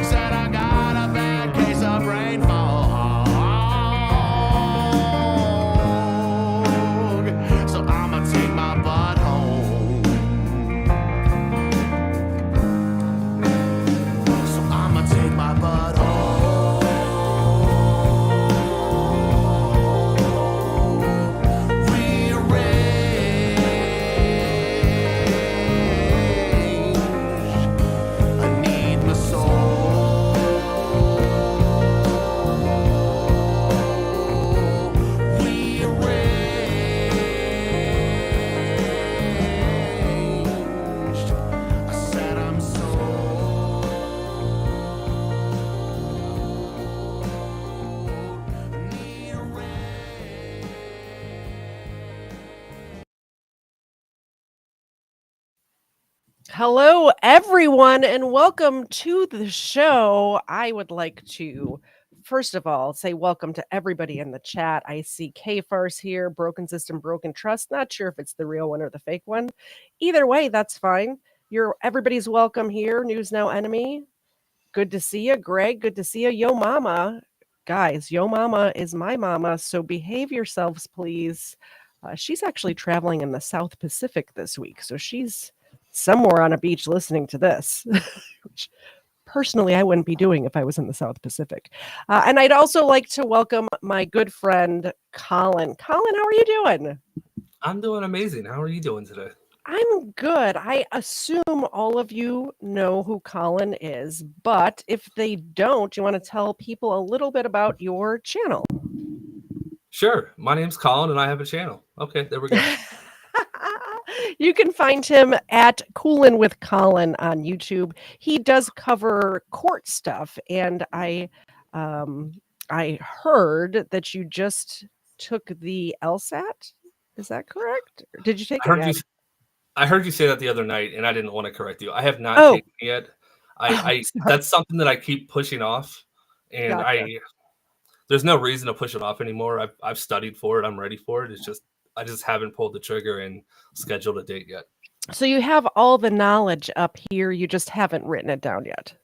Said I got a bad case of brain fog. So I'ma take my butt home. So I'ma take my butt home. Hello, everyone, and welcome to the show. I would like to, first of all, say welcome to everybody in the chat. I see K-Farce here, Broken System, Broken Trust. Not sure if it's the real one or the fake one. Either way, that's fine. Everybody's welcome here. News Now Enemy. Good to see you, Greg. Good to see you. Yo Mama. Guys, Yo Mama is my mama, so behave yourselves, please. She's actually traveling in the South Pacific this week, so she's somewhere on a beach listening to this, which personally I wouldn't be doing if I was in the South Pacific. And I'd also like to welcome my good friend, Colin. Colin, how are you doing? I'm doing amazing. How are you doing today? I'm good. I assume all of you know who Colin is, but if they don't, you want to tell people a little bit about your channel? Sure. My name's Colin and I have a channel. Okay, there we go. You can find him at Coolin with Colin on YouTube. He does cover court stuff, and I heard that you just took the LSAT. Is that correct? Or did you take it yet? I heard you say that the other night, and I didn't want to correct you. I have not Oh. taken it yet. I that's something that I keep pushing off, and Gotcha. there's no reason to push it off anymore. I've studied for it. I'm ready for it. It's just I just haven't pulled the trigger and scheduled a date yet. So you have all the knowledge up here, you just haven't written it down yet.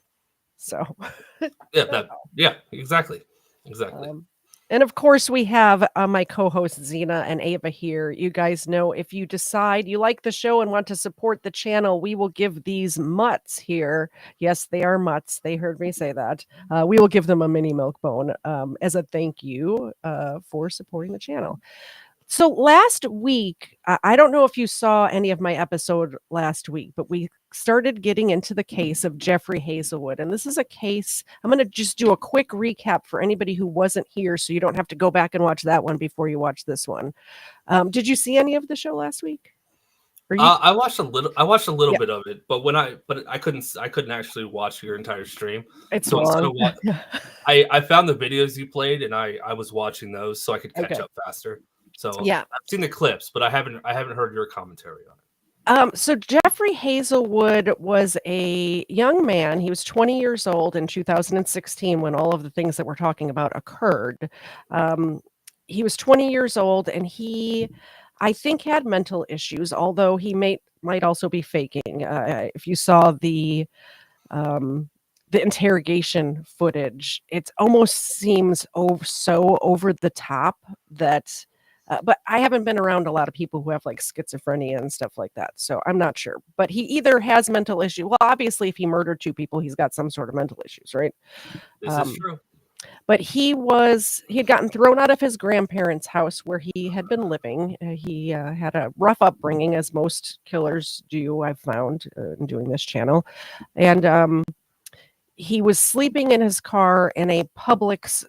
So yeah, exactly. And of course, we have my co-hosts Zena and Ava here. You guys know if you decide you like the show and want to support the channel, we will give these mutts here. Yes, they are mutts. They heard me say that. We will give them a mini milk bone as a thank you for supporting the channel. So last week, I don't know if you saw any of my episode last week, but we started getting into the case of Jeffrey Hazelwood. And this is a case, I'm going to just do a quick recap for anybody who wasn't here so you don't have to go back and watch that one before you watch this one. Did you see any of the show last week? I watched a little bit of it, but I couldn't actually watch your entire stream. It's so long. I found the videos you played and I was watching those so I could catch up faster. So yeah, I've seen the clips, but I haven't heard your commentary on it. So Jeffrey Hazelwood was a young man. He was 20 years old in 2016 when all of the things that we're talking about occurred. He was 20 years old, and he, I think, had mental issues, although he might also be faking. If you saw the interrogation footage, it almost seems so over the top that. But I haven't been around a lot of people who have like schizophrenia and stuff like that, so I'm not sure. But he either has mental issue. Well, obviously, if he murdered two people, he's got some sort of mental issues, right? This is true. But he had gotten thrown out of his grandparents' house where he had been living. He had a rough upbringing, as most killers do, I've found in doing this channel. And he was sleeping in his car in a Publix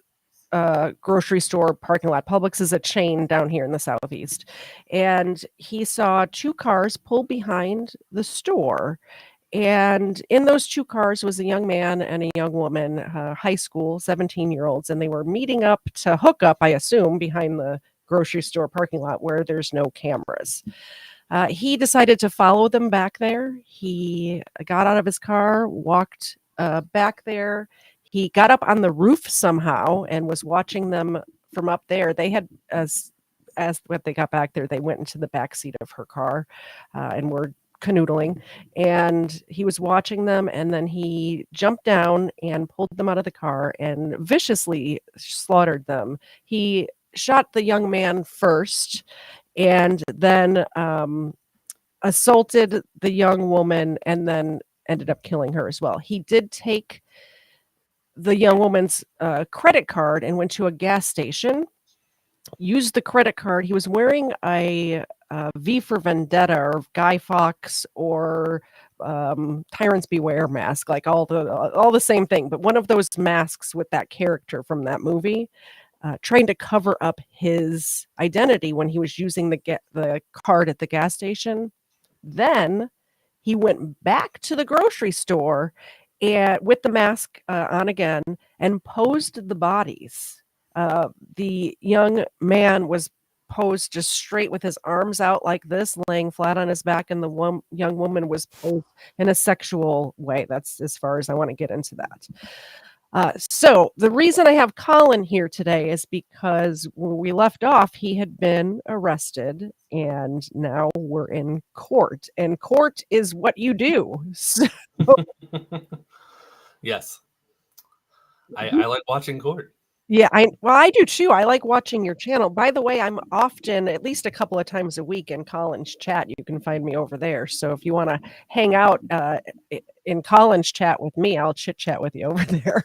grocery store parking lot. Publix is a chain down here in the Southeast. And he saw two cars pull behind the store. And in those two cars was a young man and a young woman, high school, 17-year-olds. And they were meeting up to hook up, I assume, behind the grocery store parking lot where there's no cameras. He decided to follow them back there. He got out of his car, walked back there. He got up on the roof somehow and was watching them from up there. They had, as when they got back there, they went into the back seat of her car and were canoodling, and he was watching them, and then he jumped down and pulled them out of the car and viciously slaughtered them. He shot the young man first, and then assaulted the young woman, and then ended up killing her as well. He did take the young woman's credit card and went to a gas station, used the credit card. He was wearing a V for Vendetta or Guy Fawkes or Tyrants Beware mask, like all the same thing, but one of those masks with that character from that movie, trying to cover up his identity when he was using the card at the gas station. Then he went back to the grocery store and with the mask on again and posed the bodies. The young man was posed just straight with his arms out like this, laying flat on his back, and the young woman was posed in a sexual way. That's as far as I want to get into that. So the reason I have Colin here today is because when we left off, he had been arrested, and now we're in court. And court is what you do. So, Yes. I like watching court. yeah, I do too. I like watching your channel. By the way, I'm often, at least a couple of times a week, in Colin's chat. You can find me over there. So if you want to hang out in Colin's chat with me, I'll chit chat with you over there.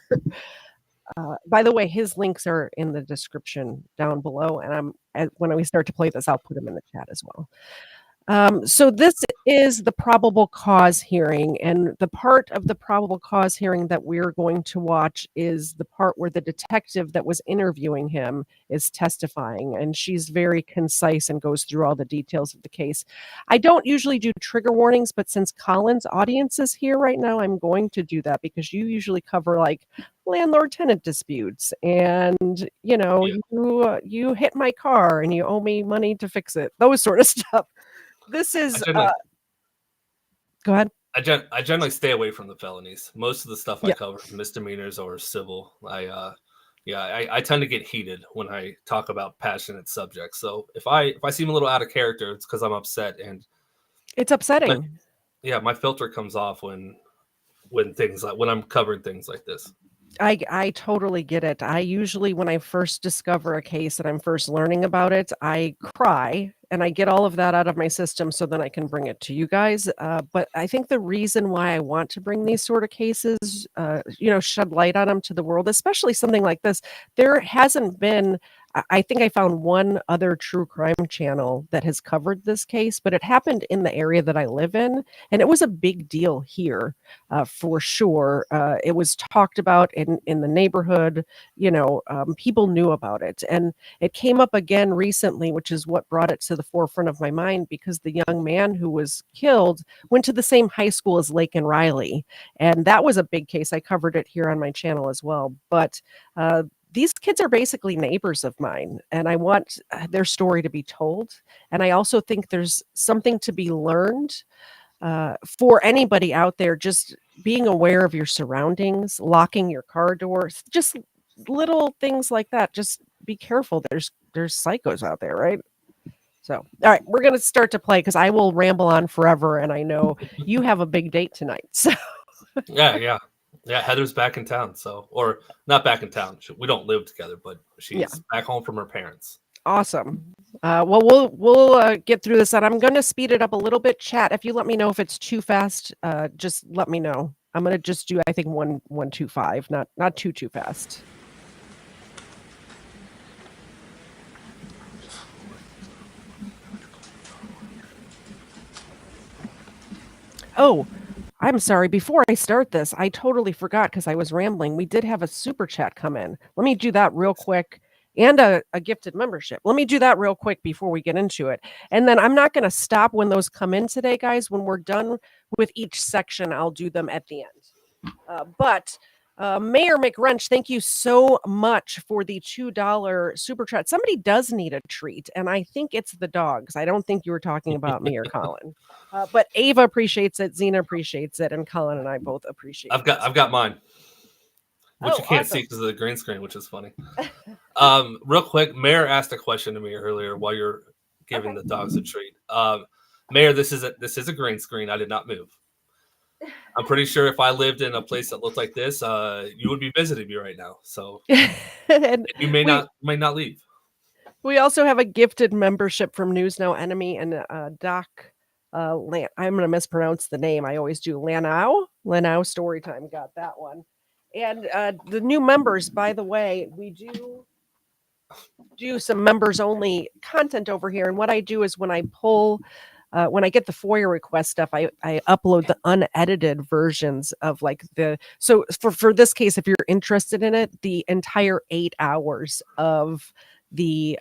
By the way, his links are in the description down below, and when we start to play this, I'll put them in the chat as well. So this is the probable cause hearing, and the part of the probable cause hearing that we're going to watch is the part where the detective that was interviewing him is testifying, and she's very concise and goes through all the details of the case. I don't usually do trigger warnings, but since Colin's audience is here right now, I'm going to do that because you usually cover like landlord-tenant disputes and you hit my car and you owe me money to fix it, those sort of stuff. This is go ahead. I generally stay away from the felonies. Most of the stuff I cover misdemeanors or civil. I tend to get heated when I talk about passionate subjects. So if I seem a little out of character, it's because I'm upset, and it's upsetting. My filter comes off when I'm covering things like this. I totally get it. I usually, when I first discover a case and I'm first learning about it, I cry and I get all of that out of my system so then I can bring it to you guys. But I think the reason why I want to bring these sort of cases, shed light on them to the world, especially something like this, there hasn't been, I think I found one other true crime channel that has covered this case, but it happened in the area that I live in, and it was a big deal here for sure. It was talked about in the neighborhood. People knew about it, and it came up again recently, which is what brought it to the forefront of my mind, because the young man who was killed went to the same high school as Lake and Riley, and that was a big case. I covered it here on my channel as well, but these kids are basically neighbors of mine, and I want their story to be told. And I also think there's something to be learned for anybody out there, just being aware of your surroundings, locking your car doors, just little things like that. Just be careful. There's psychos out there, right? So, all right, we're going to start to play because I will ramble on forever, and I know you have a big date tonight. So Yeah, Heather's back in town, or not back in town. We don't live together, but she's back home from her parents. Awesome. Well, we'll get through this, and I'm going to speed it up a little bit. Chat, if you let me know if it's too fast, just let me know. I'm going to just do, I think, 125, not too fast. Oh, I'm sorry. Before I start this, I totally forgot because I was rambling. We did have a super chat come in. Let me do that real quick. And a gifted membership. Let me do that real quick before we get into it. And then I'm not going to stop when those come in today, guys. When we're done with each section, I'll do them at the end. But Mayor McWrench, thank you so much for the $2 super chat. Somebody does need a treat, and I think it's the dogs. I don't think you were talking about me or Colin. But Ava appreciates it, Xena appreciates it, and Colin and I both appreciate it. I've got mine, which you can't see because of the green screen, which is funny. Real quick, Mayor asked a question to me earlier while you're giving the dogs a treat. Mayor, this is a green screen. I did not move. I'm pretty sure if I lived in a place that looked like this, you would be visiting me right now. So And you may not leave. we also have a gifted membership from News Now Enemy and Doc. I'm going to mispronounce the name. I always do. Lanau Storytime got that one. And the new members, by the way, we do some members only content over here. And what I do is when I when I get the FOIA request stuff, I upload the unedited versions of so for this case, if you're interested in it, the entire 8 hours of the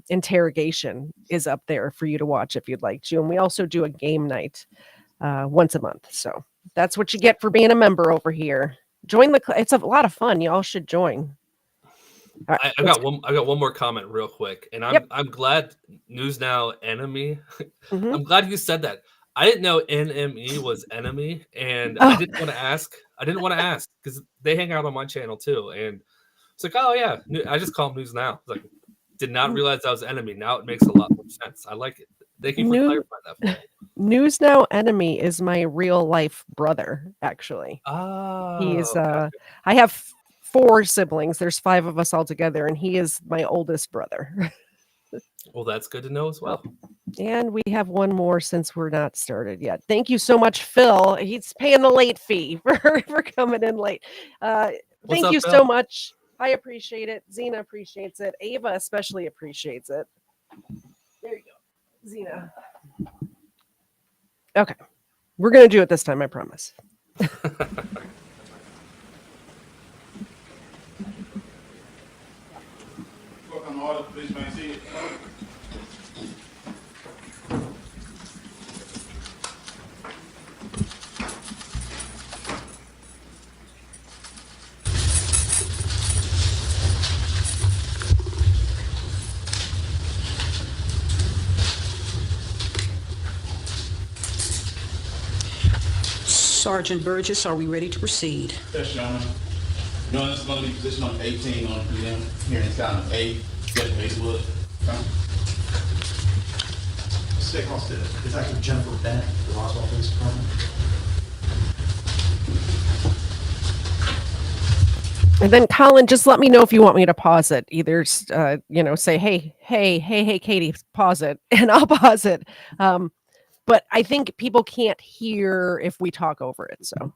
interrogation is up there for you to watch if you'd like to. And we also do a game night once a month. So that's what you get for being a member over here. Join it's a lot of fun. You all should join. Right, I got one more comment real quick, and I'm glad News Now Enemy. Mm-hmm. I'm glad you said that. I didn't know NME was enemy, and I didn't want to ask. Because they hang out on my channel too, and it's like, oh yeah, I just call them News Now. It's like, did not realize that was enemy. Now it makes a lot more sense. I like it. Thank you for clarifying that for me. News Now Enemy is my real life brother, actually. Oh, he's okay. I have 4 siblings. There's 5 of us all together, and he is my oldest brother. Well, that's good to know as well. And we have one more since we're not started yet. Thank you so much, Phil. He's paying the late fee for coming in late. Thank you so much. I appreciate it. Zena appreciates it. Ava especially appreciates it. There you go, Zena. Okay. We're going to do it this time, I promise. Order, please, man. See it. Sergeant Burgess, are we ready to proceed? Yes, Your Honor. Your Honor, this is going to be position number 18 on the PM here in town of A. Hazelwood. State House Detective Jennifer Bennett, the Roswell Police Department. And then Colin, just let me know if you want me to pause it. Either say, hey, Katie, pause it, and I'll pause it. But I think people can't hear if we talk over it. So.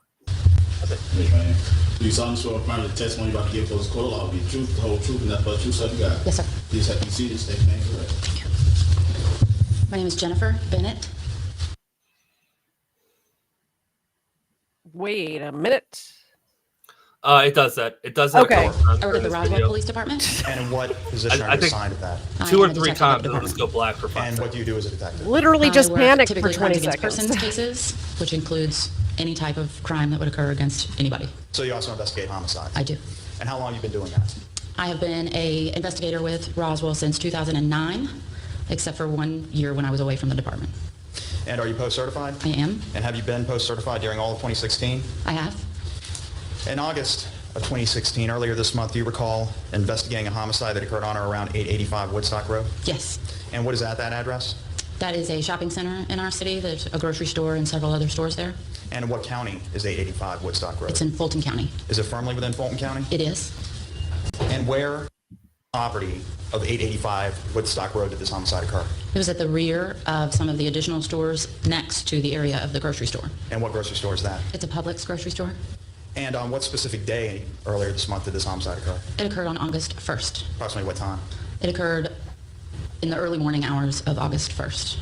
Yes, ma'am. Please solemnly swear affirm the testimony you're about to give those court law will be the truth, the whole truth, and nothing but the truth, so help you God. Yes, sir. Please have you seated. State your name correct. My name is Jennifer Bennett. Wait a minute. It does that. It does that. Okay. I work at the Roswell Police Department. And in what position are you assigned at that? 2 or I'm a 3 detective times at the it'll just go black for 5 And seconds. what do you do as a detective? Literally just I work panicked for typically 20 crimes against seconds. persons cases, which includes any type of crime that would occur against anybody. So you also investigate homicide? I do. And how long have you been doing that? I have been an investigator with Roswell since 2009, except for 1 year when I was away from the department. And are you post-certified? I am. And have you been post-certified during all of 2016? I have. In August of 2016, earlier this month, do you recall investigating a homicide that occurred on or around 885 Woodstock Road? Yes. And what is at that address? That is a shopping center in our city. There's a grocery store and several other stores there. And in what county is 885 Woodstock Road? It's in Fulton County. Is it firmly within Fulton County? It is. And where property of 885 Woodstock Road did this homicide occur? It was at the rear of some of the additional stores next to the area of the grocery store. And what grocery store is that? It's a Publix grocery store. And on what specific day earlier this month did this homicide occur? It occurred on August 1st. Approximately what time? It occurred in the early morning hours of August 1st.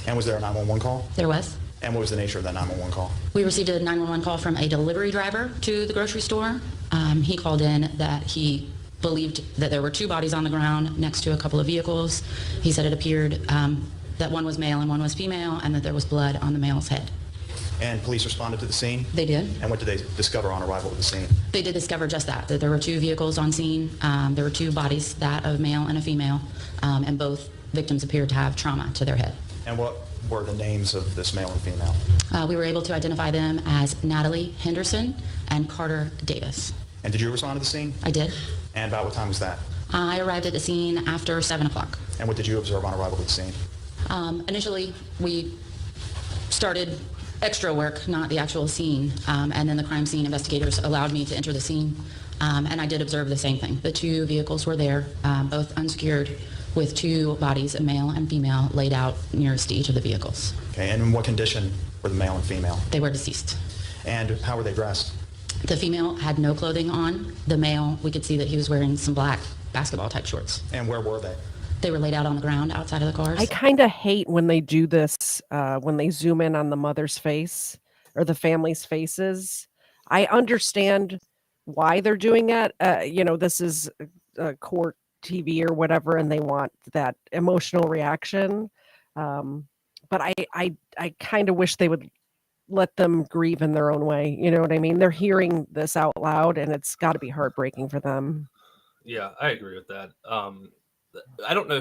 And was there a 911 call? There was. And what was the nature of that 911 call? We received a 911 call from a delivery driver to the grocery store. He called in that he believed that there were 2 bodies on the ground next to a couple of vehicles. He said it appeared that one was male and one was female, and that there was blood on the male's head. And police responded to the scene? They did. And what did they discover on arrival at the scene? They did discover just that there were 2 vehicles on scene. There were 2 bodies, that of a male and a female, and both victims appeared to have trauma to their head. And what were the names of this male and female? We were able to identify them as Natalie Henderson and Carter Davis. And did you respond to the scene? I did. And about what time was that? I arrived at the scene after 7 o'clock. And what did you observe on arrival to the scene? Initially, we started extra work, not the actual scene, and then the crime scene investigators allowed me to enter the scene, and I did observe the same thing. The two vehicles were there, both unsecured, with two bodies, a male and female, laid out nearest to each of the vehicles. Okay, and in what condition were the male and female? They were deceased. And how were they dressed? The female had no clothing on. The male, we could see that he was wearing some black basketball-type shorts. And where were they? They were laid out on the ground outside of the cars. I kind of hate when they do this, when they zoom in on the mother's face or the family's faces. I understand why they're doing it. This is court TV or whatever, and they want that emotional reaction. But I kind of wish they would let them grieve in their own way. You know what I mean? They're hearing this out loud, and it's got to be heartbreaking for them. Yeah, I agree with that. I don't know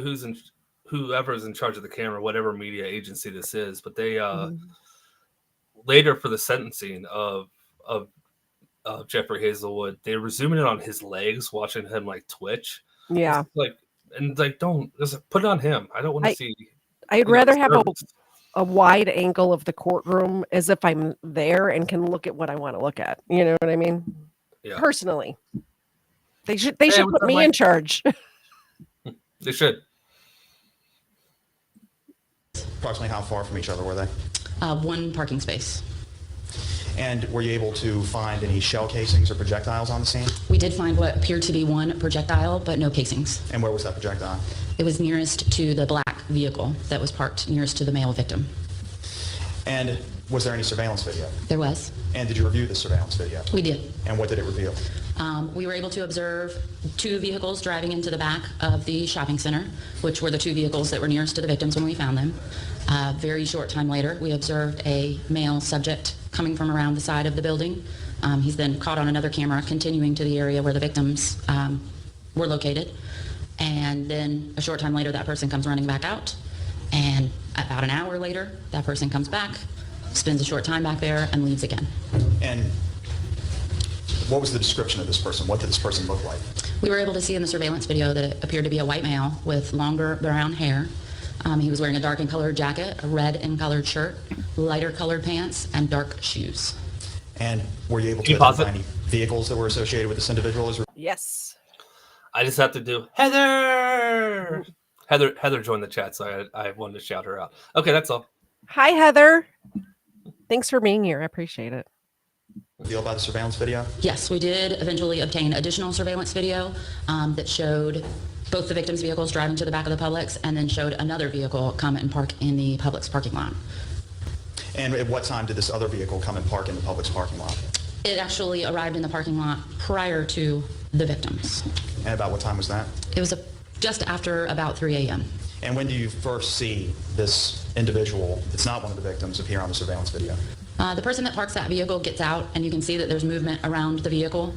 whoever's in charge of the camera, whatever media agency this is, but they later for the sentencing of Jeffrey Hazelwood, they were zooming in on his legs, watching him like twitch. Yeah, don't just put it on him. I don't want to see. I'd rather have a wide angle of the courtroom as if I'm there and can look at what I want to look at. You know what I mean? Yeah. Personally, they should put me in charge. They should. Approximately how far from each other were they? One parking space. And were you able to find any shell casings or projectiles on the scene? We did find what appeared to be one projectile, but no casings. And where was that projectile? It was nearest to the black vehicle that was parked nearest to the male victim. And was there any surveillance video? There was. And did you review the surveillance video? We did. And what did it reveal? We were able to observe two vehicles driving into the back of the shopping center, which were the two vehicles that were nearest to the victims when we found them. Very short time later, we observed a male subject coming from around the side of the building. He's then caught on another camera continuing to the area where the victims were located. And then a short time later, that person comes running back out. And about an hour later, that person comes back, spends a short time back there, and leaves again. And what was the description of this person? What did this person look like? We were able to see in the surveillance video that it appeared to be a white male with longer brown hair. He was wearing a dark and colored jacket, a red and colored shirt, lighter colored pants, and dark shoes. And were you able to identify any vehicles that were associated with this individual? Yes. I just have to do Heather. Heather joined the chat, so I wanted to shout her out. Okay, that's all. Hi, Heather. Thanks for being here. I appreciate it. Feel about the surveillance video? Yes, we did eventually obtain additional surveillance video that showed both the victims' vehicles driving to the back of the Publix, and then showed another vehicle come and park in the Publix parking lot. And at what time did this other vehicle come and park in the Publix parking lot? It actually arrived in the parking lot prior to the victims. And about what time was that? It was just after about 3 a.m. And when do you first see this individual that's not one of the victims appear on the surveillance video? The person that parks that vehicle gets out, and you can see that there's movement around the vehicle.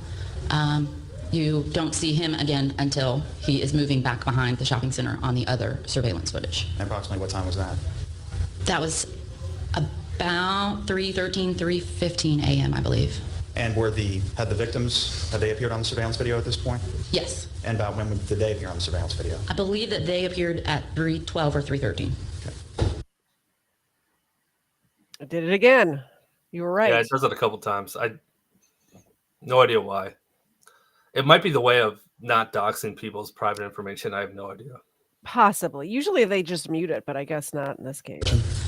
You don't see him again until he is moving back behind the shopping center on the other surveillance footage. And approximately what time was that? That was about 3:13, 3:15 a.m., I believe. And had the victims, had they appeared on the surveillance video at this point? Yes. And about when did they appear on the surveillance video? I believe that they appeared at 3:12 or 3:13. Okay. I did it again. You were right. Yeah, it does it a couple times. No idea why. It might be the way of not doxing people's private information. I have no idea. Possibly. Usually they just mute it, but I guess not in this case.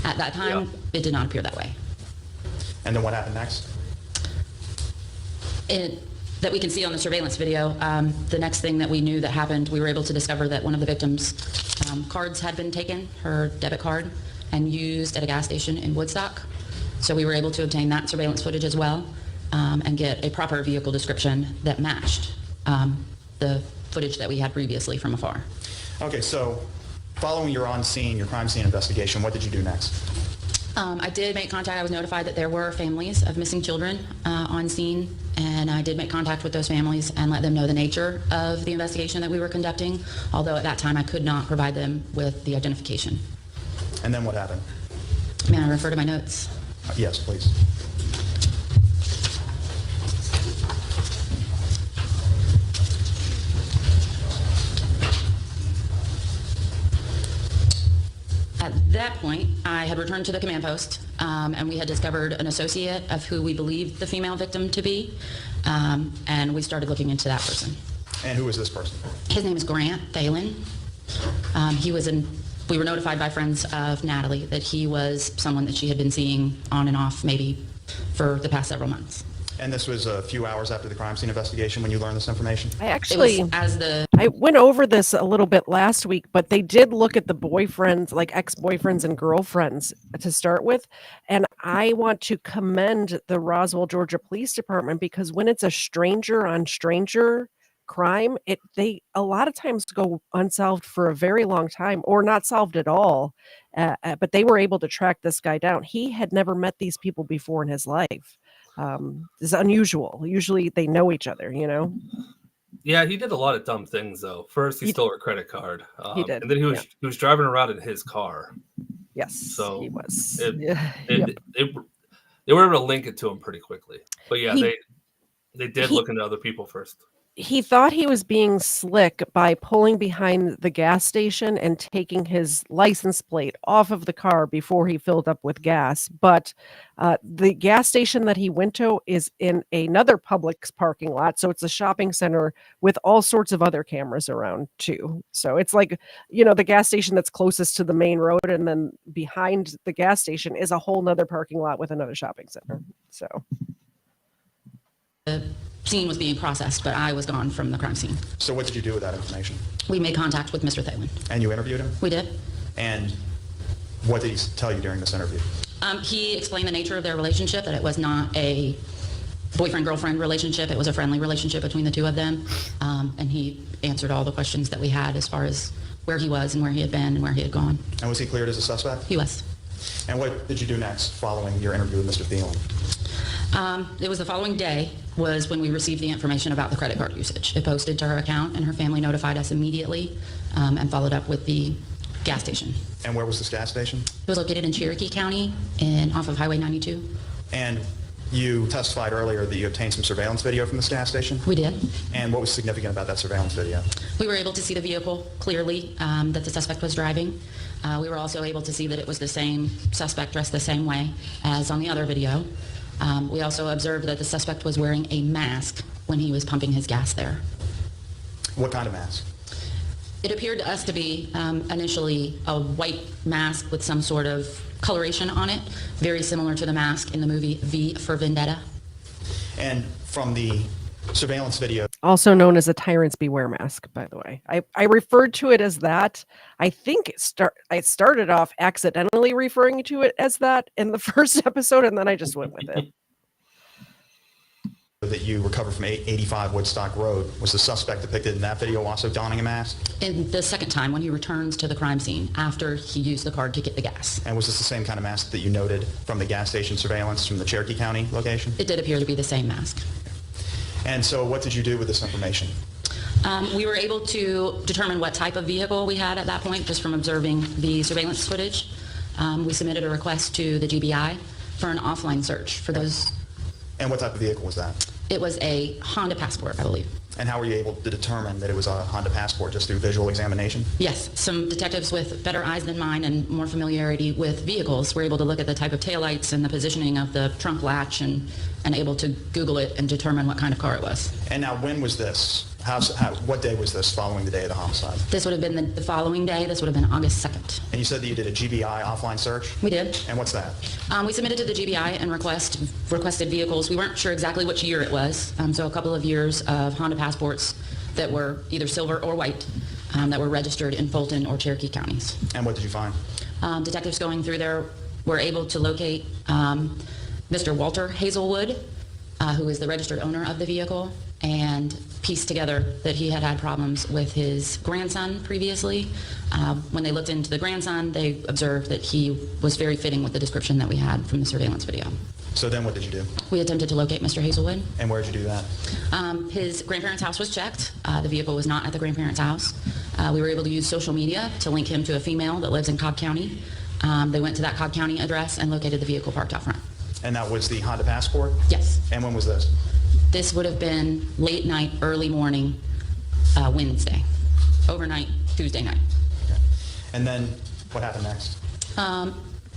At that time, It did not appear that way. And then what happened next? That we can see on the surveillance video, the next thing that we knew that happened, we were able to discover that one of the victims' cards had been taken, her debit card, and used at a gas station in Woodstock. So we were able to obtain that surveillance footage as well, and get a proper vehicle description that matched the footage that we had previously from afar. Okay, so following your crime scene investigation, what did you do next? I did make contact. I was notified that there were families of missing children on scene, and I did make contact with those families and let them know the nature of the investigation that we were conducting, although at that time I could not provide them with the identification. And then what happened? May I refer to my notes? Yes, please. At that point, I had returned to the command post and we had discovered an associate of who we believed the female victim to be, and we started looking into that person. And who is this person? His name is Grant Thalen. We were notified by friends of Natalie that he was someone that she had been seeing on and off maybe for the past several months. And this was a few hours after the crime scene investigation when you learned this information? I went over this a little bit last week, but they did look at the boyfriends, like ex-boyfriends and girlfriends to start with. And I want to commend the Roswell, Georgia Police Department, because when it's a stranger on stranger crime, they a lot of times go unsolved for a very long time or not solved at all. But they were able to track this guy down. He had never met these people before in his life. This is unusual. Usually they know each other, you know? Yeah, he did a lot of dumb things though. First, he stole her credit card. He did. And then he was driving around in his car. Yes, so he was. They were able to link it to him pretty quickly. But yeah, they did look into other people first. He thought he was being slick by pulling behind the gas station and taking his license plate off of the car before he filled up with gas. But the gas station that he went to is in another Publix parking lot. So it's a shopping center with all sorts of other cameras around too. So it's like, you know, the gas station that's closest to the main road, and then behind the gas station is a whole nother parking lot with another shopping center. So the scene was being processed, but I was gone from the crime scene. So what did you do with that information? We made contact with Mr. Thalen. And you interviewed him? We did. And what did he tell you during this interview? He explained the nature of their relationship, that it was not a boyfriend-girlfriend relationship. It was a friendly relationship between the two of them. And he answered all the questions that we had as far as where he was and where he had been and where he had gone. And was he cleared as a suspect? He was. And what did you do next following your interview with Mr. Thielen? It was the following day was when we received the information about the credit card usage. It posted to her account, and her family notified us immediately and followed up with the gas station. And where was this gas station? It was located in Cherokee County off of Highway 92. And you testified earlier that you obtained some surveillance video from this gas station? We did. And what was significant about that surveillance video? We were able to see the vehicle clearly that the suspect was driving. We were also able to see that it was the same suspect dressed the same way as on the other video. We also observed that the suspect was wearing a mask when he was pumping his gas there. What kind of mask? It appeared to us to be initially a white mask with some sort of coloration on it, very similar to the mask in the movie V for Vendetta. And from the surveillance video, also known as a Tyrant's Beware mask, by the way. I referred to it as that. I think I started off accidentally referring to it as that in the first episode, and then I just went with it. that you recovered from 885 Woodstock Road, was the suspect depicted in that video also donning a mask? In the second time, when he returns to the crime scene after he used the card to get the gas. And was this the same kind of mask that you noted from the gas station surveillance from the Cherokee County location? It did appear to be the same mask. And so what did you do with this information? We were able to determine what type of vehicle we had at that point just from observing the surveillance footage. We submitted a request to the GBI for an offline search for those. And what type of vehicle was that? It was a Honda Passport, I believe. And how were you able to determine that it was a Honda Passport, just through visual examination? Yes, some detectives with better eyes than mine and more familiarity with vehicles were able to look at the type of taillights and the positioning of the trunk latch and able to Google it and determine what kind of car it was. And now, when was this? What day was this following the day of the homicide? This would have been the following day. This would have been August 2nd. And you said that you did a GBI offline search? We did. And what's that? We submitted to the GBI and requested vehicles. We weren't sure exactly which year it was, so a couple of years of Honda Passports that were either silver or white that were registered in Fulton or Cherokee counties. And what did you find? Detectives going through there were able to locate Mr. Walter Hazelwood, who is the registered owner of the vehicle, and pieced together that he had had problems with his grandson previously. When they looked into the grandson, they observed that he was very fitting with the description that we had from the surveillance video. So then what did you do? We attempted to locate Mr. Hazelwood. And where did you do that? His grandparents' house was checked. The vehicle was not at the grandparents' house. We were able to use social media to link him to a female that lives in Cobb County. They went to that Cobb County address and located the vehicle parked out front. And that was the Honda Passport? Yes. And when was this? This would have been late night, early morning, Wednesday. Overnight, Tuesday night. Okay. And then what happened next?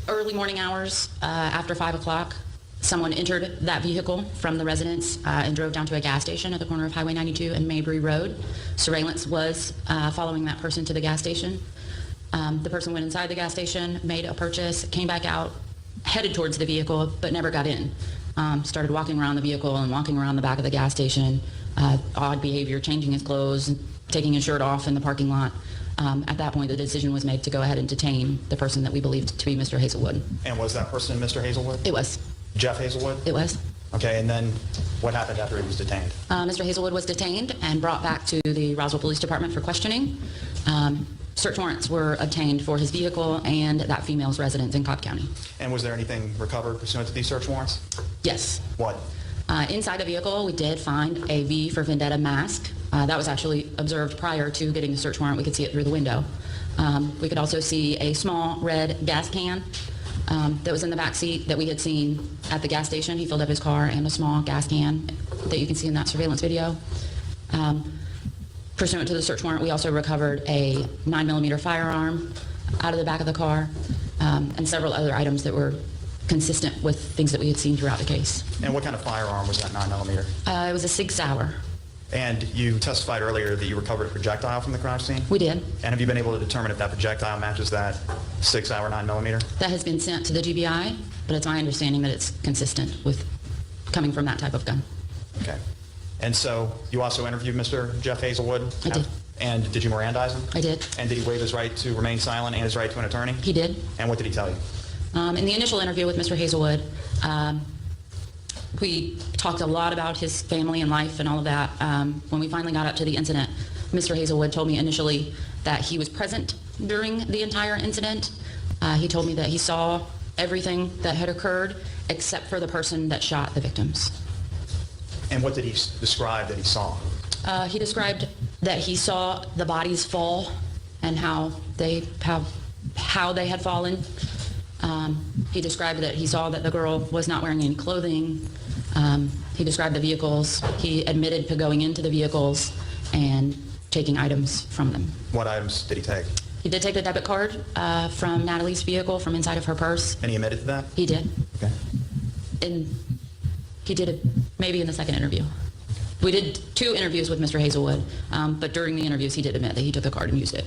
Early morning hours, after 5 o'clock, someone entered that vehicle from the residence and drove down to a gas station at the corner of Highway 92 and Mabry Road. Surveillance was following that person to the gas station. The person went inside the gas station, made a purchase, came back out, headed towards the vehicle, but never got in. Started walking around the vehicle and walking around the back of the gas station. Odd behavior, changing his clothes, taking his shirt off in the parking lot. At that point, the decision was made to go ahead and detain the person that we believed to be Mr. Hazelwood. And was that person Mr. Hazelwood? It was. Jeff Hazelwood? It was. Okay, and then what happened after he was detained? Mr. Hazelwood was detained and brought back to the Roswell Police Department for questioning. Search warrants were obtained for his vehicle and that female's residence in Cobb County. And was there anything recovered pursuant to these search warrants? Yes. What? Inside the vehicle, we did find a V for Vendetta mask. That was actually observed prior to getting the search warrant. We could see it through the window. We could also see a small red gas can that was in the back seat that we had seen at the gas station. He filled up his car, and a small gas can that you can see in that surveillance video. Pursuant to the search warrant, we also recovered a 9mm firearm out of the back of the car, and several other items that were consistent with things that we had seen throughout the case. And what kind of firearm was that 9mm? It was a Sig Sauer. And you testified earlier that you recovered a projectile from the crime scene? We did. And have you been able to determine if that projectile matches that 6 Sauer 9mm? That has been sent to the GBI, but it's my understanding that it's consistent with coming from that type of gun. Okay. And so you also interviewed Mr. Jeff Hazelwood? I did. And did you Mirandize him? I did. And did he waive his right to remain silent and his right to an attorney? He did. And what did he tell you? In the initial interview with Mr. Hazelwood, we talked a lot about his family and life and all of that. When we finally got up to the incident, Mr. Hazelwood told me initially that he was present during the entire incident. He told me that he saw everything that had occurred except for the person that shot the victims. And what did he describe that he saw? He described that he saw the bodies fall and how they had fallen. He described that he saw that the girl was not wearing any clothing. He described the vehicles. He admitted to going into the vehicles and taking items from them. What items did he take? He did take the debit card from Natalie's vehicle from inside of her purse. And he admitted to that? He did. Okay. And he did it maybe in the second interview. We did 2 interviews with Mr. Hazelwood, but during the interviews he did admit that he took the card and used it.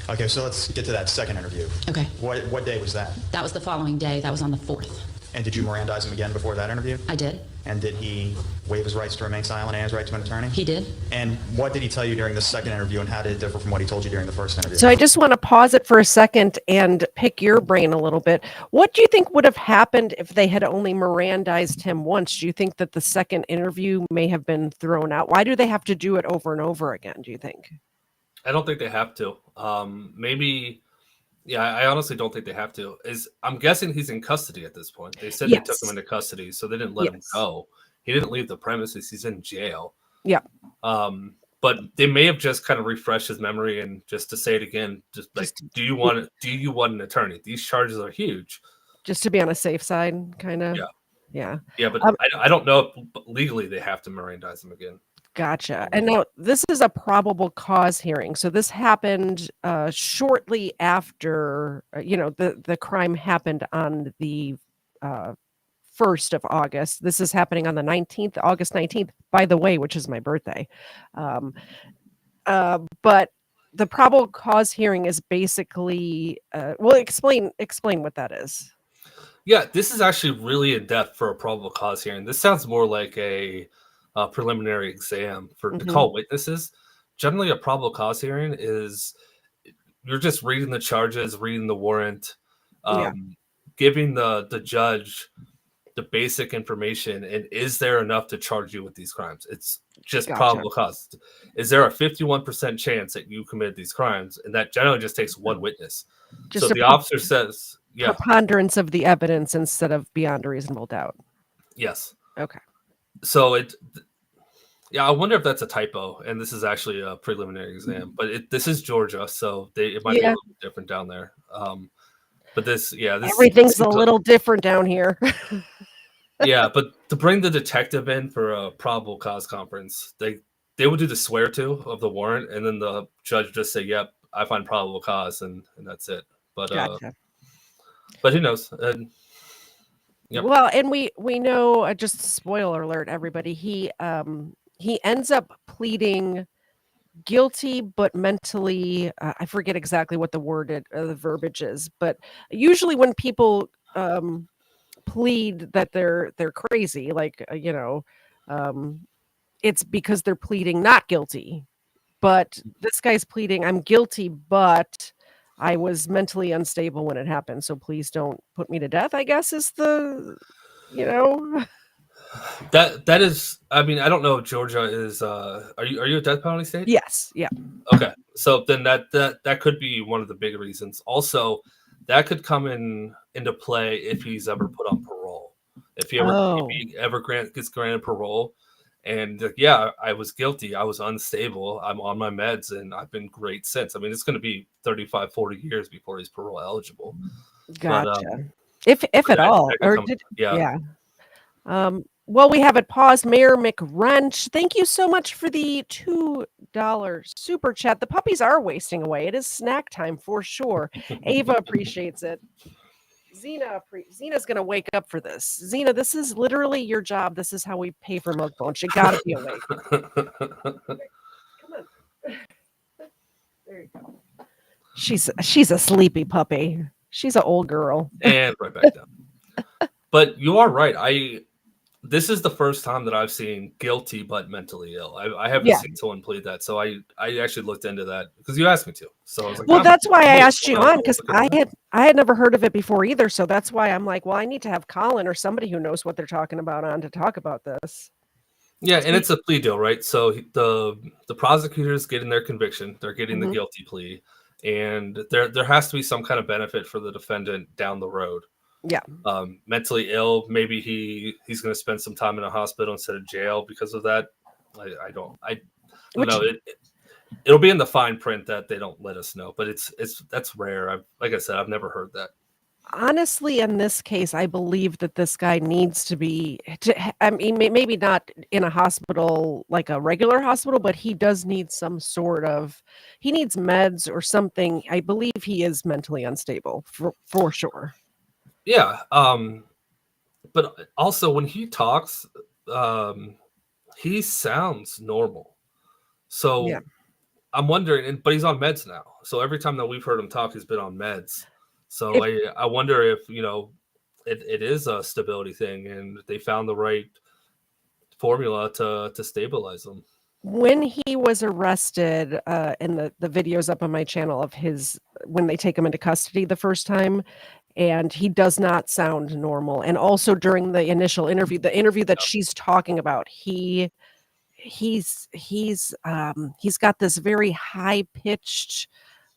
Okay, so let's get to that second interview. Okay. What day was that? That was the following day. That was on the 4th. And did you Mirandize him again before that interview? I did. And did he waive his rights to remain silent and his right to an attorney? He did. And what did he tell you during the second interview, and how did it differ from what he told you during the first interview? So I just want to pause it for a second and pick your brain a little bit. What do you think would have happened if they had only Mirandized him once? Do you think that the second interview may have been thrown out? Why do they have to do it over and over again, do you think? I don't think they have to. Maybe, yeah, I honestly don't think they have to. I'm guessing he's in custody at this point. They said they took him into custody, so they didn't let him go. He didn't leave the premises. He's in jail. Yeah. But they may have just kind of refreshed his memory and just to say it again, just like, do you want an attorney? These charges are huge. Just to be on a safe side, kind of. Yeah. Yeah, but I don't know if legally they have to Mirandize him again. Gotcha. And now this is a probable cause hearing. So this happened shortly after, the crime happened on the 1st of August. This is happening on the 19th, August 19th, by the way, which is my birthday. But the probable cause hearing is basically, explain what that is. Yeah, this is actually really in depth for a probable cause hearing. This sounds more like a preliminary exam to call witnesses. Generally, a probable cause hearing is you're just reading the charges, reading the warrant, giving the judge the basic information, and is there enough to charge you with these crimes? It's just probable cause. Is there a 51% chance that you committed these crimes? And that generally just takes one witness. Just so the officer says, preponderance of the evidence instead of beyond a reasonable doubt. Yes. Okay. So I wonder if that's a typo, and this is actually a preliminary exam. But this is Georgia, so it might be a little bit different down there. But this everything's a little different down here. Yeah, but to bring the detective in for a probable cause conference, they would do the swear to of the warrant, and then the judge just say, "Yep, I find probable cause," and that's it. But gotcha. But who knows? Yep. Well, and we know, just spoiler alert, everybody. He ends up pleading guilty, but mentally, I forget exactly what the verbiage is, but usually when people plead that they're crazy, like it's because they're pleading not guilty. But this guy's pleading, I'm guilty, but I was mentally unstable when it happened. So please don't put me to death, I guess is the, That is, I mean, I don't know if Georgia is, are you a death penalty state? Yes. Yeah. Okay. So then that could be one of the big reasons. Also, that could come into play if he's ever put on parole. If he ever gets granted parole, and I was guilty, I was unstable, I'm on my meds, and I've been great since. I mean, it's going to be 35, 40 years before he's parole eligible. Gotcha. If at all. Well, we have it paused. Mayor McWrench, thank you so much for the $2 super chat. The puppies are wasting away. It is snack time for sure. Ava appreciates it. Zena's going to wake up for this. Zena, this is literally your job. This is how we pay for Milk Bunch. You got to be awake. Come on. There you go. She's a sleepy puppy. She's an old girl. And right back down. But you are right. This is the first time that I've seen guilty but mentally ill. I haven't seen someone plead that, so I actually looked into that because you asked me to. So I was like, well, that's why I asked you on, because I had never heard of it before either. So that's why I'm like, well, I need to have Colin or somebody who knows what they're talking about on to talk about this. Yeah, and it's a plea deal, right? So the prosecutors getting their conviction, they're getting the guilty plea, and there has to be some kind of benefit for the defendant down the road. Yeah. Mentally ill, maybe he's going to spend some time in a hospital instead of jail because of that. I don't know. It'll be in the fine print that they don't let us know, but that's rare. Like I said, I've never heard that. Honestly, in this case, I believe that this guy needs to be, I mean, maybe not in a hospital, like a regular hospital, but he does need some sort of, he needs meds or something. I believe he is mentally unstable for sure. Yeah. But also when he talks, he sounds normal. So yeah. I'm wondering, but he's on meds now. So every time that we've heard him talk, he's been on meds. So I wonder if, it is a stability thing and they found the right formula to stabilize him. When he was arrested, in the videos up on my channel of when they take him into custody the first time, and he does not sound normal. And also during the initial interview, that she's talking about, he's got this very high pitched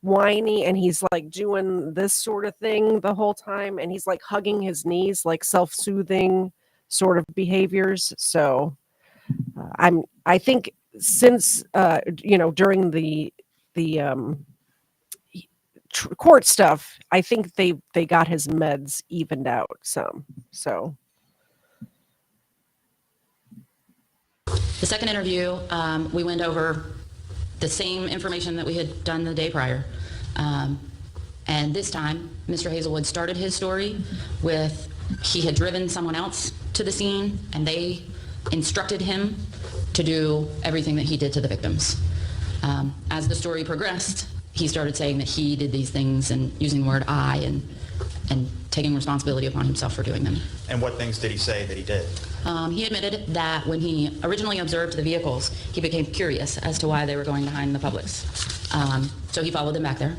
whiny, and he's like doing this sort of thing the whole time, and he's like hugging his knees, like self-soothing sort of behaviors. So I think since during the court stuff, I think they got his meds evened out some. So the second interview, we went over the same information that we had done the day prior. And this time, Mr. Hazelwood started his story with he had driven someone else to the scene and they instructed him to do everything that he did to the victims. As the story progressed, he started saying that he did these things and using the word I and taking responsibility upon himself for doing them. And what things did he say that he did? He admitted that when he originally observed the vehicles, he became curious as to why they were going behind the Publix. So he followed them back there.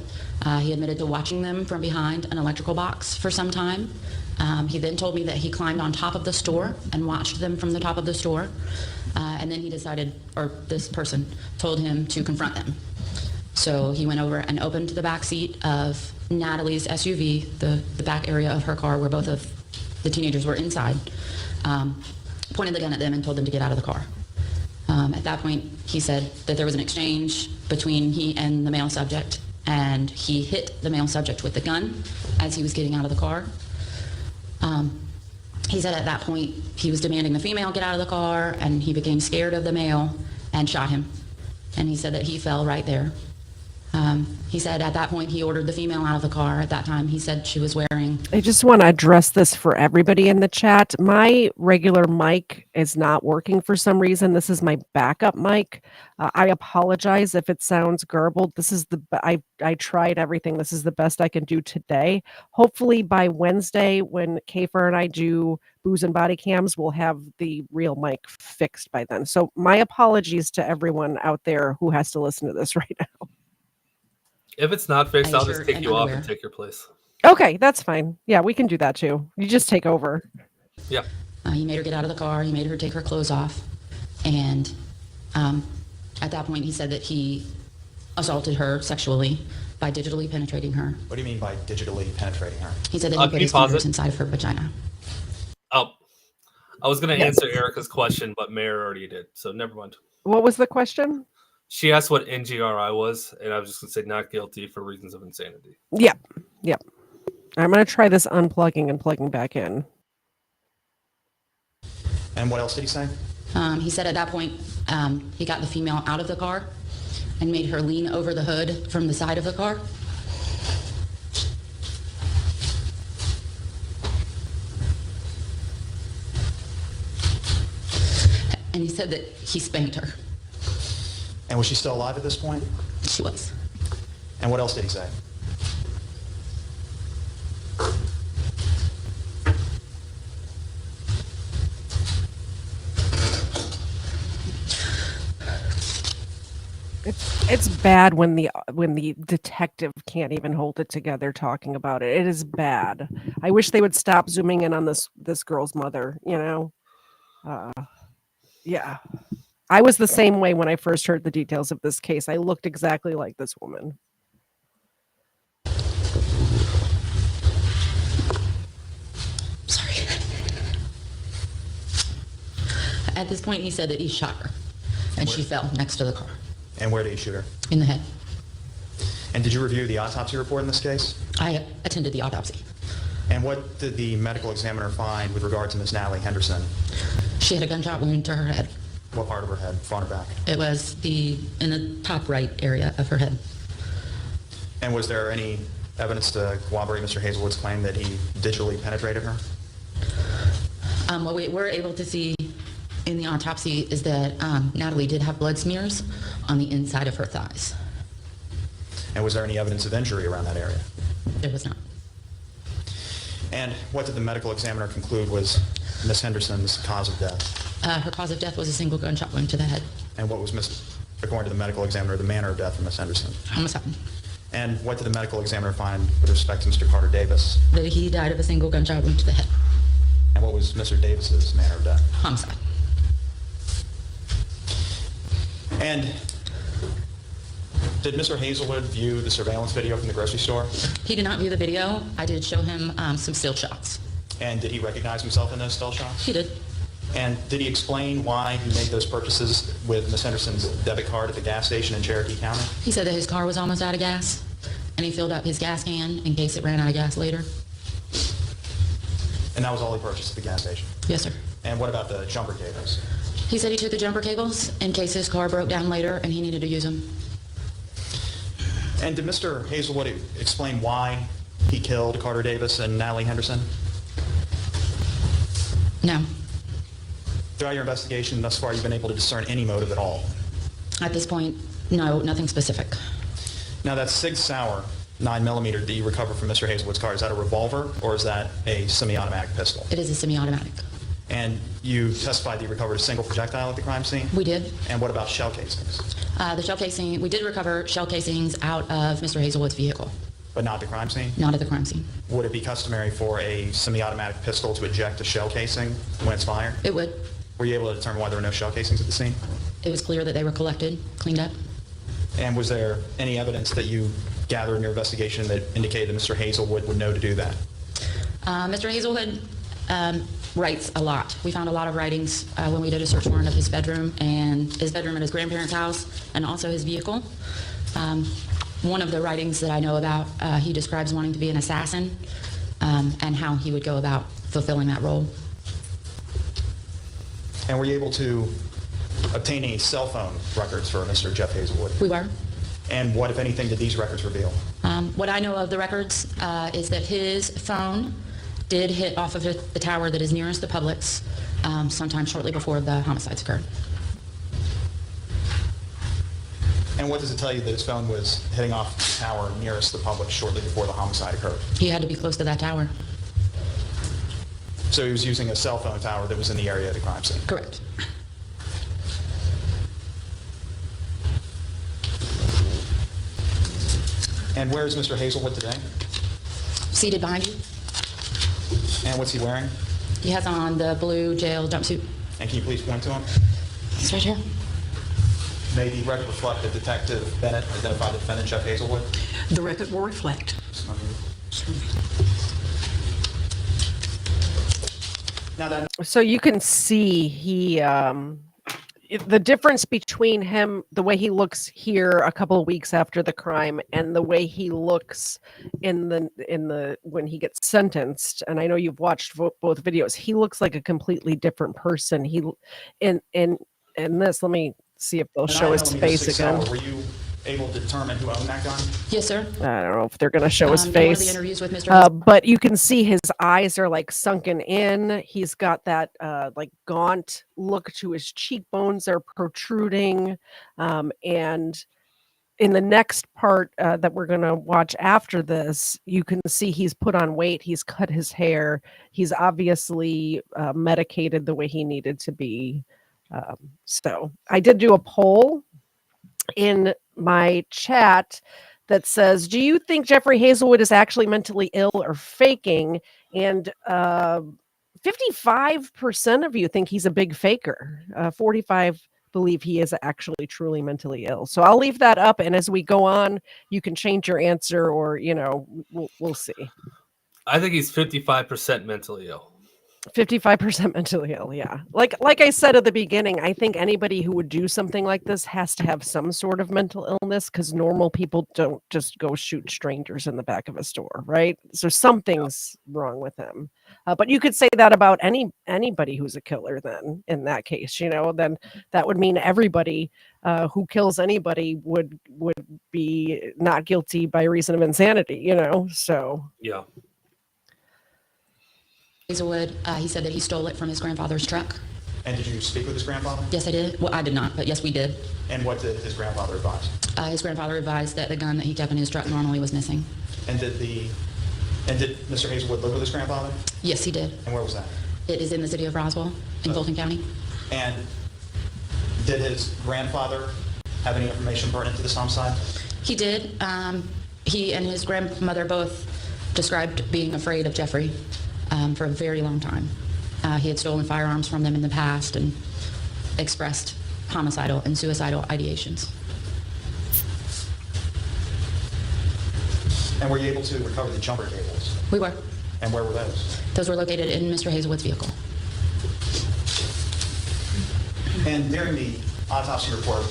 He admitted to watching them from behind an electrical box for some time. He then told me that he climbed on top of the store and watched them from the top of the store. And then he decided, or this person told him to confront them. So he went over and opened the back seat of Natalie's SUV, the back area of her car where both of the teenagers were inside, pointed the gun at them and told them to get out of the car. At that point, he said that there was an exchange between he and the male subject, and he hit the male subject with the gun as he was getting out of the car. He said at that point he was demanding the female get out of the car, and he became scared of the male and shot him. And he said that he fell right there. He said at that point he ordered the female out of the car. At that time, he said she was wearing. I just want to address this for everybody in the chat. My regular mic is not working for some reason. This is my backup mic. I apologize if it sounds garbled. This is I tried everything. This is the best I can do today. Hopefully by Wednesday, when Kafer and I do booze and body cams, we'll have the real mic fixed by then. So my apologies to everyone out there who has to listen to this right now. If it's not fixed, I'll just shirt take and you off underwear. and take your place. Okay, that's fine. Yeah, we can do that too. You just take over. Yeah. He made her get out of the car. He made her take her clothes off. And at that point, he said that he assaulted her sexually by digitally penetrating her. What do you mean by digitally penetrating her? He said that he Can put you his pause fingers it? inside of her vagina. Oh, I was going to answer Erica's question, but Mayor already did. So never mind. What was the question? She asked what NGRI was, and I was just going to say not guilty for reasons of insanity. Yep. I'm going to try this unplugging and plugging back in. And what else did he say? He said at that point, he got the female out of the car and made her lean over the hood from the side of the car. And he said that he spanked her. And was she still alive at this point? She was. And what else did he say? It's bad when the detective can't even hold it together talking about it. It is bad. I wish they would stop zooming in on this girl's mother, you know. Yeah. I was the same way when I first heard the details of this case. I looked exactly like this woman. Sorry. At this point, he said that he shot her, and she fell next to the car, And where did he shoot her? in the head. And did you review the autopsy report in this case? I attended the autopsy. And what did the medical examiner find with regard to Miss Natalie Henderson? She had a gunshot wound to her head. What part of her head, front or back? It was in the top right area of her head. And was there any evidence to corroborate Mr. Hazelwood's claim that he digitally penetrated her? What we were able to see in the autopsy is that Natalie did have blood smears on the inside of her thighs. And was there any evidence of injury around that area? There was not. And what did the medical examiner conclude was Miss Henderson's cause of death? Her cause of death was a single gunshot wound to the head. And what was, according to the medical examiner, the manner of death of Miss Henderson? Homicide. And what did the medical examiner find with respect to Mr. Carter Davis? That he died of a single gunshot wound to the head. And what was Mr. Davis's manner of death? Homicide. And did Mr. Hazelwood view the surveillance video from the grocery store? He did not view the video. I did show him some still shots. And did he recognize himself in those still shots? He did. And did he explain why he made those purchases with Miss Henderson's debit card at the gas station in Cherokee County? He said that his car was almost out of gas, and he filled up his gas can in case it ran out of gas later. And that was all he purchased at the gas station? Yes, sir. And what about the jumper cables? He said he took the jumper cables in case his car broke down later and he needed to use them. And did Mr. Hazelwood explain why he killed Carter Davis and Natalie Henderson? No. Throughout your investigation thus far, you've been able to discern any motive at all? At this point, no, nothing specific. Now that Sig Sauer 9mm that you recovered from Mr. Hazelwood's car, is that a revolver or is that a semi-automatic pistol? It is a semi-automatic. And you testified that you recovered a single projectile at the crime scene? We did. And what about shell casings? The shell casing, we did recover shell casings out of Mr. Hazelwood's vehicle, But not the crime scene? not at the crime scene. Would it be customary for a semi-automatic pistol to eject a shell casing when it's fired? It would. Were you able to determine why there were no shell casings at the scene? It was clear that they were collected, cleaned up. And was there any evidence that you gathered in your investigation that indicated that Mr. Hazelwood would know to do that? Mr. Hazelwood writes a lot. We found a lot of writings when we did a search warrant of his bedroom and at his grandparents' house and also his vehicle. One of the writings that I know about, he describes wanting to be an assassin and how he would go about fulfilling that role. And were you able to obtain any cell phone records for Mr. Jeff Hazelwood? We were. And what, if anything, did these records reveal? What I know of the records is that his phone did hit off of the tower that is nearest the Publix sometime shortly before the homicides occurred. And what does it tell you that his phone was hitting off the tower nearest the Publix shortly before the homicide occurred? He had to be close to that tower. So he was using a cell phone tower that was in the area of the crime scene? Correct. And where is Mr. Hazelwood today? Seated behind you, And what's he wearing? he has on the blue jail jumpsuit. And can you please point to him? It's right here. May the record reflect that Detective Bennett identified the defendant, Jeff Hazelwood? The record will reflect. Now that So you can see the difference between him, the way he looks here a couple of weeks after the crime, and the way he looks in the when he gets sentenced. And I know you've watched both videos. He looks like a completely different person. He in this. Let me see if they'll show his face again. Were you able to determine who owned that gun? Yes, sir. I don't know if they're going to show his In one of the face. interviews with Mr. But you can see his eyes are like sunken in. He's got that like gaunt look to his cheekbones are protruding. And in the next part that we're going to watch after this, you can see he's put on weight. He's cut his hair. He's obviously medicated the way he needed to be. So I did do a poll in my chat that says, do you think Jeffrey Hazelwood is actually mentally ill or faking? And 55% of you think he's a big faker. 45 believe he is actually truly mentally ill. So I'll leave that up. And as we go on, you can change your answer, or, we'll see. I think he's 55% mentally ill. 55% mentally ill, yeah. Like I said at the beginning, I think anybody who would do something like this has to have some sort of mental illness, because normal people don't just go shoot strangers in the back of a store, right? So something's wrong with him. But you could say that about anybody who's a killer then, in that case, then that would mean everybody who kills anybody would be not guilty by reason of insanity, so. Yeah. Hazelwood, he said that he stole it from his grandfather's truck. And did you speak with his grandfather? Yes, I did. Well, I did not, but yes, we did. And what did his grandfather advise? His grandfather advised that the gun that he kept in his truck normally was missing. And did Mr. Hazelwood live with his grandfather? Yes, he did. And where was that? It is in the city of Roswell in Fulton County. And did his grandfather have any information pertinent to this homicide? He did. He and his grandmother both described being afraid of Jeffrey for a very long time. He had stolen firearms from them in the past and expressed homicidal and suicidal ideations. And were you able to recover the jumper cables? We were. And where were those? Those were located in Mr. Hazelwood's vehicle. And during the autopsy report,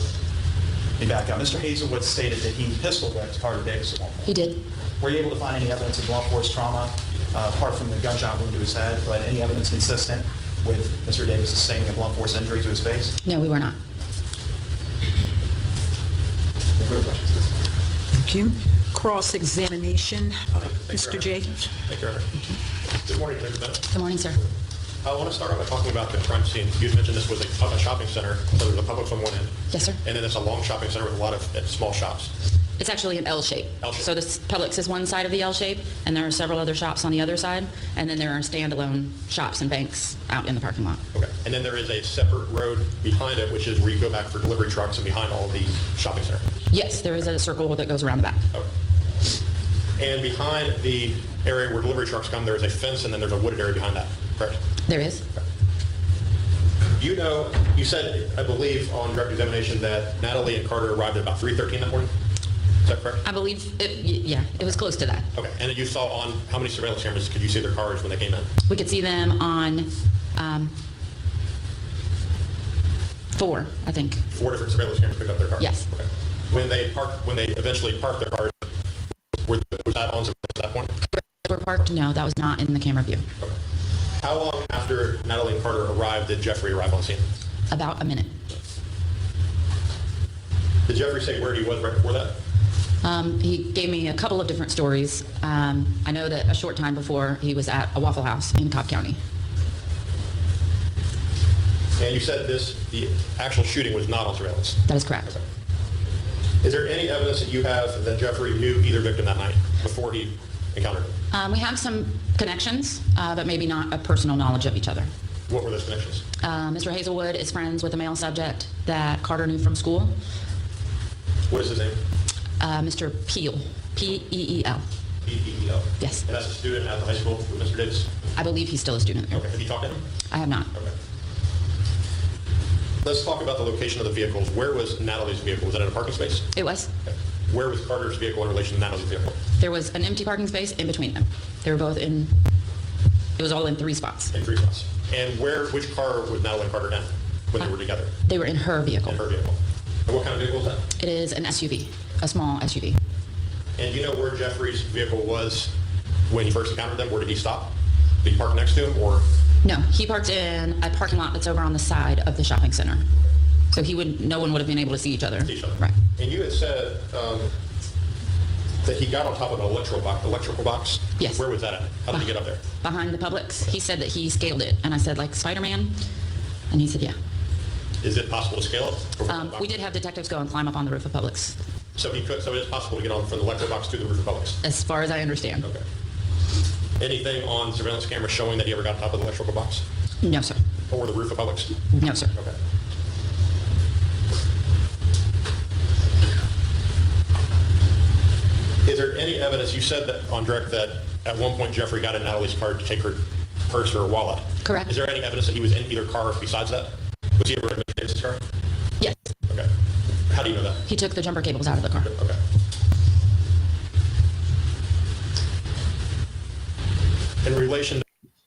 Mr. Hazelwood stated that he pistol whipped Carter Davis at one point. He did. Were you able to find any evidence of blunt force trauma, apart from the gunshot wound to his head, but any evidence consistent with Mr. Davis sustaining a blunt force injury to his face? No, we were not. Thank you. Cross-examination, Mr. J. Thank you, Your Honor. Good morning, Dr. Bennett. Good morning, sir. I want to start out by talking about the crime scene. You mentioned this was a shopping center, so there's a Publix on one end. Yes, sir. And then it's a long shopping center with a lot of small shops. It's actually an L shape. L-shape. So this Publix is one side of the L shape, and there are several other shops on the other side, and then there are standalone shops and banks out in the parking lot. Okay. And then there is a separate road behind it, which is where you go back for delivery trucks and behind all of the shopping center. Yes, there is a circle that goes around the back. Okay. And behind the area where delivery trucks come, there is a fence, and then there's a wooded area behind that, correct? There is. You said, I believe, on direct examination that Natalie and Carter arrived at about 3:13 that morning? Is that correct? I believe, it was close to that. Okay. And then you saw on how many surveillance cameras could you see their cars when they came in? We could see them on 4, I think. 4 different surveillance cameras picked up their cars? Yes. Okay. When they eventually parked their cars, was that on surveillance at that point? They were parked? No, that was not in the camera view. Okay. How long after Natalie and Carter arrived did Jeffrey arrive on scene? About a minute. Did Jeffrey say where he was right before that? He gave me a couple of different stories. I know that a short time before he was at a Waffle House in Cobb County. And you said the actual shooting was not on surveillance. That is correct. Okay. Is there any evidence that you have that Jeffrey knew either victim that night before he encountered him? We have some connections, but maybe not a personal knowledge of each other. What were those connections? Mr. Hazelwood is friends with a male subject that Carter knew from school. What is his name? Mr. Peel, P-E-E-L. P-E-E-L. Yes. And that's a student at the high school with Mr. Davis? I believe he's still a student there. Okay. Have you talked to him? I have not. Okay. Let's talk about the location of the vehicles. Where was Natalie's vehicle? Was that in a parking space? It was. Okay. Where was Carter's vehicle in relation to Natalie's vehicle? There was an empty parking space in between them. They were both in, it was all in 3 spots. In 3 spots. And which car was Natalie and Carter in when they were together? They were in her vehicle. In her vehicle. And what kind of vehicle was that? It is an SUV, a small SUV. And do you know where Jeffrey's vehicle was when he first encountered them? Where did he stop? Did he park next to him or? No, he parked in a parking lot that's over on the side of the shopping center. So no one would have been able to see each other. See each other. Right. And you had said that he got on top of an electrical box? Yes. Where was that at? How did he get up there? Behind the Publix. He said that he scaled it. And I said, like Spider-Man? And he said, yeah. Is it possible to scale it? We did have detectives go and climb up on the roof of Publix. So it is possible to get on from the electrical box to the roof of Publix? As far as I understand. Okay. Anything on surveillance camera showing that he ever got on top of the electrical box? No, sir. Or the roof of Publix? No, sir. Okay. Is there any evidence, you said that on direct that at one point Jeffrey got in Natalie's car to take her purse or her wallet. Correct. Is there any evidence that he was in either car besides that? Was he ever in Mr. Davis' car? Yes. Okay. How do you know that? He took the jumper cables out of the car. Okay. In relation to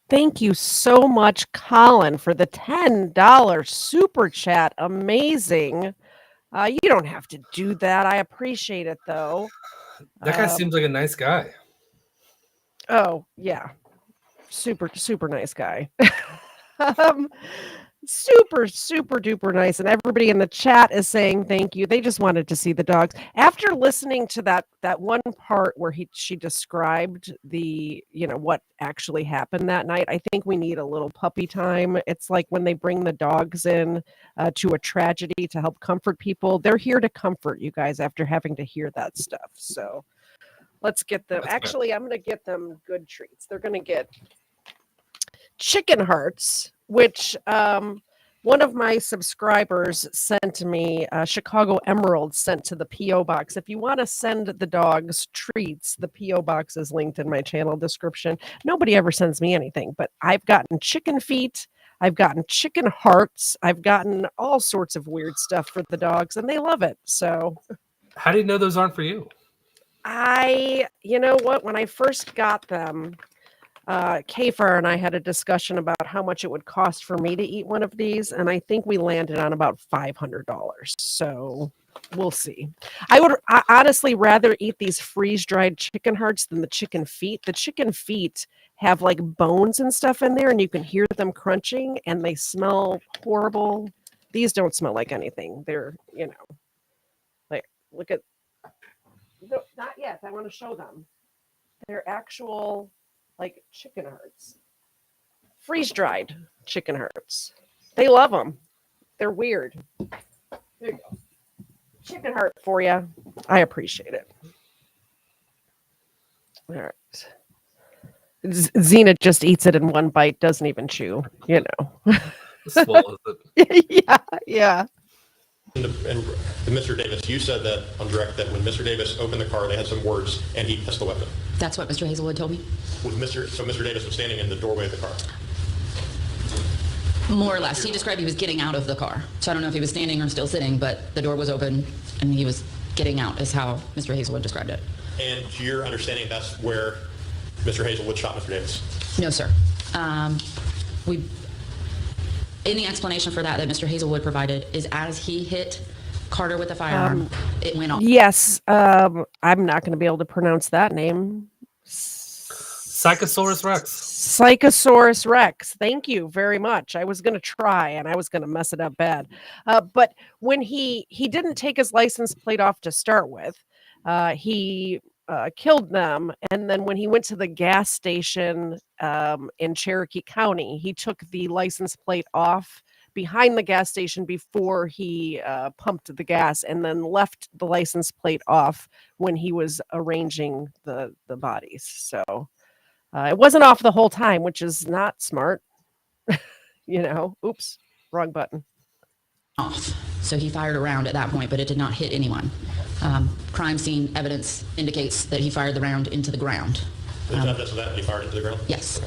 Thank you so much, Colin, for the $10 super chat. Amazing. You don't have to do that. I appreciate it, though. That guy seems like a nice guy. Oh, yeah. Super, super nice guy. Super duper nice. And everybody in the chat is saying thank you. They just wanted to see the dogs. After listening to that one part where she described what actually happened that night, I think we need a little puppy time. It's like when they bring the dogs in to a tragedy to help comfort people. They're here to comfort you guys after having to hear that stuff. So let's get them. Actually, I'm going to get them good treats. They're going to get chicken hearts, which one of my subscribers sent to me, Chicago Emerald sent to the P.O. box. If you want to send the dogs treats, the P.O. box is linked in my channel description. Nobody ever sends me anything, but I've gotten chicken feet, I've gotten chicken hearts, I've gotten all sorts of weird stuff for the dogs, and they love it. So how do you know those aren't for you? You know what, when I first got them, Kafar and I had a discussion about how much it would cost for me to eat one of these, and I think we landed on about $500. So we'll see. I would honestly rather eat these freeze-dried chicken hearts than the chicken feet. The chicken feet have like bones and stuff in there, and you can hear them crunching, and they smell horrible. These don't smell like anything. They're, like, look at, no, not yet. I want to show them. They're actual, like, chicken hearts. Freeze-dried chicken hearts. They love them. They're weird. There you go. Chicken heart for you. I appreciate it. All right. Xena just eats it in one bite, doesn't even chew, Swallows it. Yeah. and Mr. Davis, you said that on direct that when Mr. Davis opened the car, they had some words and he pressed the weapon. That's what Mr. Hazelwood told me. So Mr. Davis was standing in the doorway of the car. More or less. He described he was getting out of the car. So I don't know if he was standing or still sitting, but the door was open and he was getting out is how Mr. Hazelwood described it. And to your understanding, that's where Mr. Hazelwood shot Mr. Davis? No, sir. Any explanation for that Mr. Hazelwood provided is as he hit Carter with the firearm, it went off. Yes. I'm not going to be able to pronounce that name. Psychosaurus Rex. Psychosaurus Rex. Thank you very much. I was going to try and I was going to mess it up bad. But when he didn't take his license plate off to start with, he killed them. And then when he went to the gas station in Cherokee County, he took the license plate off behind the gas station before he pumped the gas, and then left the license plate off when he was arranging the bodies. So it wasn't off the whole time, which is not smart. Oops, wrong button. Off. So he fired a round at that point, but it did not hit anyone. Crime scene evidence indicates that he fired the round into the ground. There's evidence of that he fired into the ground? Yes.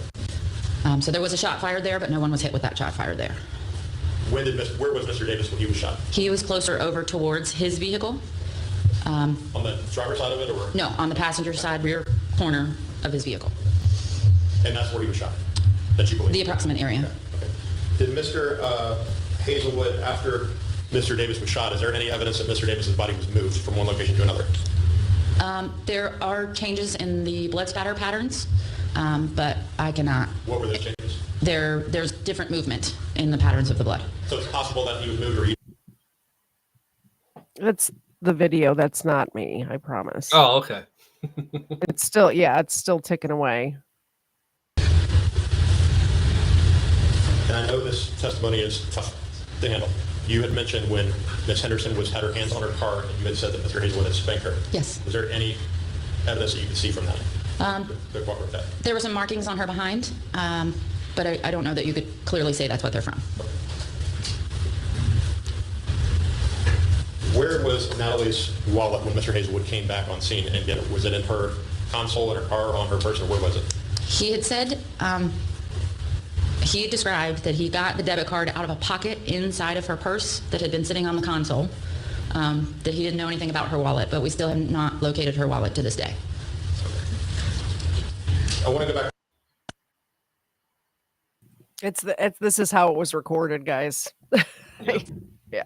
So there was a shot fired there, but no one was hit with that shot fired there. Where was Mr. Davis when he was shot? He was closer over towards his vehicle. On the driver's side of it, or? No, on the passenger side, rear corner of his vehicle. And that's where he was shot, that you believe? The approximate area. Okay. Did Mr. Hazelwood, after Mr. Davis was shot, is there any evidence that Mr. Davis's body was moved from one location to another? There are changes in the blood spatter patterns, but I cannot. What were those changes? There's different movement in the patterns of the blood. So it's possible that he was moved, or he... That's the video. That's not me, I promise. Oh, okay. It's still ticking away. And I know this testimony is tough to handle. You had mentioned when Ms. Henderson had her hands on her car, you had said that Mr. Hazelwood had spanked her. Yes. Was there any evidence that you could see from that? That corroborate that? There were some markings on her behind, but I don't know that you could clearly say that's what they're from. Where was Natalie's wallet when Mr. Hazelwood came back on scene and get it? Was it in her console, in her car, on her person, or where was it? He had said, he described that he got the debit card out of a pocket inside of her purse that had been sitting on the console, that he didn't know anything about her wallet, but we still have not located her wallet to this day. I want to go back. This is how it was recorded, guys. Yep. Yeah.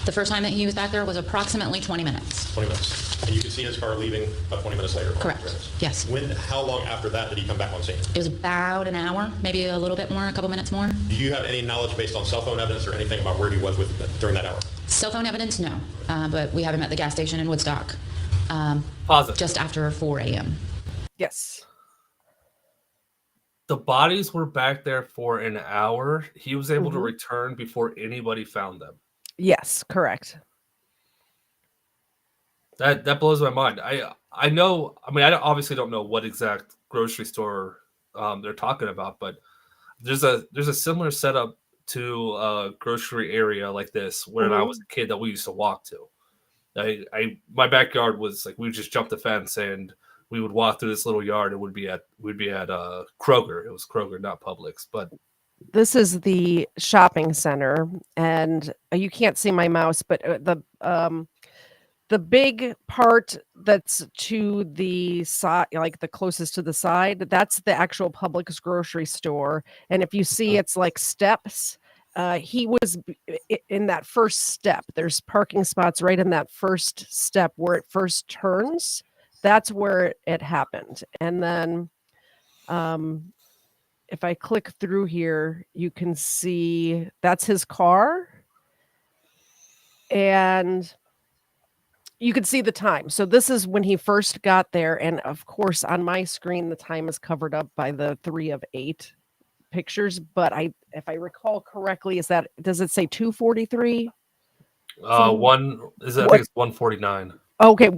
The first time that he was back there was approximately 20 minutes. 20 minutes. And you could see his car leaving about 20 minutes later. Correct. Yes. How long after that did he come back on scene? It was about an hour, maybe a little bit more, a couple minutes more. Do you have any knowledge based on cell phone evidence or anything about where he was during that hour? Cell phone evidence, no. But we have him at the gas station in Woodstock. Positive. Just after 4 a.m. Yes. The bodies were back there for an hour. He was able to Mhm. return before anybody found them. Yes, correct. That blows my mind. I know. I mean, I obviously don't know what exact grocery store they're talking about, but there's a similar setup to a grocery area like this when I was a kid that we used to walk to. My backyard was like we would just jump the fence and we would walk through this little yard. It would be at Kroger. It was Kroger, not Publix, but. This is the shopping center, and you can't see my mouse, but the big part that's to the side, like the closest to the side, that's the actual Publix grocery store. And if you see, it's like steps. He was in that first step. There's parking spots right in that first step where it first turns. That's where it happened. And then if I click through here, you can see that's his car. And you can see the time. So this is when he first got there. And of course, on my screen, the time is covered up by the 3 of 8 pictures. But if I recall correctly, does it say 2:43? I think it's 149. Okay,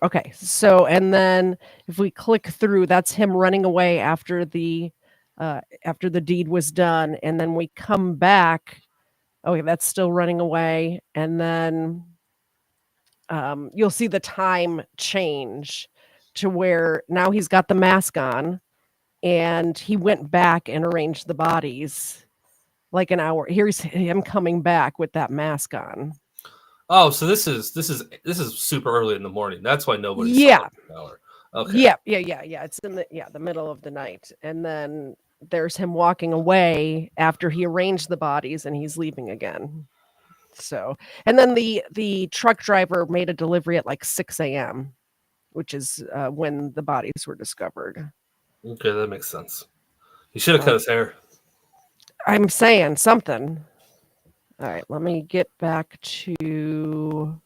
okay. So, and then if we click through, that's him running away after the deed was done, and then we come back. Okay, that's still running away, and then you'll see the time change to where now he's got the mask on, and he went back and arranged the bodies like an hour. Here's him coming back with that mask on. Oh, so this is super early in the morning. That's why nobody. Yeah. Saw it. Okay. Yeah. It's in the middle of the night, and then there's him walking away after he arranged the bodies, and he's leaving again. So, and then the truck driver made a delivery at like 6 a.m. which is when the bodies were discovered. Okay, that makes sense. He should have cut his hair. I'm saying something. All right, let me get back to...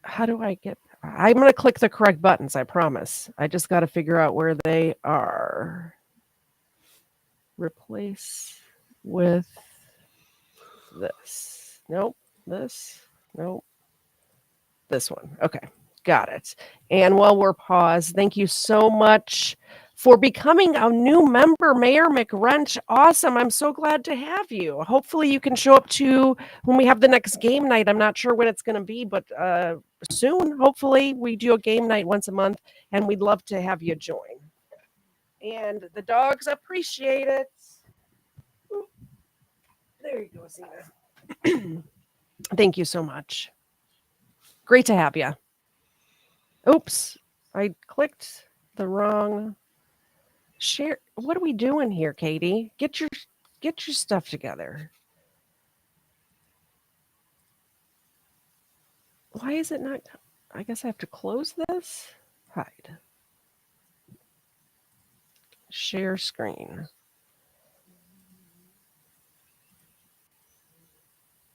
How do I get... I'm going to click the correct buttons, I promise. I just got to figure out where they are. Replace with this. Nope. This. Nope. This one. Okay. Got it. And while we're paused, thank you so much for becoming a new member, Mayor McWrench. Awesome. I'm so glad to have you. Hopefully you can show up to when we have the next game night. I'm not sure when it's going to be, but soon, hopefully. We do a game night once a month, and we'd love to have you join. And the dogs appreciate it. Ooh. There you go, Zena. Thank you so much. Great to have you. Oops, I clicked the wrong share. What are we doing here, Katie? Get your stuff together. Why is it not? I guess I have to close this. Hide. Share screen.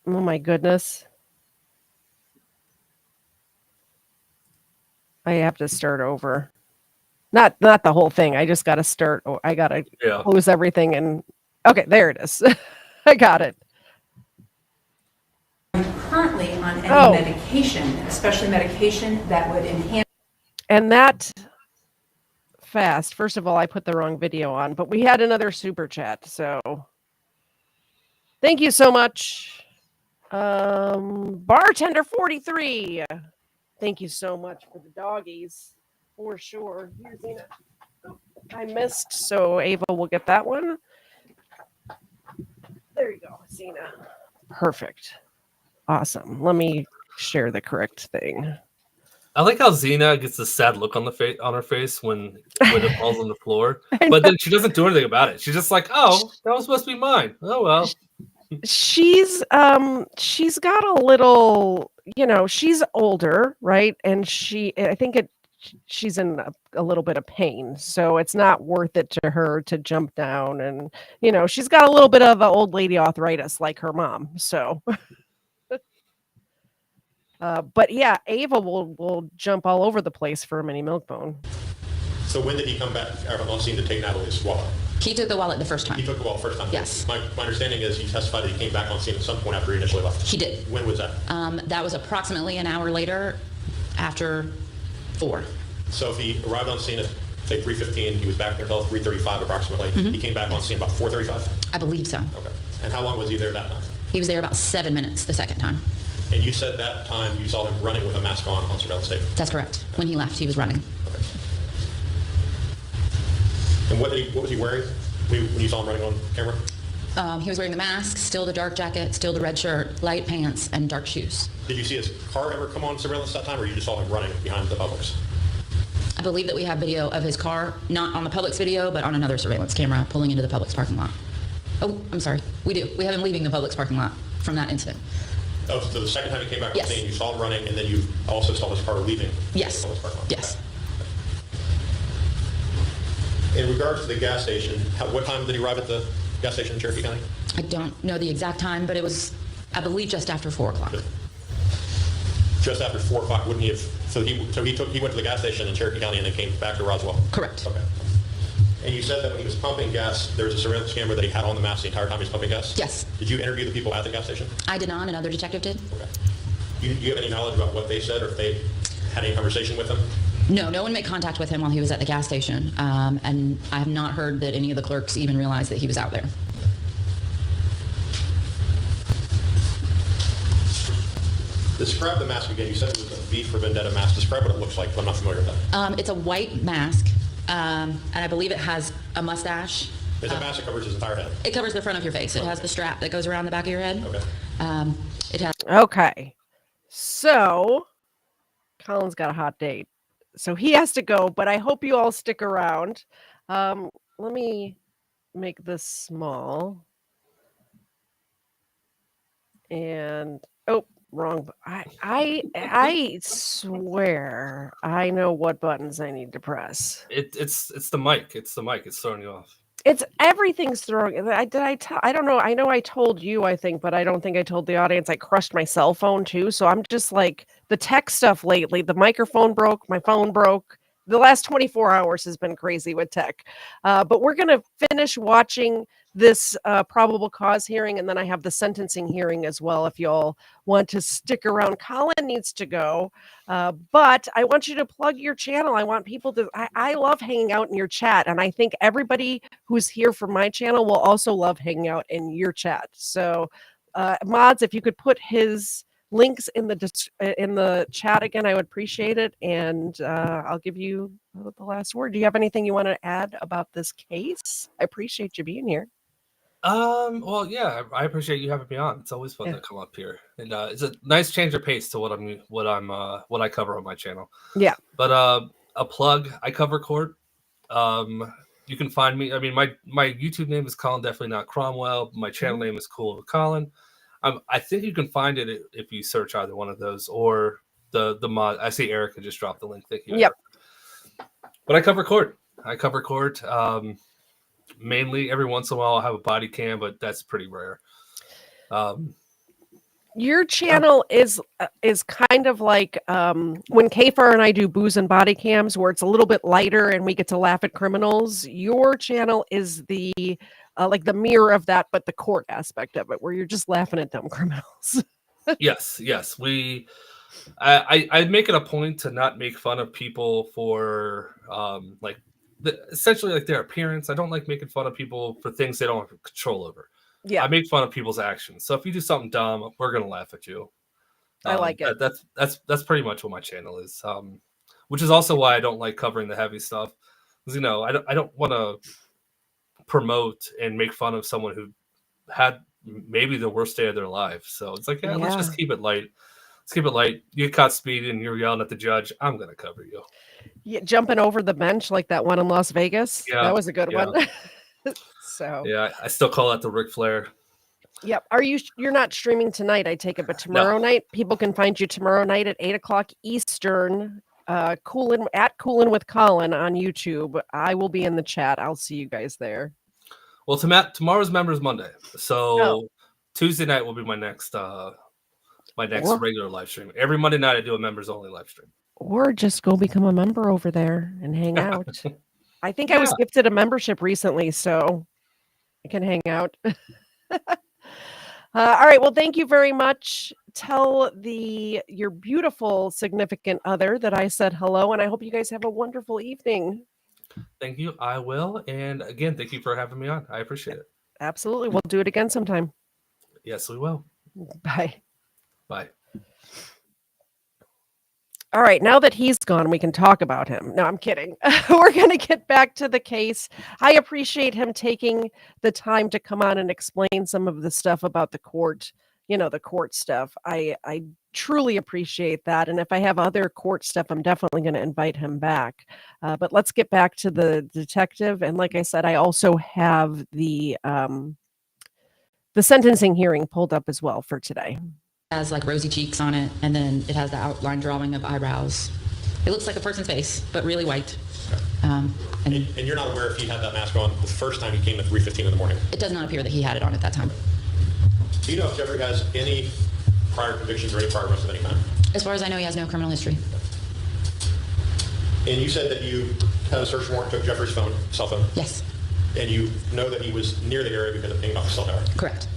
Oh my goodness. I have to start over. Not the whole thing. I just got to start. Oh, I got to close everything. And okay, there it is. I got it. Currently on any medication, especially medication that would enhance. And that fast. First of all, I put the wrong video on, but we had another super chat. So thank you so much. Bartender 43. Thank you so much for the doggies, for sure. Here's Zena. I missed, so Ava will get that one. There you go, Zena. Perfect. Awesome. Let me share the correct thing. I like how Xena gets a sad look on her face when it falls on the floor, but then she doesn't do anything about it. She's just like, "Oh, that was supposed to be mine. Oh well." She's got a little, she's older, right? And I think she's in a little bit of pain, so it's not worth it to her to jump down, and she's got a little bit of old lady arthritis like her mom, so. But yeah, Ava will jump all over the place for a mini milk bone. So when did he come back on scene to take Natalie's wallet? He took the wallet the first time. He took the wallet first time? Yes. My understanding is he testified that he came back on scene at some point after he initially left. He did. When was that? That was approximately an hour later, after 4. So if he arrived on scene at, say, 3:15, he was back there until 3:35 approximately. Mm-hmm. He came back on scene about 4:35? I believe so. Okay. And how long was he there that time? He was there about 7 minutes the second time. And you said that time you saw him running with a mask on surveillance tape? That's correct. When he left, he was running. Okay. And what was he wearing when you saw him running on camera? He was wearing the mask, still the dark jacket, still the red shirt, light pants, and dark shoes. Did you see his car ever come on surveillance that time, or you just saw him running behind the Publix? I believe that we have video of his car, not on the Publix video, but on another surveillance camera pulling into the Publix parking lot. Oh, I'm sorry. We do. We have him leaving the Publix parking lot from that incident. Oh, so the second time he came back on Yes. scene, you saw him running, and then you also saw his car leaving? Yes. The Publix parking lot. Yes. Okay. In regards to the gas station, what time did he arrive at the gas station in Cherokee County? I don't know the exact time, but it was, I believe, just after 4 o'clock. Just after 4 o'clock, wouldn't he have? So he went to the gas station in Cherokee County and then came back to Roswell? Correct. Okay. And you said that when he was pumping gas, there was a surveillance camera that he had on the mask the entire time he was pumping gas? Yes. Did you interview the people at the gas station? I did not. Another detective did. Okay. Do you have any knowledge about what they said, or if they had any conversation with him? No, no one made contact with him while he was at the gas station, and I have not heard that any of the clerks even realized that he was out there. Describe the mask again. You said it was a V for Vendetta mask. Describe what it looks like, but I'm not familiar with that. It's a white mask, and I believe it has a mustache. It's a mask that covers his entire head. It covers the front of your face. It has the strap that goes around the back of your head. Okay. It has. Okay. So Colin's got a hot date, so he has to go, but I hope you all stick around. Let me make this small. And wrong. But I swear I know what buttons I need to press. It's the mic. It's the mic. It's throwing you off. It's everything's throwing. I don't know. I know I told you, I think, but I don't think I told the audience. I crushed my cell phone too. So I'm just like the tech stuff lately. The microphone broke. My phone broke. The last 24 hours has been crazy with tech. But we're going to finish watching this probable cause hearing, and then I have the sentencing hearing as well if y'all want to stick around. Colin needs to go, but I want you to plug your channel. I want people to, I love hanging out in your chat, and I think everybody who's here for my channel will also love hanging out in your chat. So mods, if you could put his links in the chat again, I would appreciate it, and I'll give you the last word. Do you have anything you want to add about this case? I appreciate you being here. Well, yeah, I appreciate you having me on. It's always fun to come up here, and it's a nice change of pace to what I cover on my channel. Yeah. But a plug, I cover court. You can find me. I mean, my YouTube name is Colin, definitely not Cromwell. My channel name is Cool with Colin. I think you can find it if you search either one of those or the mod. I see Erica just dropped the link. Thank you. Yep. Erica. But I cover court. Mainly every once in a while I'll have a body cam, but that's pretty rare. Your channel is kind of like when Kfar and I do booze and body cams, where it's a little bit lighter and we get to laugh at criminals. Your channel is the like the mirror of that, but the court aspect of it, where you're just laughing at dumb criminals. Yes. I make it a point to not make fun of people for essentially like their appearance. I don't like making fun of people for things they don't have control over. Yeah, I make fun of people's actions. So if you do something dumb, we're gonna laugh at you. I like it. That's pretty much what my channel is. Which is also why I don't like covering the heavy stuff. Because I don't want to promote and make fun of someone who had maybe the worst day of their life. So it's like, let's just keep it light. Let's keep it light. You get caught speeding and you're yelling at the judge, I'm gonna cover you. Yeah, jumping over the bench like that one in Las Vegas. Yeah, that was a good one. So yeah, I still call that the Ric Flair. Yep. You're not streaming tonight, I take it, but tomorrow night people can find you tomorrow night at 8:00 Eastern. Coolin with Colin on YouTube. I will be in the chat. I'll see you guys there. Well, tomorrow's Members Monday, so Tuesday night will be my next regular live stream. Every Monday night I do a members only live stream. Or just go become a member over there and hang out. I think I was gifted a membership recently, so I can hang out. All right. Well, thank you very much. Tell your beautiful significant other that I said hello, and I hope you guys have a wonderful evening. Thank you. I will. And again, thank you for having me on. I appreciate it. Absolutely. We'll do it again sometime. Yes, we will. Bye. Bye. All right, now that he's gone, we can talk about him. No, I'm kidding. We're going to get back to the case. I appreciate him taking the time to come on and explain some of the stuff about the court, the court stuff. I truly appreciate that. And if I have other court stuff, I'm definitely going to invite him back. But let's get back to the detective. And like I said, I also have the sentencing hearing pulled up as well for today. Has like rosy cheeks on it, and then it has the outline drawing of eyebrows. It looks like a person's face, but really white. And you're not aware if he had that mask on the first time he came at 3:15 in the morning? It does not appear that he had it on at that time. Do you know if Jeffrey has any prior convictions or any prior arrests of any kind? As far as I know, he has no criminal history. And you said that you had a search warrant, took Jeffrey's cell phone? Yes. And you know that he was near the area because of pinging off the cell tower? Correct.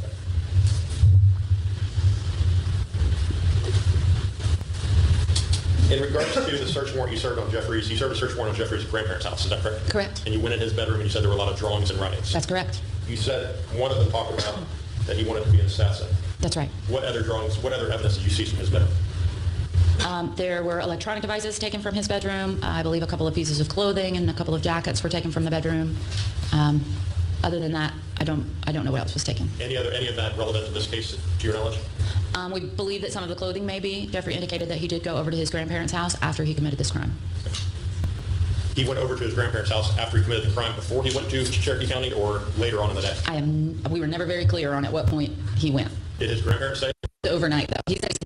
In regards to the search warrant you served a search warrant on Jeffrey's grandparents' house, is that correct? Correct. And you went in his bedroom and you said there were a lot of drawings and writings? That's correct. You said one of them talked about that he wanted to be an assassin. That's right. What other drawings, what other evidence did you see from his bedroom? There were electronic devices taken from his bedroom. I believe a couple of pieces of clothing and a couple of jackets were taken from the bedroom. Other than that, I don't know what else was taken. Any of that relevant to this case, to your knowledge? We believe that some of the clothing may be. Jeffrey indicated that he did go over to his grandparents' house after he committed this crime. He went over to his grandparents' house after he committed the crime before he went to Cherokee County or later on in the day? We were never very clear on at what point he went. Did his grandparents say? Overnight, though. He said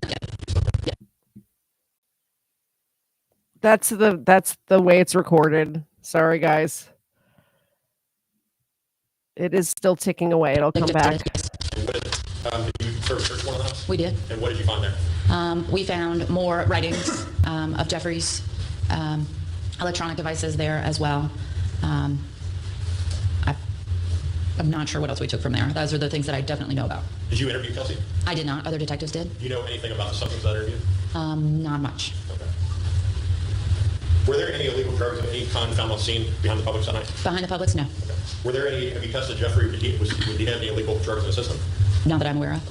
That's the way it's recorded. Sorry, guys. It is still ticking away. It'll come back. Did you first search one of the house? We did. And what did you find there? We found more writings of Jeffrey's, electronic devices there as well. I'm not sure what else we took from there. Those are the things that I definitely know about. Did you interview Kelsey? I did not. Other detectives did. Do you know anything about the substance of that interview? Not much. Okay. Were there any illegal drugs of any kind found on scene behind the Publix that night? Behind the Publix, no. Okay. Were there any, have you tested Jeffrey, did he have any illegal drugs in the system? Not that I'm aware of.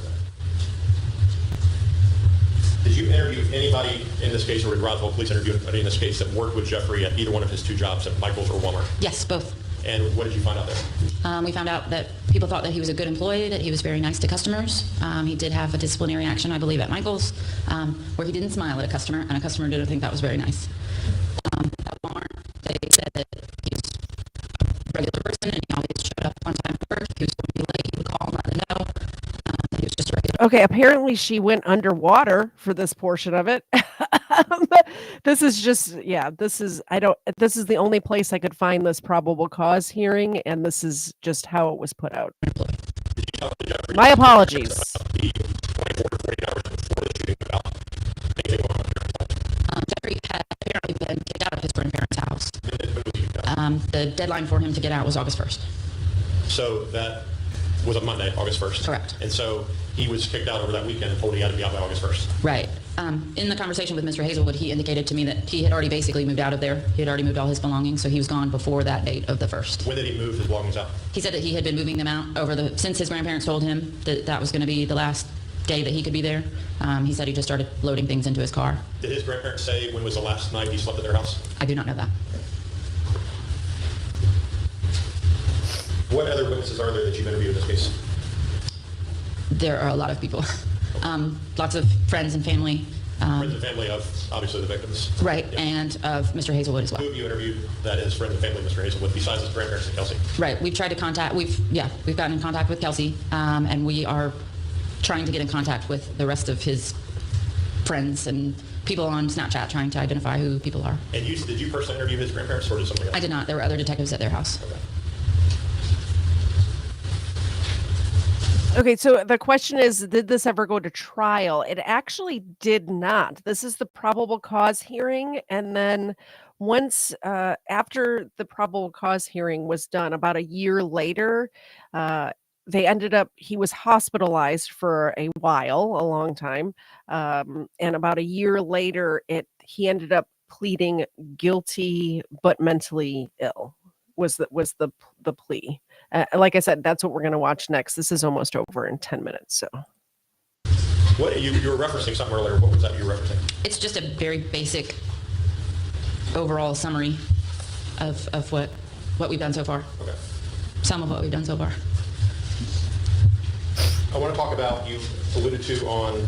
Did you interview anybody in this case, or did Roswell Police interview anybody in this case that worked with Jeffrey at either one of his two jobs at Michael's or Walmart? Yes, both. And what did you find out there? We found out that people thought that he was a good employee, that he was very nice to customers. He did have a disciplinary action, I believe, at Michael's, where he didn't smile at a customer, and a customer didn't think that was very nice. At Walmart, they said that he's a regular person, and he always showed up on time for work. If he was going to be late, he would call and let them know. He was just a regular. Okay, apparently she went underwater for this portion of it. This is just, this is the only place I could find this probable cause hearing, and this is just how it was put out. My apologies. The 24 to 48 hours before the shooting about anything going on? Jeffrey had apparently been kicked out of his grandparents' house. The deadline for him to get out was August 1st. So that was a Monday, August 1st. Correct. And so he was kicked out over that weekend and told he had to be out by August 1st. Right. In the conversation with Mr. Hazelwood, he indicated to me that he had already basically moved out of there. He had already moved all his belongings, so he was gone before that date of the 1st. When did he move his belongings out? He said that he had been moving them out since his grandparents told him that that was going to be the last day that he could be there. He said he just started loading things into his car. Did his grandparents say when was the last night he slept at their house? I do not know that. What other witnesses are there that you've interviewed in this case? There are a lot of people. Lots of friends and family. Friends and family of, obviously, the victims. Right, Yeah. and of Mr. Hazelwood as well. Who have you interviewed that is friends and family of Mr. Hazelwood besides his grandparents and Kelsey? Right, we've tried to contact, we've gotten in contact with Kelsey, and we are trying to get in contact with the rest of his friends and people on Snapchat, trying to identify who people are. And did you personally interview his grandparents, or did somebody else? I did not. There were other detectives at their house. Okay. Okay, so the question is, did this ever go to trial? It actually did not. This is the probable cause hearing, and then once after the probable cause hearing was done, about a year later, he was hospitalized for a while, a long time, and about a year later, he ended up pleading guilty but mentally ill. Was the plea. Like I said, that's what we're going to watch next. This is almost over in 10 minutes. So, what you were referencing something earlier? What was that you were referencing? It's just a very basic overall summary of what we've done so far. Okay. Some of what we've done so far. I want to talk about, you alluded to on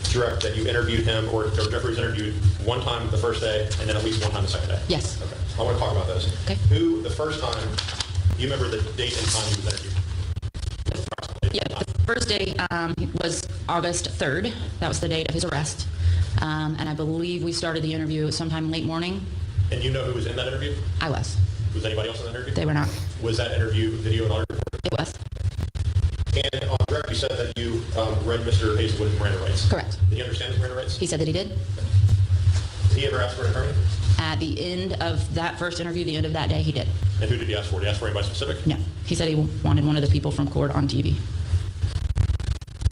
direct that you interviewed him, or Jeffrey was interviewed one time the first day and then at least one time the second day. Yes. Okay. I want to talk about those. Okay. Who, the first time, you remember the date and time he was interviewed? Yeah, the first day was August 3rd. That was the date of his arrest. And I believe we started the interview sometime late morning. And you know who was in that interview? I was. Was anybody else in that interview? They were not. Was that interview video and audio recorded? It was. And on direct, you said that you read Mr. Hazelwood's Miranda rights. Correct. Did he understand his Miranda rights? He said that he did. Did he ever ask for an attorney? At the end of that first interview, the end of that day, he did. And who did he ask for? Did he ask for anybody specific? No. He said he wanted one of the people from court on TV.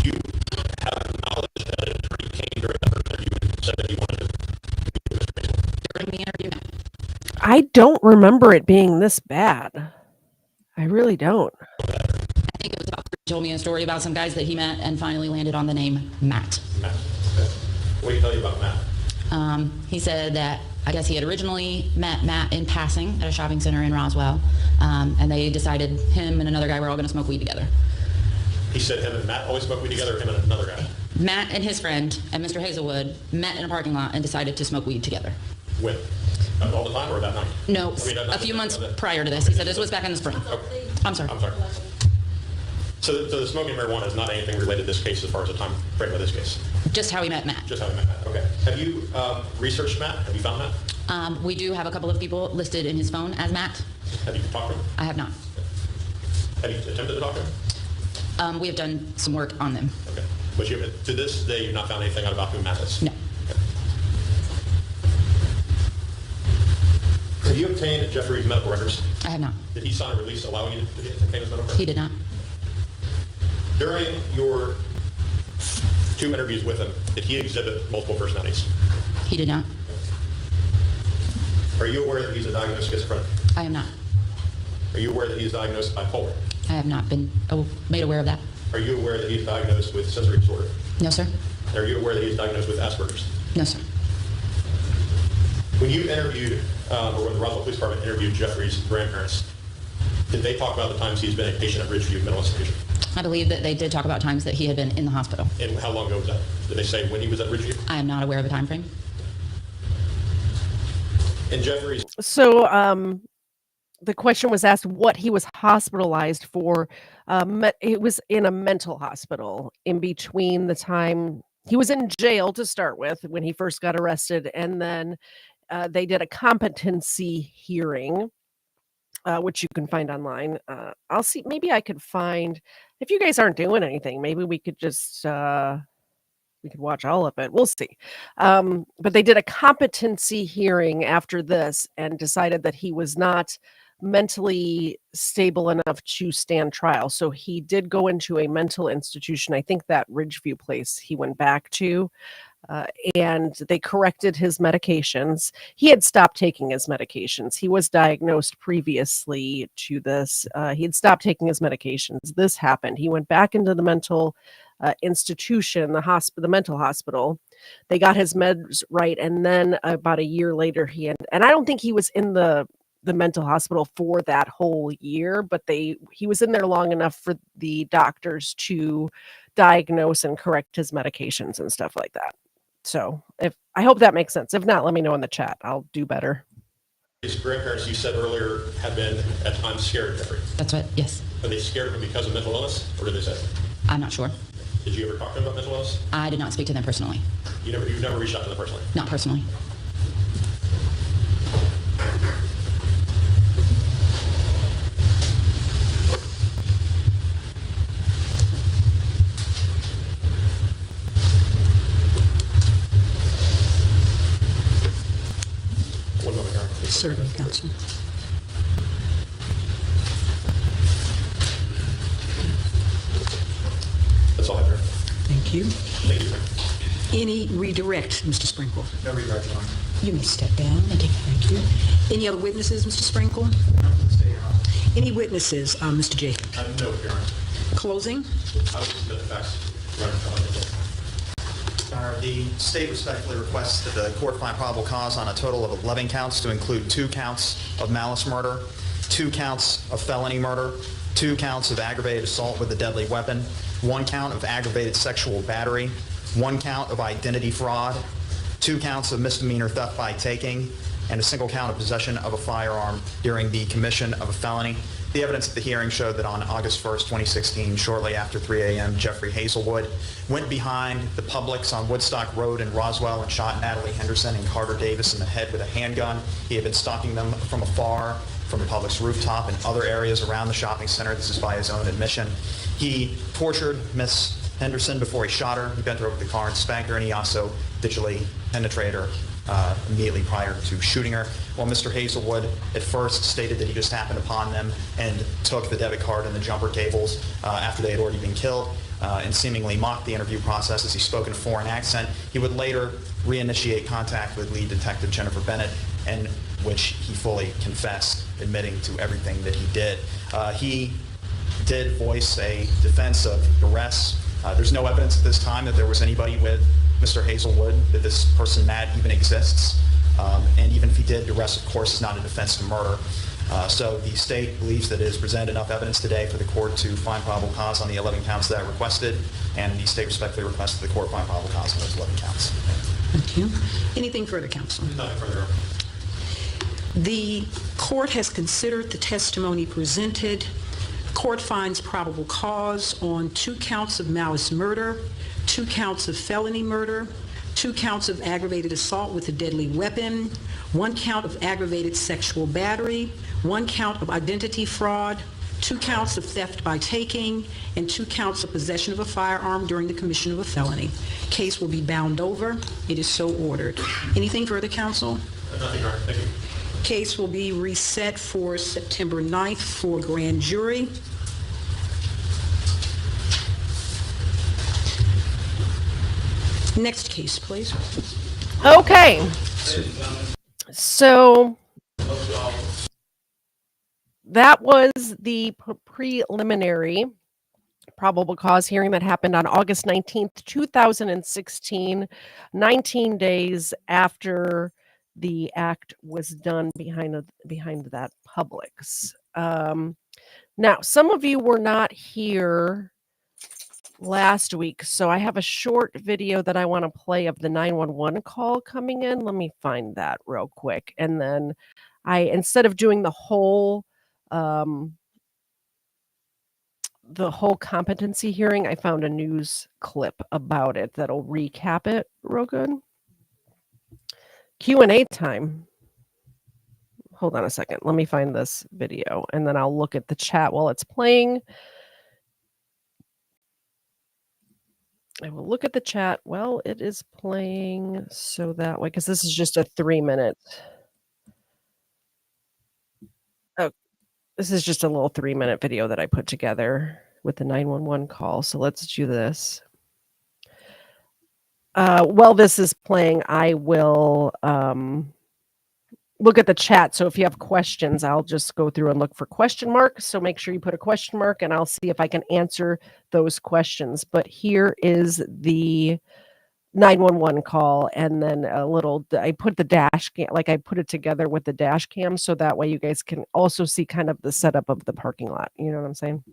You have knowledge that an attorney came during that first interview and said that he wanted to meet with Mr. Hazelwood? During the interview, no. I don't remember it being this bad. I really don't. I think it was about, he told me a story about some guys that he met and finally landed on the name Matt. Matt. Okay. What did he tell you about Matt? He said that I guess he had originally met Matt in passing at a shopping center in Roswell, and they decided him and another guy were all going to smoke weed together. He said him and Matt always smoked weed together, or him and another guy? Matt and his friend and Mr. Hazelwood met in a parking lot and decided to smoke weed together. When? All the time or that night? No, I mean, a few months that- prior to this. He said this was back in the spring. Okay. I'm sorry. I'm sorry. So the smoking marijuana is not anything related to this case as far as the time frame of this case? Just how we met Matt. Just how we met Matt, okay. Have you researched Matt? Have you found Matt? We do have a couple of people listed in his phone as Matt. Have you talked to him? I have not. Have you attempted to talk to him? We have done some work on them. Okay. But to this day, you've not found anything out about who Matt is? No. Okay. Have you obtained Jeffrey's medical records? I have not. Did he sign a release allowing you to obtain his medical records? He did not. During your 2 interviews with him, did he exhibit multiple personalities? He did not. Are you aware that he's a diagnosed schizophrenic? I am not. Are you aware that he's diagnosed bipolar? I have not been made aware of that. Are you aware that he's diagnosed with sensory disorder? No, sir. Are you aware that he's diagnosed with Asperger's? No, sir. When you interviewed, or when the Roswell Police Department interviewed Jeffrey's grandparents, did they talk about the times he's been a patient at Ridgeview Mental Institution? I believe that they did talk about times that he had been in the hospital. And how long ago was that? Did they say when he was at Ridgeview? I am not aware of a time frame. And Jeffrey's... So the question was asked what he was hospitalized for. It was in a mental hospital in between the time he was in jail to start with when he first got arrested, and then they did a competency hearing, which you can find online. I'll see. Maybe I could find, if you guys aren't doing anything, maybe we could just we could watch all of it. We'll see. But they did a competency hearing after this and decided that he was not mentally stable enough to stand trial. So he did go into a mental institution. I think that Ridgeview place he went back to, and they corrected his medications. He had stopped taking his medications. He was diagnosed previously to this. He had stopped taking his medications. This happened. He went back into the mental institution, the mental hospital. They got his meds right, and then about a year later, and I don't think he was in the mental hospital for that whole year, but he was in there long enough for the doctors to diagnose and correct his medications and stuff like that. So I hope that makes sense. If not, let me know in the chat. I'll do better. His grandparents, you said earlier, had been at times scared of Jeffrey. That's right. Yes. Are they scared of him because of mental illness, or did they say? I'm not sure. Did you ever talk to him about mental illness? I did not speak to them personally. You've never reached out to them personally? Not personally. One moment, Your Honor. Certainly, Counsel. That's all I have, Your Honor. Thank you. Thank you, sir. Any redirect, Mr. Sprinkle? No redirect, Your Honor. You may step down. Thank you. Any other witnesses, Mr. Sprinkle? Any witnesses, Mr. Jacob? No, Your Honor. Closing? I will submit the facts. Your Honor, The state respectfully requests that the court find probable cause on a total of 11 counts to include 2 counts of malice murder, 2 counts of felony murder, 2 counts of aggravated assault with a deadly weapon, 1 count of aggravated sexual battery, 1 count of identity fraud, 2 counts of misdemeanor theft by taking, and a single count of possession of a firearm during the commission of a felony. The evidence at the hearing showed that on August 1st, 2016, shortly after 3 a.m., Jeffrey Hazelwood went behind the Publix on Woodstock Road in Roswell and shot Natalie Henderson and Carter Davis in the head with a handgun. He had been stalking them from afar, from the Publix rooftop and other areas around the shopping center. This is by his own admission. He tortured Miss Henderson before he shot her. He bent her over the car and spanked her, and he also digitally penetrated her immediately prior to shooting her. While Mr. Hazelwood at first stated that he just happened upon them and took the debit card and the jumper cables after they had already been killed, and seemingly mocked the interview process as he spoke in a foreign accent, he would later reinitiate contact with lead detective Jennifer Bennett, in which he fully confessed, admitting to everything that he did. He did voice a defense of duress. There's no evidence at this time that there was anybody with Mr. Hazelwood, that this person, Matt, even exists. And even if he did, duress, of course, is not a defense to murder. So the state believes that it has presented enough evidence today for the court to find probable cause on the 11 counts that are requested, and the state respectfully requests that the court find probable cause on those 11 counts. Thank you. Anything further, counsel? Nothing further. The court has considered the testimony presented. The Court finds probable cause on 2 counts of malice murder, 2 counts of felony murder, 2 counts of aggravated assault with a deadly weapon, 1 count of aggravated sexual battery, 1 count of identity fraud, 2 counts of theft by taking, and 2 counts of possession of a firearm during the commission of a felony. Case will be bound over. It is so ordered. Anything further, counsel? Nothing, Your Honor. Thank you. Case will be reset for September 9th for grand jury. Next case, please. Okay. So that was the preliminary probable cause hearing that happened on August 19th, 2016, 19 days after the act was done behind that Publix. Now, some of you were not here last week, so I have a short video that I want to play of the 911 call coming in. Let me find that real quick. And then instead of doing the whole competency hearing, I found a news clip about it that'll recap it real good. Q&A time. Hold on a second. Let me find this video, and then I'll look at the chat while it's playing. I will look at the chat while it is playing, so that way, because this is just a 3-minute. Oh, this is just a little 3-minute video that I put together with the 911 call. So let's do this. While this is playing, I will look at the chat. So if you have questions, I'll just go through and look for question marks. So make sure you put a question mark, and I'll see if I can answer those questions. But here is the 911 call, and then I put the dash cam, like I put it together with the dash cam, so that way you guys can also see kind of the setup of the parking lot. You know what I'm saying?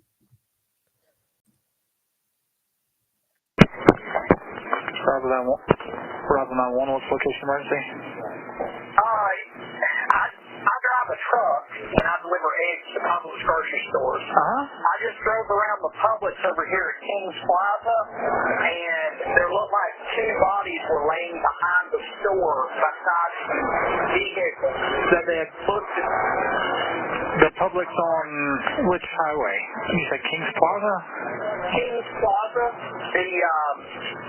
Bravo 911, what's location emergency? I drive a truck and I deliver eggs to Publix grocery stores. I just drove around the Publix over here at Kings Plaza, and there looked like 2 bodies were laying behind the store beside vehicles. That they had booked the Publix on which highway? You said Kings Plaza? Kings Plaza.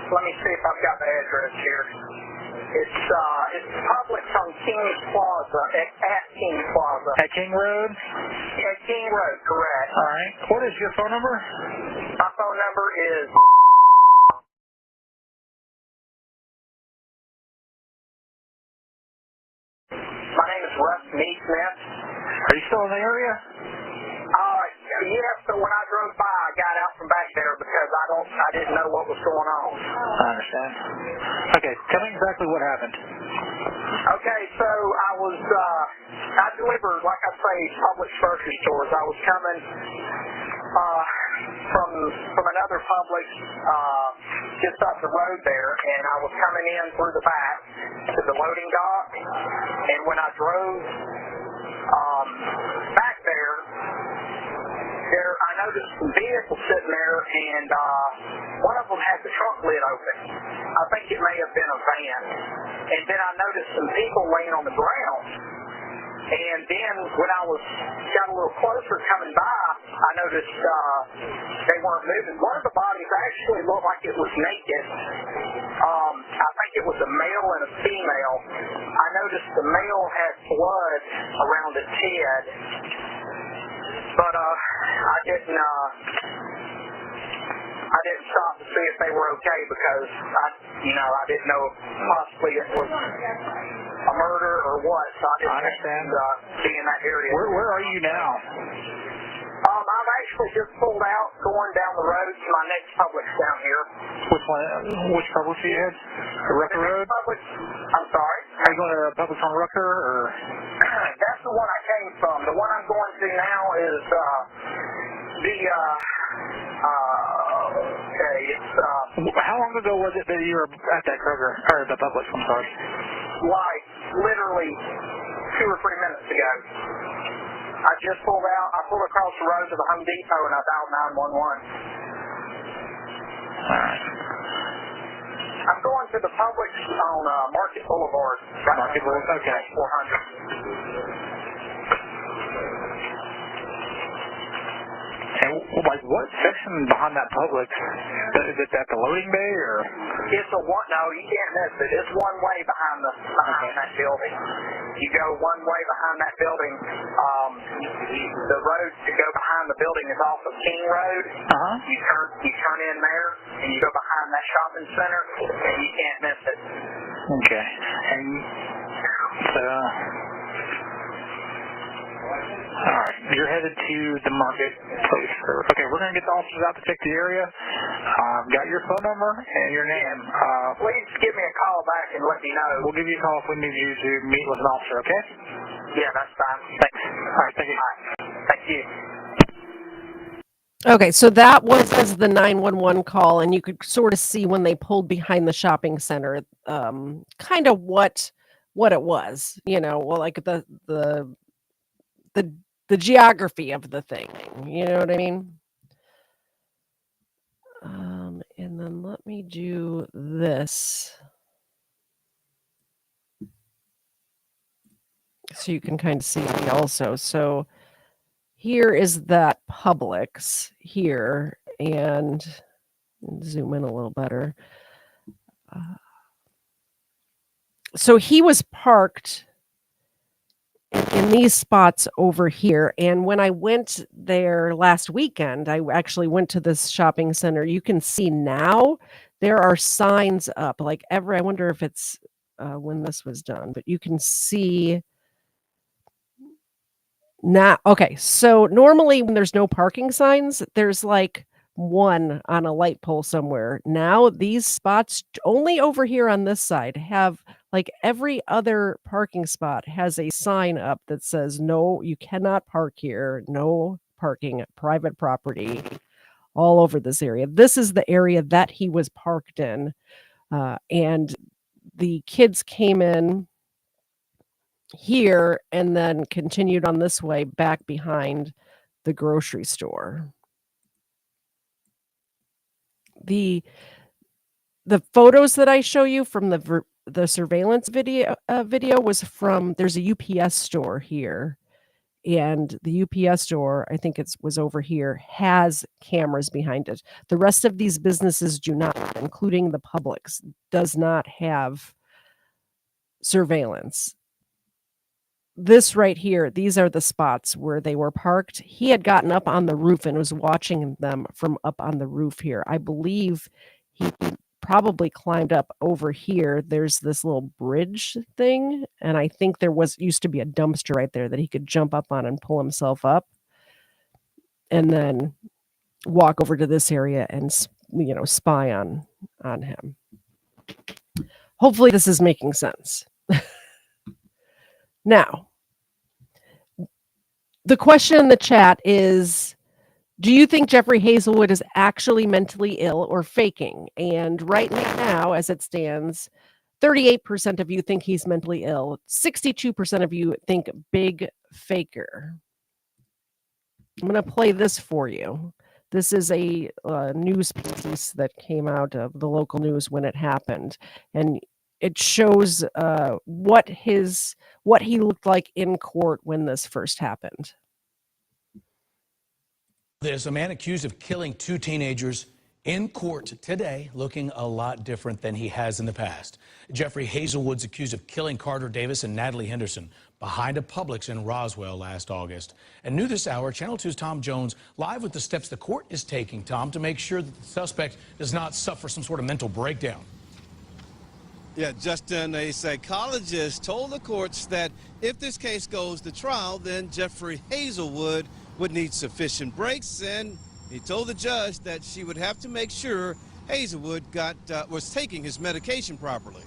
Let me see if I've got the address here. It's Publix on Kings Plaza, at Kings Plaza. At King Road? At King Road, correct. All right. What is your phone number? My phone number is... My name is Russ Meesmith. Are you still in the area? Yeah, so when I drove by, I got out from back there because I didn't know what was going on. I understand. Okay, tell me exactly what happened. Okay, so I delivered, like I say, Publix grocery stores. I was coming from another Publix just up the road there, and I was coming in through the back to the loading dock, and when I drove back there, I noticed some vehicles sitting there, and one of them had the trunk lid open. I think it may have been a van. And then I noticed some people laying on the ground. And then when I got a little closer coming by, I noticed they weren't moving. One of the bodies actually looked like it was naked. I think it was a male and a female. I noticed the male had blood around its head. But I didn't stop to see if they were okay because I didn't know if possibly it was a murder or what. So I didn't understand. Be in that area. Where are you now? I've actually just pulled out, going down the road to my next Publix down here. Which one? Which Publix are you at? Rucker Road? Publix. I'm sorry. Are you going to Publix on Rucker or? That's the one I came from. The one I'm going to now is How long ago was it that you were at that Kroger or the Publix? I'm sorry. Like literally 2 or 3 minutes ago. I just pulled out. I pulled across the road to the Home Depot and I dialed 911. All right. I'm going to the Publix on Market Boulevard. Market Boulevard, okay. 400. And like, what section behind that Publix? Is it at the loading bay or? It's a one. No, you can't miss it. It's one way behind that building. You go one way behind that building. The road to go behind the building is off of King Road. You turn in there and you go behind that shopping center, and you can't miss it. Okay. And so. All right, you're headed to the marketplace. Okay, we're going to get the officers out to check the area. Got your phone number and your name. Please give me a call back and let me know. We'll give you a call if we need you to meet with an officer, okay? Yeah, that's fine. Thanks. All right, thank you. All right. Thank you. Okay, so that was the 911 call, and you could sort of see when they pulled behind the shopping center, kind of what it was, well, like the geography of the thing, you know what I mean? And then let me do this so you can kind of see me also. So here is that Publix here, and zoom in a little better. So he was parked in these spots over here. And when I went there last weekend, I actually went to this shopping center. You can see now there are signs up like I wonder if it's when this was done, but you can see now. Okay. So normally when there's no parking signs, there's like one on a light pole somewhere. Now these spots only over here on this side have, like, every other parking spot has a sign up that says, no, you cannot park here. No parking, private property, all over this area. This is the area that he was parked in. And the kids came in here and then continued on this way back behind the grocery store. The photos that I show you from the surveillance video was from, there's a UPS store here, and the UPS store, I think was over here, has cameras behind it. The rest of these businesses do not, including the Publix, does not have surveillance. This right here, these are the spots where they were parked. He had gotten up on the roof and was watching them from up on the roof here. I believe he probably climbed up over here. There's this little bridge thing, and I think there used to be a dumpster right there that he could jump up on and pull himself up, and then walk over to this area and spy on him. Hopefully this is making sense. Now, the question in the chat is, do you think Jeffrey Hazelwood is actually mentally ill or faking? And right now, as it stands, 38% of you think he's mentally ill. 62% of you think big faker. I'm going to play this for you. This is a news piece that came out of the local news when it happened. And it shows what he looked like in court when this first happened. There's a man accused of killing 2 teenagers in court today, looking a lot different than he has in the past. Jeffrey Hazelwood's accused of killing Carter Davis and Natalie Henderson behind a Publix in Roswell last August. And new this hour, Channel 2's Tom Jones live with the steps the court is taking, Tom, to make sure that the suspect does not suffer some sort of mental breakdown. Yeah, Justin, a psychologist told the courts that if this case goes to trial, then Jeffrey Hazelwood would need sufficient breaks, and he told the judge that she would have to make sure Hazelwood was taking his medication properly.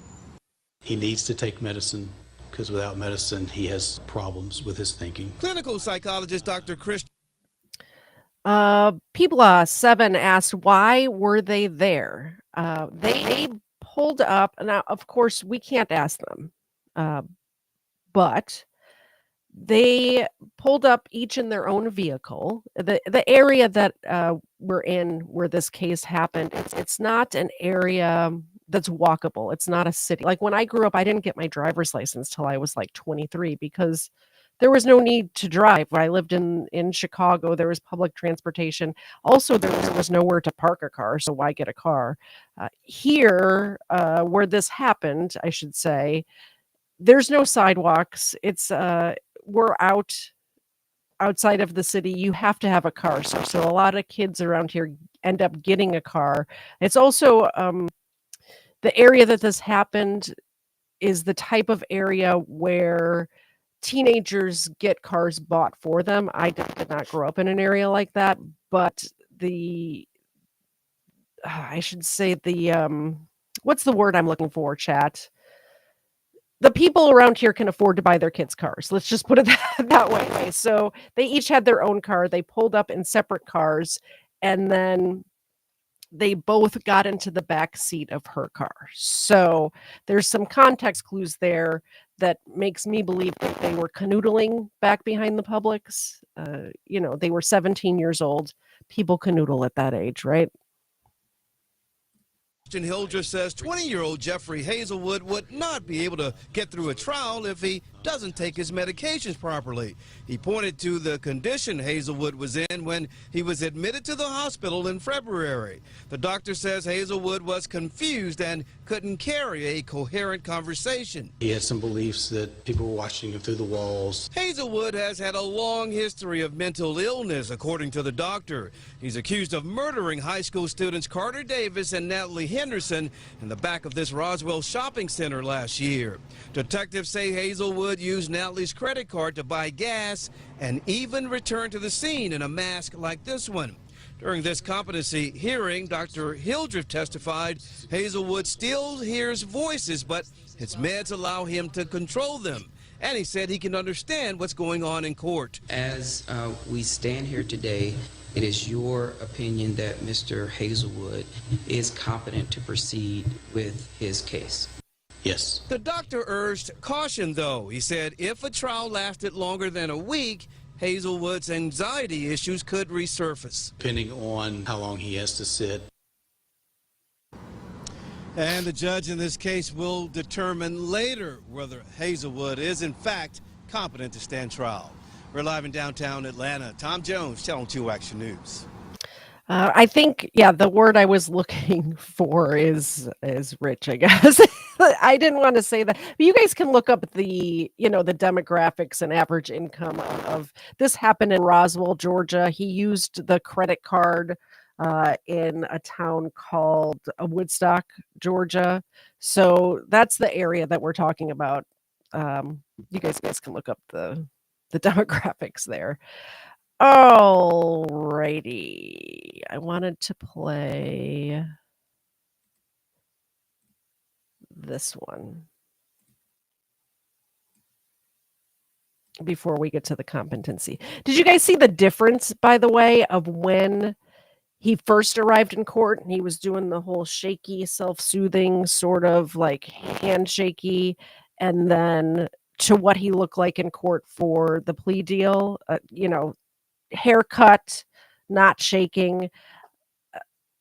He needs to take medicine because without medicine, he has problems with his thinking. Clinical psychologist Dr. Chris. People 7 asked, why were they there? They pulled up. Now, of course, we can't ask them, but They pulled up each in their own vehicle. The area that we're in where this case happened, it's not an area that's walkable. It's not a city. Like when I grew up, I didn't get my driver's license till I was like 23 because there was no need to drive. When I lived in Chicago, there was public transportation. Also, there was nowhere to park a car, so why get a car? Here, where this happened, I should say, there's no sidewalks. It's we're outside of the city. You have to have a car. So a lot of kids around here end up getting a car. It's also the area that this happened is the type of area where teenagers get cars bought for them. I did not grow up in an area like that, but I should say what's the word I'm looking for, chat? The people around here can afford to buy their kids cars. Let's just put it that way. So they each had their own car. They pulled up in separate cars, and then they both got into the back seat of her car. So there's some context clues there that makes me believe that they were canoodling back behind the Publix. They were 17 years old. People canoodle at that age, right? Hildreth says 20-year-old Jeffrey Hazelwood would not be able to get through a trial if he doesn't take his medications properly. He pointed to the condition Hazelwood was in when he was admitted to the hospital in February. The doctor says Hazelwood was confused and couldn't carry a coherent conversation. He had some beliefs that people were watching him through the walls. Hazelwood has had a long history of mental illness, according to the doctor. He's accused of murdering high school students Carter Davis and Natalie Henderson in the back of this Roswell shopping center last year. Detectives say Hazelwood used Natalie's credit card to buy gas and even returned to the scene in a mask like this one. During this competency hearing, Dr. Hildreth testified Hazelwood still hears voices, but his meds allow him to control them. And he said he can understand what's going on in court. As we stand here today, it is your opinion that Mr. Hazelwood is competent to proceed with his case? Yes. The doctor urged caution, though. He said if a trial lasted longer than a week, Hazelwood's anxiety issues could resurface. Depending on how long he has to sit. And the judge in this case will determine later whether Hazelwood is in fact competent to stand trial. We're live in downtown Atlanta. Tom Jones, Channel 2 Action News. I think, the word I was looking for is rich, I guess. I didn't want to say that. But you guys can look up the demographics and average income of this happened in Roswell, Georgia. He used the credit card in a town called Woodstock, Georgia. So that's the area that we're talking about. You guys can look up the demographics there. Alrighty. I wanted to play this one before we get to the competency. Did you guys see the difference, by the way, of when he first arrived in court and he was doing the whole shaky, self-soothing sort of like handshaky, and then to what he looked like in court for the plea deal? Haircut, not shaking.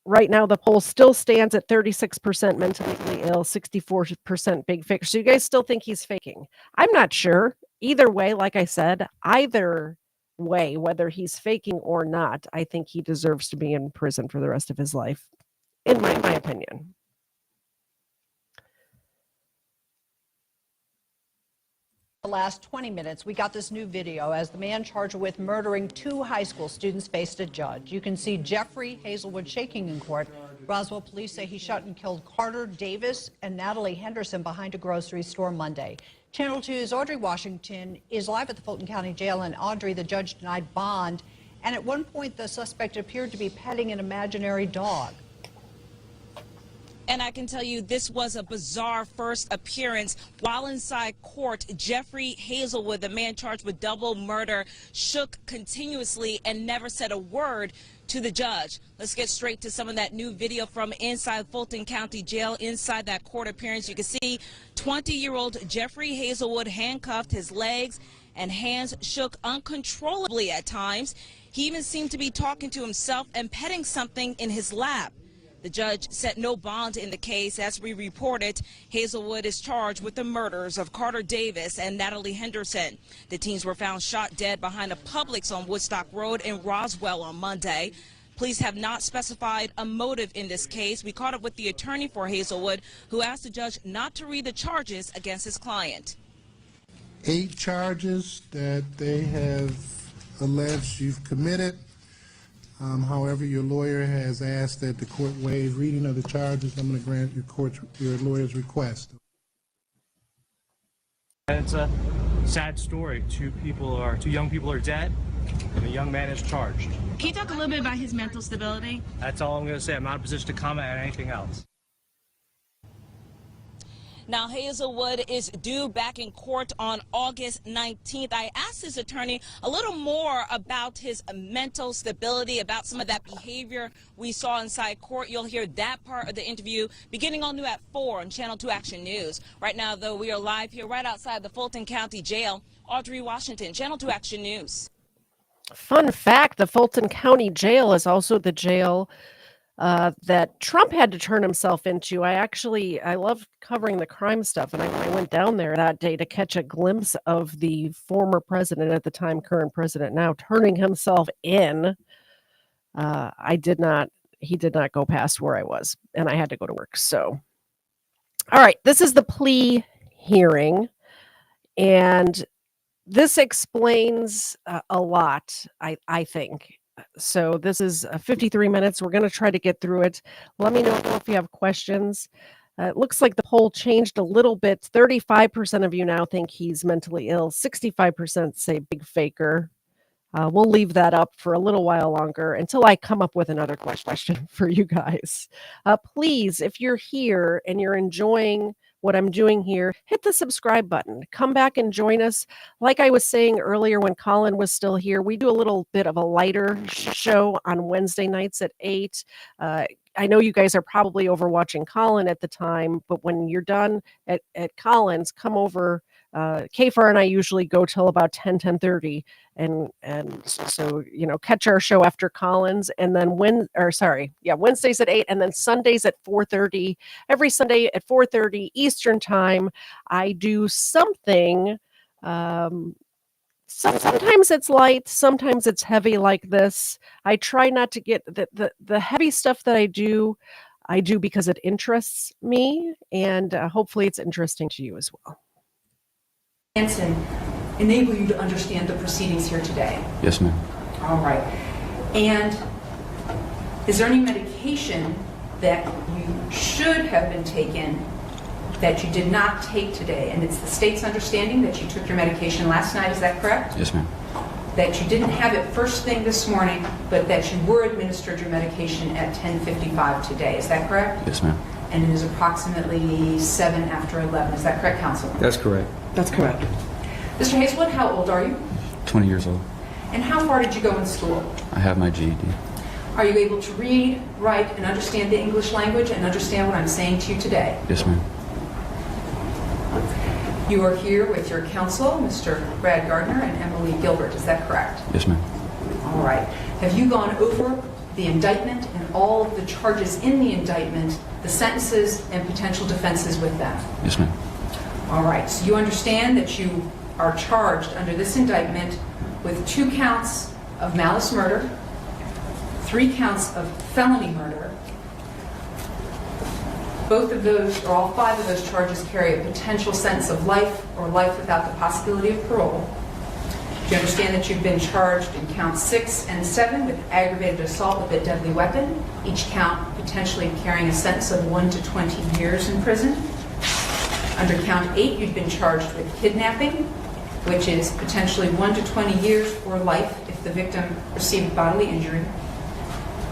Right now, the poll still stands at 36% mentally ill, 64% big fake. So you guys still think he's faking? I'm not sure. Either way, like I said, either way, whether he's faking or not, I think he deserves to be in prison for the rest of his life, in my opinion. The last 20 minutes, we got this new video as the man charged with murdering 2 high school students faced a judge. You can see Jeffrey Hazelwood shaking in court. Roswell police say he shot and killed Carter Davis and Natalie Henderson behind a grocery store Monday. Channel 2's Audrey Washington is live at the Fulton County Jail. And Audrey, the judge denied bond. And at one point, the suspect appeared to be petting an imaginary dog. And I can tell you this was a bizarre first appearance. While inside court, Jeffrey Hazelwood, the man charged with double murder, shook continuously and never said a word to the judge. Let's get straight to some of that new video from inside Fulton County Jail. Inside that court appearance, you can see 20-year-old Jeffrey Hazelwood handcuffed, his legs and hands shook uncontrollably at times. He even seemed to be talking to himself and petting something in his lap. The judge set no bond in the case. As we reported, Hazelwood is charged with the murders of Carter Davis and Natalie Henderson. The teens were found shot dead behind a Publix on Woodstock Road in Roswell on Monday. Police have not specified a motive in this case. We caught up with the attorney for Hazelwood, who asked the judge not to read the charges against his client. 8 charges that they have alleged you've committed. However, your lawyer has asked that the court waive reading of the charges. I'm going to grant your lawyer's request. It's a sad story. 2 young people are dead, and a young man is charged. Can you talk a little bit about his mental stability? That's all I'm going to say. I'm not in a position to comment on anything else. Now, Hazelwood is due back in court on August 19th. I asked his attorney a little more about his mental stability, about some of that behavior we saw inside court. You'll hear that part of the interview beginning all new at 4 on Channel 2 Action News. Right now, though, we are live here right outside the Fulton County Jail. Audrey Washington, Channel 2 Action News. Fun fact, the Fulton County Jail is also the jail that Trump had to turn himself into. I love covering the crime stuff, and I went down there that day to catch a glimpse of the former president at the time, current president now, turning himself in. He did not go past where I was, and I had to go to work. So, all right, this is the plea hearing, and this explains a lot, I think. So this is 53 minutes. We're going to try to get through it. Let me know if you have questions. It looks like the poll changed a little bit. 35% of you now think he's mentally ill. 65% say big faker. We'll leave that up for a little while longer until I come up with another question for you guys. Please, if you're here and you're enjoying what I'm doing here, hit the subscribe button. Come back and join us. Like I was saying earlier when Colin was still here, we do a little bit of a lighter show on Wednesday nights at 8. I know you guys are probably over watching Colin at the time, but when you're done at Colin's, come over. Kfar and I usually go till about 10:30, and so catch our show after Colin's, and then Wednesdays at 8, and then Sundays at 4:30. Every Sunday at 4:30 Eastern time, I do something. Sometimes it's light, sometimes it's heavy like this. I try not to get the heavy stuff that I do because it interests me, and hopefully it's interesting to you as well. And enable you to understand the proceedings here today. Yes, ma'am. All right. And is there any medication that you should have been taken that you did not take today? And it's the state's understanding that you took your medication last night, is that correct? Yes, ma'am. That you didn't have it first thing this morning, but that you were administered your medication at 10:55 today, is that correct? Yes, ma'am. And it is approximately 7 after 11, is that correct, counsel? That's correct. That's correct. Mr. Hazelwood, how old are you? 20 years old. And how far did you go in school? I have my GED. Are you able to read, write, and understand the English language and understand what I'm saying to you today? Yes, ma'am. You are here with your counsel, Mr. Brad Gardner and Emily Gilbert, is that correct? Yes, ma'am. All right. Have you gone over the indictment and all of the charges in the indictment, the sentences and potential defenses with them? Yes, ma'am. All right. So you understand that you are charged under this indictment with 2 counts of malice murder, 3 counts of felony murder. Both of those, or all 5 of those charges, carry a potential sentence of life or life without the possibility of parole. Do you understand that you've been charged in counts 6 and 7 with aggravated assault with a deadly weapon, each count potentially carrying a sentence of 1 to 20 years in prison? Under count 8, you've been charged with kidnapping, which is potentially 1 to 20 years or life if the victim received bodily injury.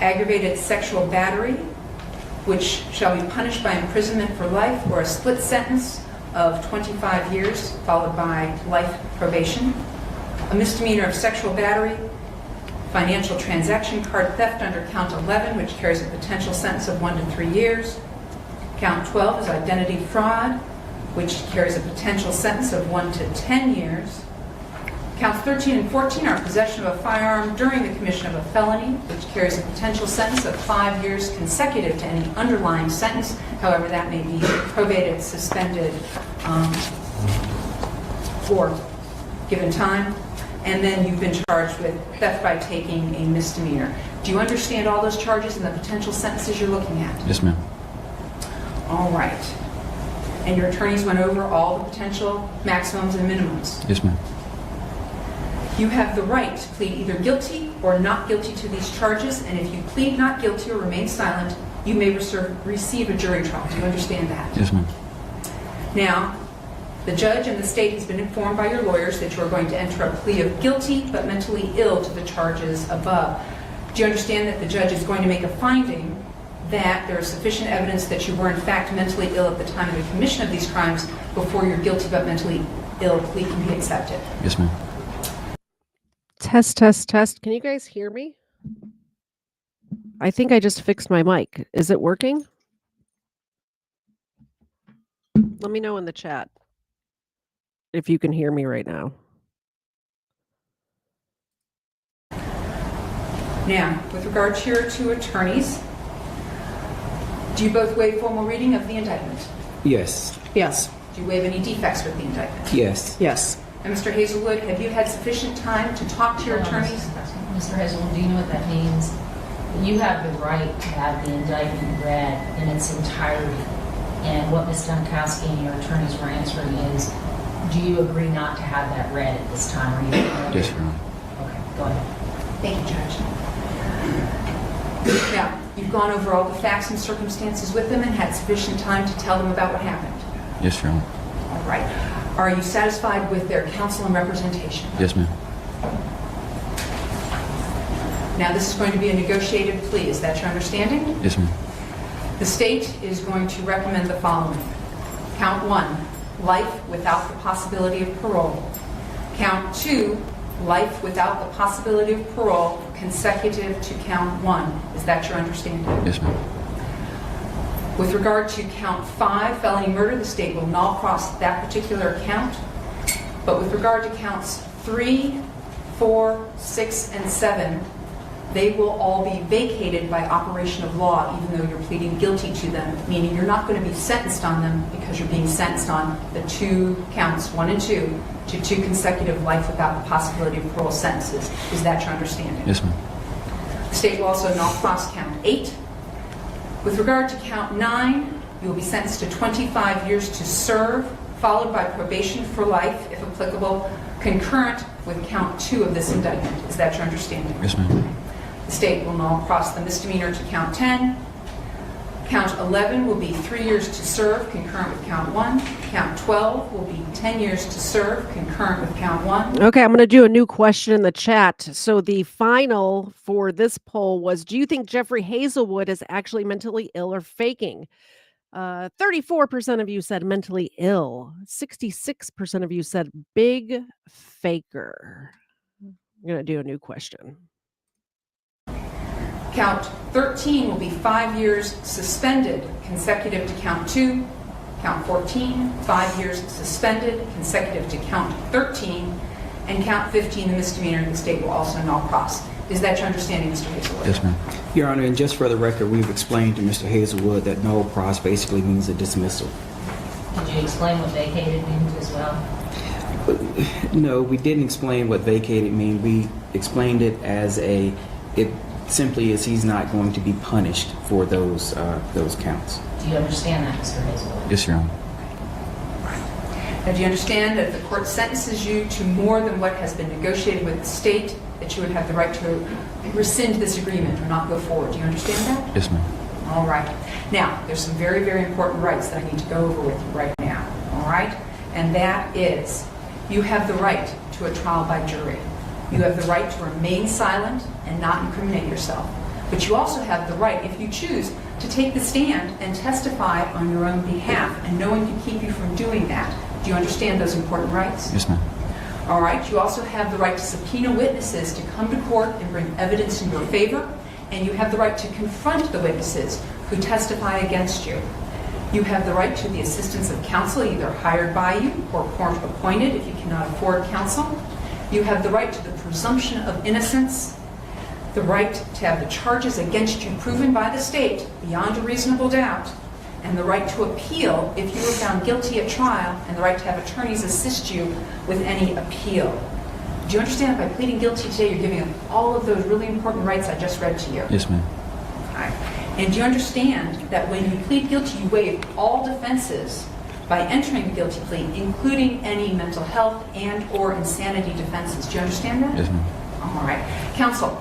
Aggravated sexual battery, which shall be punished by imprisonment for life or a split sentence of 25 years followed by life probation. A misdemeanor of sexual battery, financial transaction card theft under count 11, which carries a potential sentence of 1 to 3 years. Count 12 is identity fraud, which carries a potential sentence of 1 to 10 years. Counts 13 and 14 are possession of a firearm during the commission of a felony, which carries a potential sentence of 5 years consecutive to any underlying sentence. However, that may be probated, suspended, or given time. And then you've been charged with theft by taking a misdemeanor. Do you understand all those charges and the potential sentences you're looking at? Yes, ma'am. All right. And your attorneys went over all the potential maximums and minimums. Yes, ma'am. You have the right to plead either guilty or not guilty to these charges, and if you plead not guilty or remain silent, you may receive a jury trial. Do you understand that? Yes, ma'am. Now, the judge and the state has been informed by your lawyers that you are going to enter a plea of guilty but mentally ill to the charges above. Do you understand that the judge is going to make a finding that there is sufficient evidence that you were in fact mentally ill at the time of the commission of these crimes before your guilty but mentally ill plea can be accepted? Yes, ma'am. Test, test, test. Can you guys hear me? I think I just fixed my mic. Is it working? Let me know in the chat if you can hear me right now. Now, with regard to your two attorneys, do you both waive formal reading of the indictment? Yes. Yes. Do you waive any defects with the indictment? Yes. Yes. And Mr. Hazelwood, have you had sufficient time to talk to your attorneys? Mr. Hazelwood, do you know what that means? You have the right to have the indictment read in its entirety. And what Ms. Dunkowski and your attorneys were answering is, do you agree not to have that read at this time? Or you Yes, Your Honor. Okay, go ahead. Thank you, Judge. Now, you've gone over all the facts and circumstances with them and had sufficient time to tell them about what happened. Yes, Your Honor. All right. Are you satisfied with their counsel and representation? Yes, ma'am. Now, this is going to be a negotiated plea. Is that your understanding? Yes, ma'am. The state is going to recommend the following. Count 1, life without the possibility of parole. Count 2, life without the possibility of parole consecutive to count 1. Is that your understanding? Yes, ma'am. With regard to count 5, felony murder, the state will null cross that particular count. But with regard to counts 3, 4, 6, and 7, they will all be vacated by operation of law, even though you're pleading guilty to them, meaning you're not going to be sentenced on them because you're being sentenced on the 2 counts, 1 and 2, to 2 consecutive life without the possibility of parole sentences. Is that your understanding? Yes, ma'am. The state will also null cross count 8. With regard to count 9, you will be sentenced to 25 years to serve, followed by probation for life, if applicable, concurrent with count 2 of this indictment. Is that your understanding? Yes, ma'am. The state will null cross the misdemeanor to count 10. Count 11 will be 3 years to serve, concurrent with count 1. Count 12 will be 10 years to serve, concurrent with count 1. Okay, I'm going to do a new question in the chat. So the final for this poll was, do you think Jeffrey Hazelwood is actually mentally ill or faking? 34% of you said mentally ill. 66% of you said big faker. I'm going to do a new question. Count 13 will be 5 years suspended, consecutive to count 2. Count 14, 5 years suspended, consecutive to count 13. And count 15, the misdemeanor, the state will also null cross. Is that your understanding, Mr. Hazelwood? Yes, ma'am. Your Honor, and just for the record, we've explained to Mr. Hazelwood that null cross basically means a dismissal. Did you explain what vacated means as well? No, we didn't explain what vacated means. We explained it as it simply is he's not going to be punished for those counts. Do you understand that, Mr. Hazelwood? Yes, Your Honor. Now, do you understand that if the court sentences you to more than what has been negotiated with the state, that you would have the right to rescind this agreement or not go forward? Do you understand that? Yes, ma'am. All right. Now, there's some very, very important rights that I need to go over with you right now. All right? And that is, you have the right to a trial by jury. You have the right to remain silent and not incriminate yourself. But you also have the right, if you choose, to take the stand and testify on your own behalf, and no one can keep you from doing that. Do you understand those important rights? Yes, ma'am. All right. You also have the right to subpoena witnesses to come to court and bring evidence in your favor, and you have the right to confront the witnesses who testify against you. You have the right to the assistance of counsel, either hired by you or court appointed if you cannot afford counsel. You have the right to the presumption of innocence, the right to have the charges against you proven by the state beyond a reasonable doubt, and the right to appeal if you were found guilty at trial, and the right to have attorneys assist you with any appeal. Do you understand that by pleading guilty today, you're giving up all of those really important rights I just read to you? Yes, ma'am. Okay. And do you understand that when you plead guilty, you waive all defenses by entering the guilty plea, including any mental health and or insanity defenses? Do you understand that? Yes, ma'am. All right. Counsel,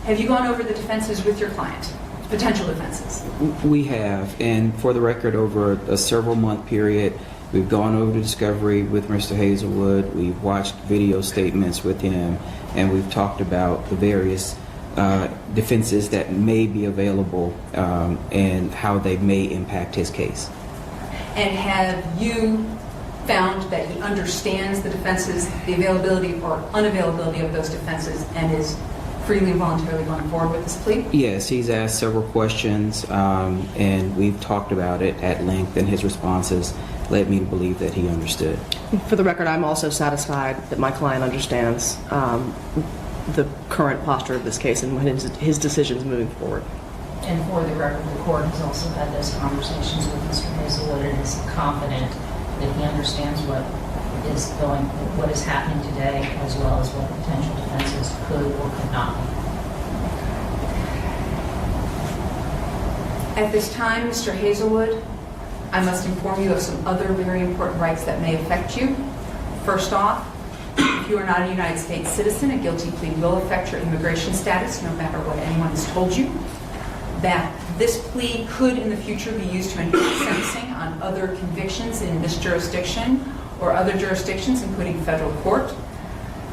have you gone over the defenses with your client? Potential defenses? We have, and for the record, over a several month period, we've gone over the discovery with Mr. Hazelwood, we've watched video statements with him, and we've talked about the various defenses that may be available and how they may impact his case. And have you found that he understands the defenses, the availability or unavailability of those defenses, and is freely and voluntarily going forward with this plea? Yes, he's asked several questions, and we've talked about it at length, and his responses led me to believe that he understood. For the record, I'm also satisfied that my client understands the current posture of this case and his decisions moving forward. And for the record, the court has also had those conversations with Mr. Hazelwood and is confident that he understands what is happening today, as well as what the potential defenses could or could not be. At this time, Mr. Hazelwood, I must inform you of some other very important rights that may affect you. First off, if you are not a United States citizen, a guilty plea will affect your immigration status, no matter what anyone has told you. That this plea could in the future be used to enhance sentencing on other convictions in this jurisdiction or other jurisdictions, including federal court.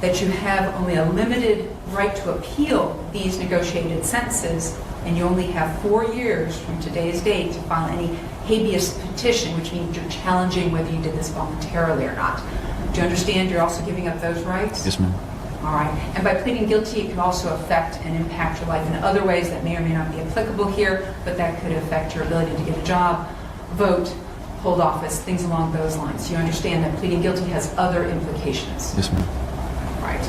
That you have only a limited right to appeal these negotiated sentences, and you only have 4 years from today's date to file any habeas petition, which means you're challenging whether you did this voluntarily or not. Do you understand you're also giving up those rights? Yes, ma'am. All right. And by pleading guilty, it can also affect and impact your life in other ways that may or may not be applicable here, but that could affect your ability to get a job, vote, hold office, things along those lines. You understand that pleading guilty has other implications. Yes, ma'am. Right.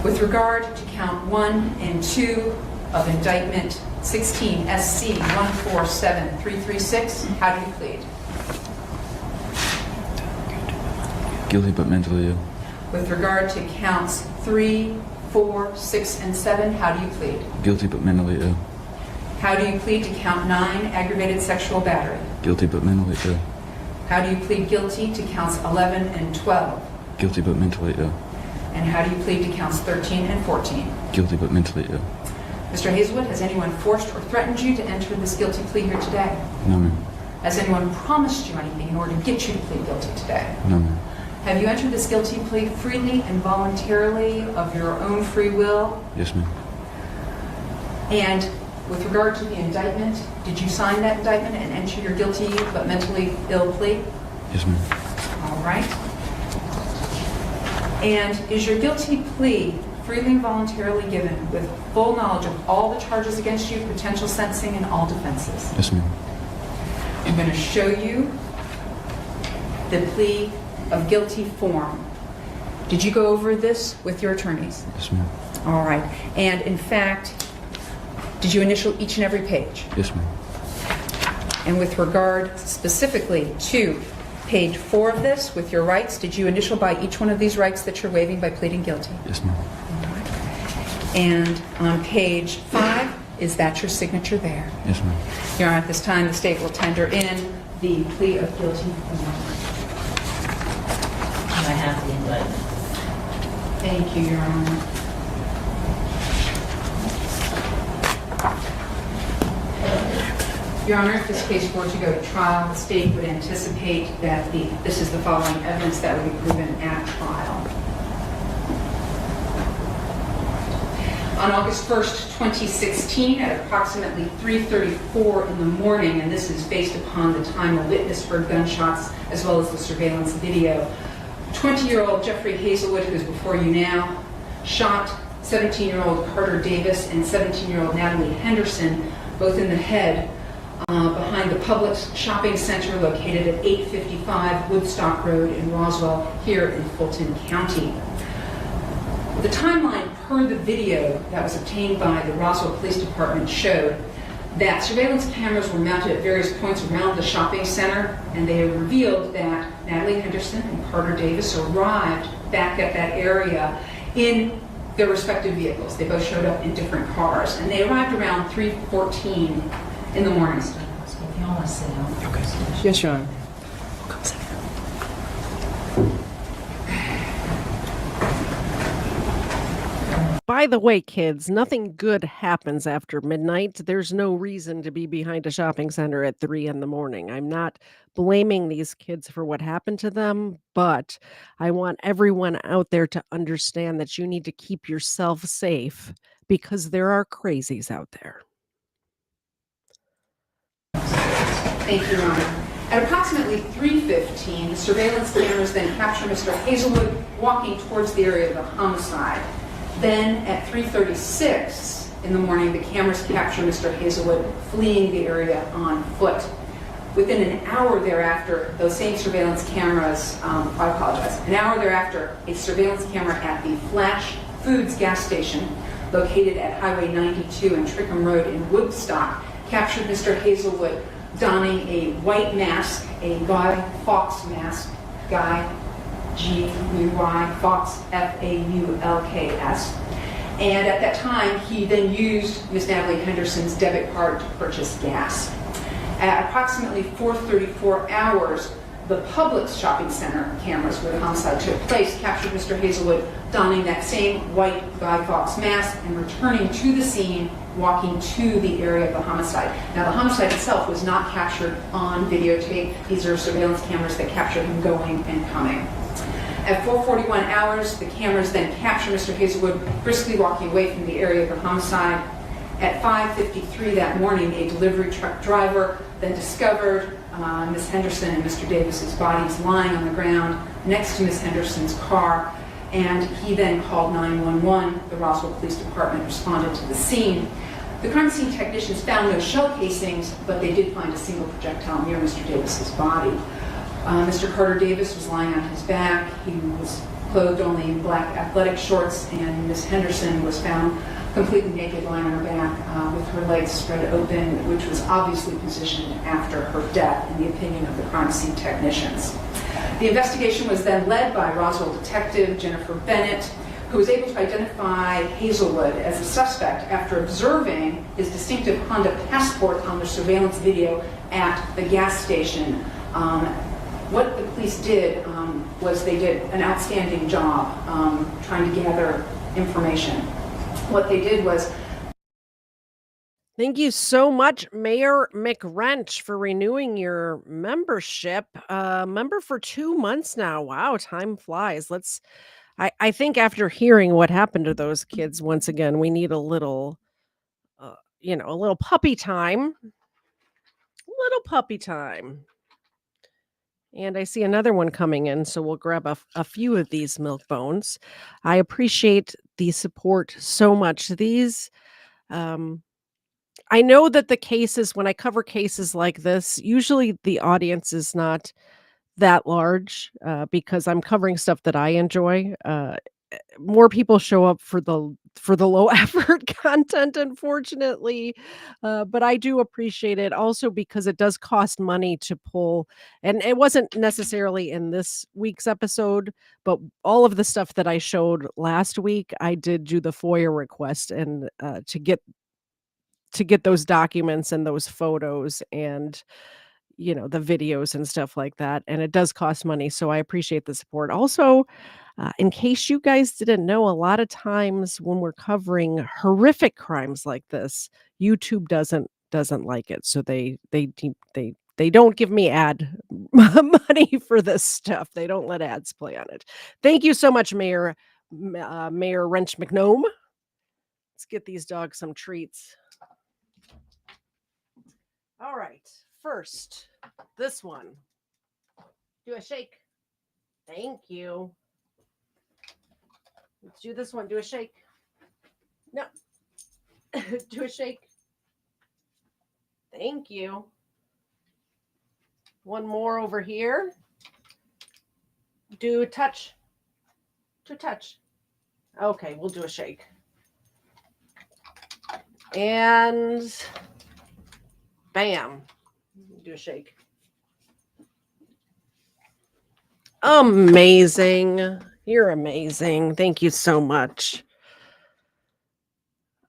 With regard to count 1 and 2 of indictment 16 SC 147336, how do you plead? Guilty but mentally ill. With regard to counts 3, 4, 6, and 7, how do you plead? Guilty but mentally ill. How do you plead to count 9, aggravated sexual battery? Guilty but mentally ill. How do you plead guilty to counts 11 and 12? Guilty but mentally ill. And how do you plead to counts 13 and 14? Guilty but mentally ill. Mr. Hazelwood, has anyone forced or threatened you to enter this guilty plea here today? No, ma'am. Has anyone promised you anything in order to get you to plead guilty today? No, ma'am. Have you entered this guilty plea freely and voluntarily of your own free will? Yes, ma'am. And with regard to the indictment, did you sign that indictment and enter your guilty but mentally ill plea? Yes, ma'am. All right. And is your guilty plea freely and voluntarily given with full knowledge of all the charges against you, potential sentencing, and all defenses? Yes, ma'am. I'm going to show you the plea of guilty form. Did you go over this with your attorneys? Yes, ma'am. All right. And in fact, did you initial each and every page? Yes, ma'am. And with regard specifically to page 4 of this, with your rights, did you initial by each one of these rights that you're waiving by pleading guilty? Yes, ma'am. And on page 5, is that your signature there? Yes, ma'am. Your Honor, at this time, the state will tender in the plea of guilty form. And I have the indictment. Thank you, Your Honor. Your Honor, if this case were to go to trial, the state would anticipate that this is the following evidence that would be proven at trial. On August 1st, 2016, at approximately 3:34 in the morning, and this is based upon the time a witness heard gunshots as well as the surveillance video, 20-year-old Jeffrey Hazelwood, who is before you now, shot 17-year-old Carter Davis and 17-year-old Natalie Henderson, both in the head, behind the Publix shopping center located at 855 Woodstock Road in Roswell, here in Fulton County. The timeline per the video that was obtained by the Roswell Police Department showed that surveillance cameras were mounted at various points around the shopping center, and they revealed that Natalie Henderson and Carter Davis arrived back at that area in their respective vehicles. They both showed up in different cars, and they arrived around 3:14 in the morning. If you want to sit down. Okay. Yes, Your Honor. By the way, kids, nothing good happens after midnight. There's no reason to be behind a shopping center at 3 in the morning. I'm not blaming these kids for what happened to them, but I want everyone out there to understand that you need to keep yourself safe because there are crazies out there. Thank you, Your Honor. At approximately 3:15, the surveillance cameras then capture Mr. Hazelwood walking towards the area of the homicide. Then at 3:36 in the morning, the cameras capture Mr. Hazelwood fleeing the area on foot. Within an hour thereafter, those same surveillance cameras, an hour thereafter, a surveillance camera at the Flash Foods gas station located at Highway 92 and Trickham Road in Woodstock captured Mr. Hazelwood donning a white mask, a Guy Fawkes mask, G-U-Y, Fawkes, F-A-U-L-K-S. And at that time, he then used Miss Natalie Henderson's debit card to purchase gas. At approximately 4:34 hours, the Publix shopping center cameras where the homicide took place captured Mr. Hazelwood donning that same white Guy Fawkes mask and returning to the scene, walking to the area of the homicide. Now, the homicide itself was not captured on videotape. These are surveillance cameras that capture him going and coming. At 4:41 hours, the cameras then capture Mr. Hazelwood briskly walking away from the area of the homicide. At 5:53 that morning, a delivery truck driver then discovered Ms. Henderson and Mr. Davis's bodies lying on the ground next to Ms. Henderson's car, and he then called 911. The Roswell Police Department responded to the scene. The crime scene technicians found no shell casings, but they did find a single projectile near Mr. Davis's body. Mr. Carter Davis was lying on his back. He was clothed only in black athletic shorts, and Ms. Henderson was found completely naked lying on her back with her legs spread open, which was obviously positioned after her death, in the opinion of the crime scene technicians. The investigation was then led by Roswell detective Jennifer Bennett, who was able to identify Hazelwood as a suspect after observing his distinctive Honda Passport on the surveillance video at the gas station. What the police did was they did an outstanding job trying to gather information. What they did was... Thank you so much, Mayor McWrench, for renewing your membership. Member for 2 months now. Wow, time flies. I think after hearing what happened to those kids, once again, we need a little, a little puppy time. Little puppy time. And I see another one coming in, so we'll grab a few of these milk bones. I appreciate the support so much. These, I know that the cases, when I cover cases like this, usually the audience is not that large because I'm covering stuff that I enjoy. More people show up for the low effort content, unfortunately, but I do appreciate it also because it does cost money to pull, and it wasn't necessarily in this week's episode, but all of the stuff that I showed last week, I did do the FOIA request and to get those documents and those photos and the videos and stuff like that, and it does cost money, so I appreciate the support. Also, in case you guys didn't know, a lot of times when we're covering horrific crimes like this, YouTube doesn't like it, so they don't give me ad money for this stuff. They don't let ads play on it. Thank you so much, Mayor Wrench McNome. Let's get these dogs some treats. All right. First, this one. Do a shake. Thank you. Let's do this one. Do a shake. No. Do a shake. Thank you. One more over here. Do touch. To touch. Okay, we'll do a shake. And bam. Do a shake. Amazing. You're amazing. Thank you so much.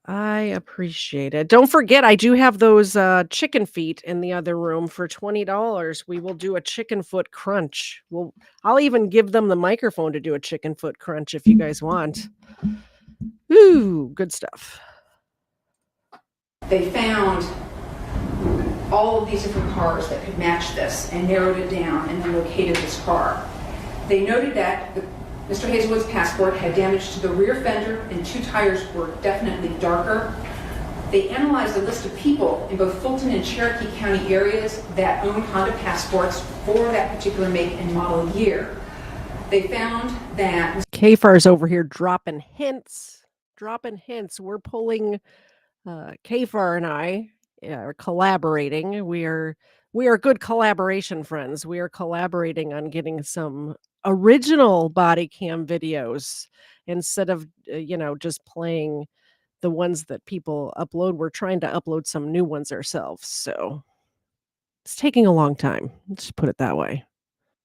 I appreciate it. Don't forget, I do have those chicken feet in the other room for $20. We will do a chicken foot crunch. I'll even give them the microphone to do a chicken foot crunch if you guys want. Ooh, good stuff. They found all of these different cars that could match this and narrowed it down and then located this car. They noted that Mr. Hazelwood's passport had damage to the rear fender and 2 tires were definitely darker. They analyzed a list of people in both Fulton and Cherokee County areas that owned Honda passports for that particular make and model year. They found that Kafar's over here dropping hints. We're pulling Kafar and I are collaborating. We are good collaboration friends. We are collaborating on getting some original body cam videos instead of just playing the ones that people upload. We're trying to upload some new ones ourselves, so it's taking a long time. Let's just put it that way.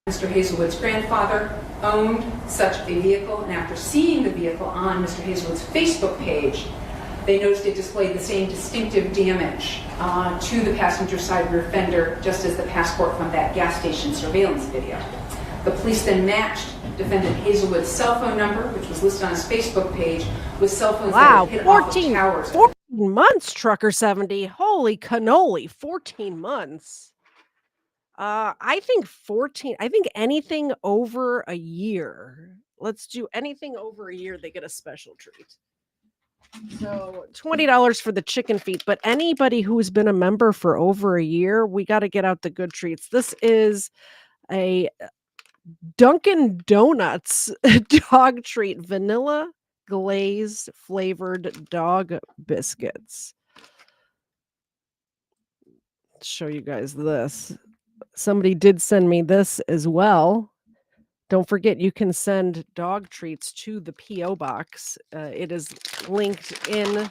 Mr. Hazelwood's grandfather owned such a vehicle, and after seeing the vehicle on Mr. Hazelwood's Facebook page, they noticed it displayed the same distinctive damage to the passenger side rear fender, just as the passport from that gas station surveillance video. The police then matched defendant Hazelwood's cell phone number, which was listed on his Facebook page, with cell phones that had hit off of towers. 14 months, Trucker 70. Holy cannoli, 14 months. I think anything over a year. Let's do anything over a year, they get a special treat. So $20 for the chicken feet, but anybody who's been a member for over a year, we got to get out the good treats. This is a Dunkin' Donuts dog treat, vanilla glaze flavored dog biscuits. Let's show you guys this. Somebody did send me this as well. Don't forget, you can send dog treats to the P.O. box. It is linked in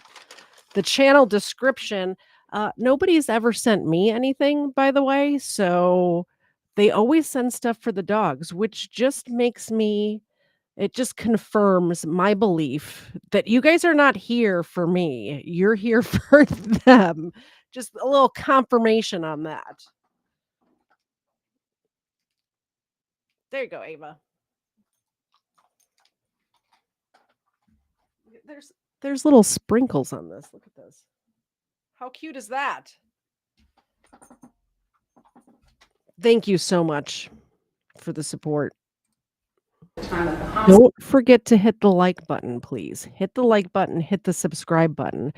the channel description. Nobody's ever sent me anything, by the way, so they always send stuff for the dogs, which just it just confirms my belief that you guys are not here for me. You're here for them. Just a little confirmation on that. There you go, Ava. There's little sprinkles on this. Look at this. How cute is that? Thank you so much for the support. Don't forget to hit the like button, please. Hit the like button, hit the subscribe button.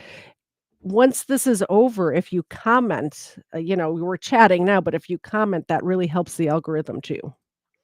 Once this is over, if you comment, we were chatting now, but if you comment, that really helps the algorithm too.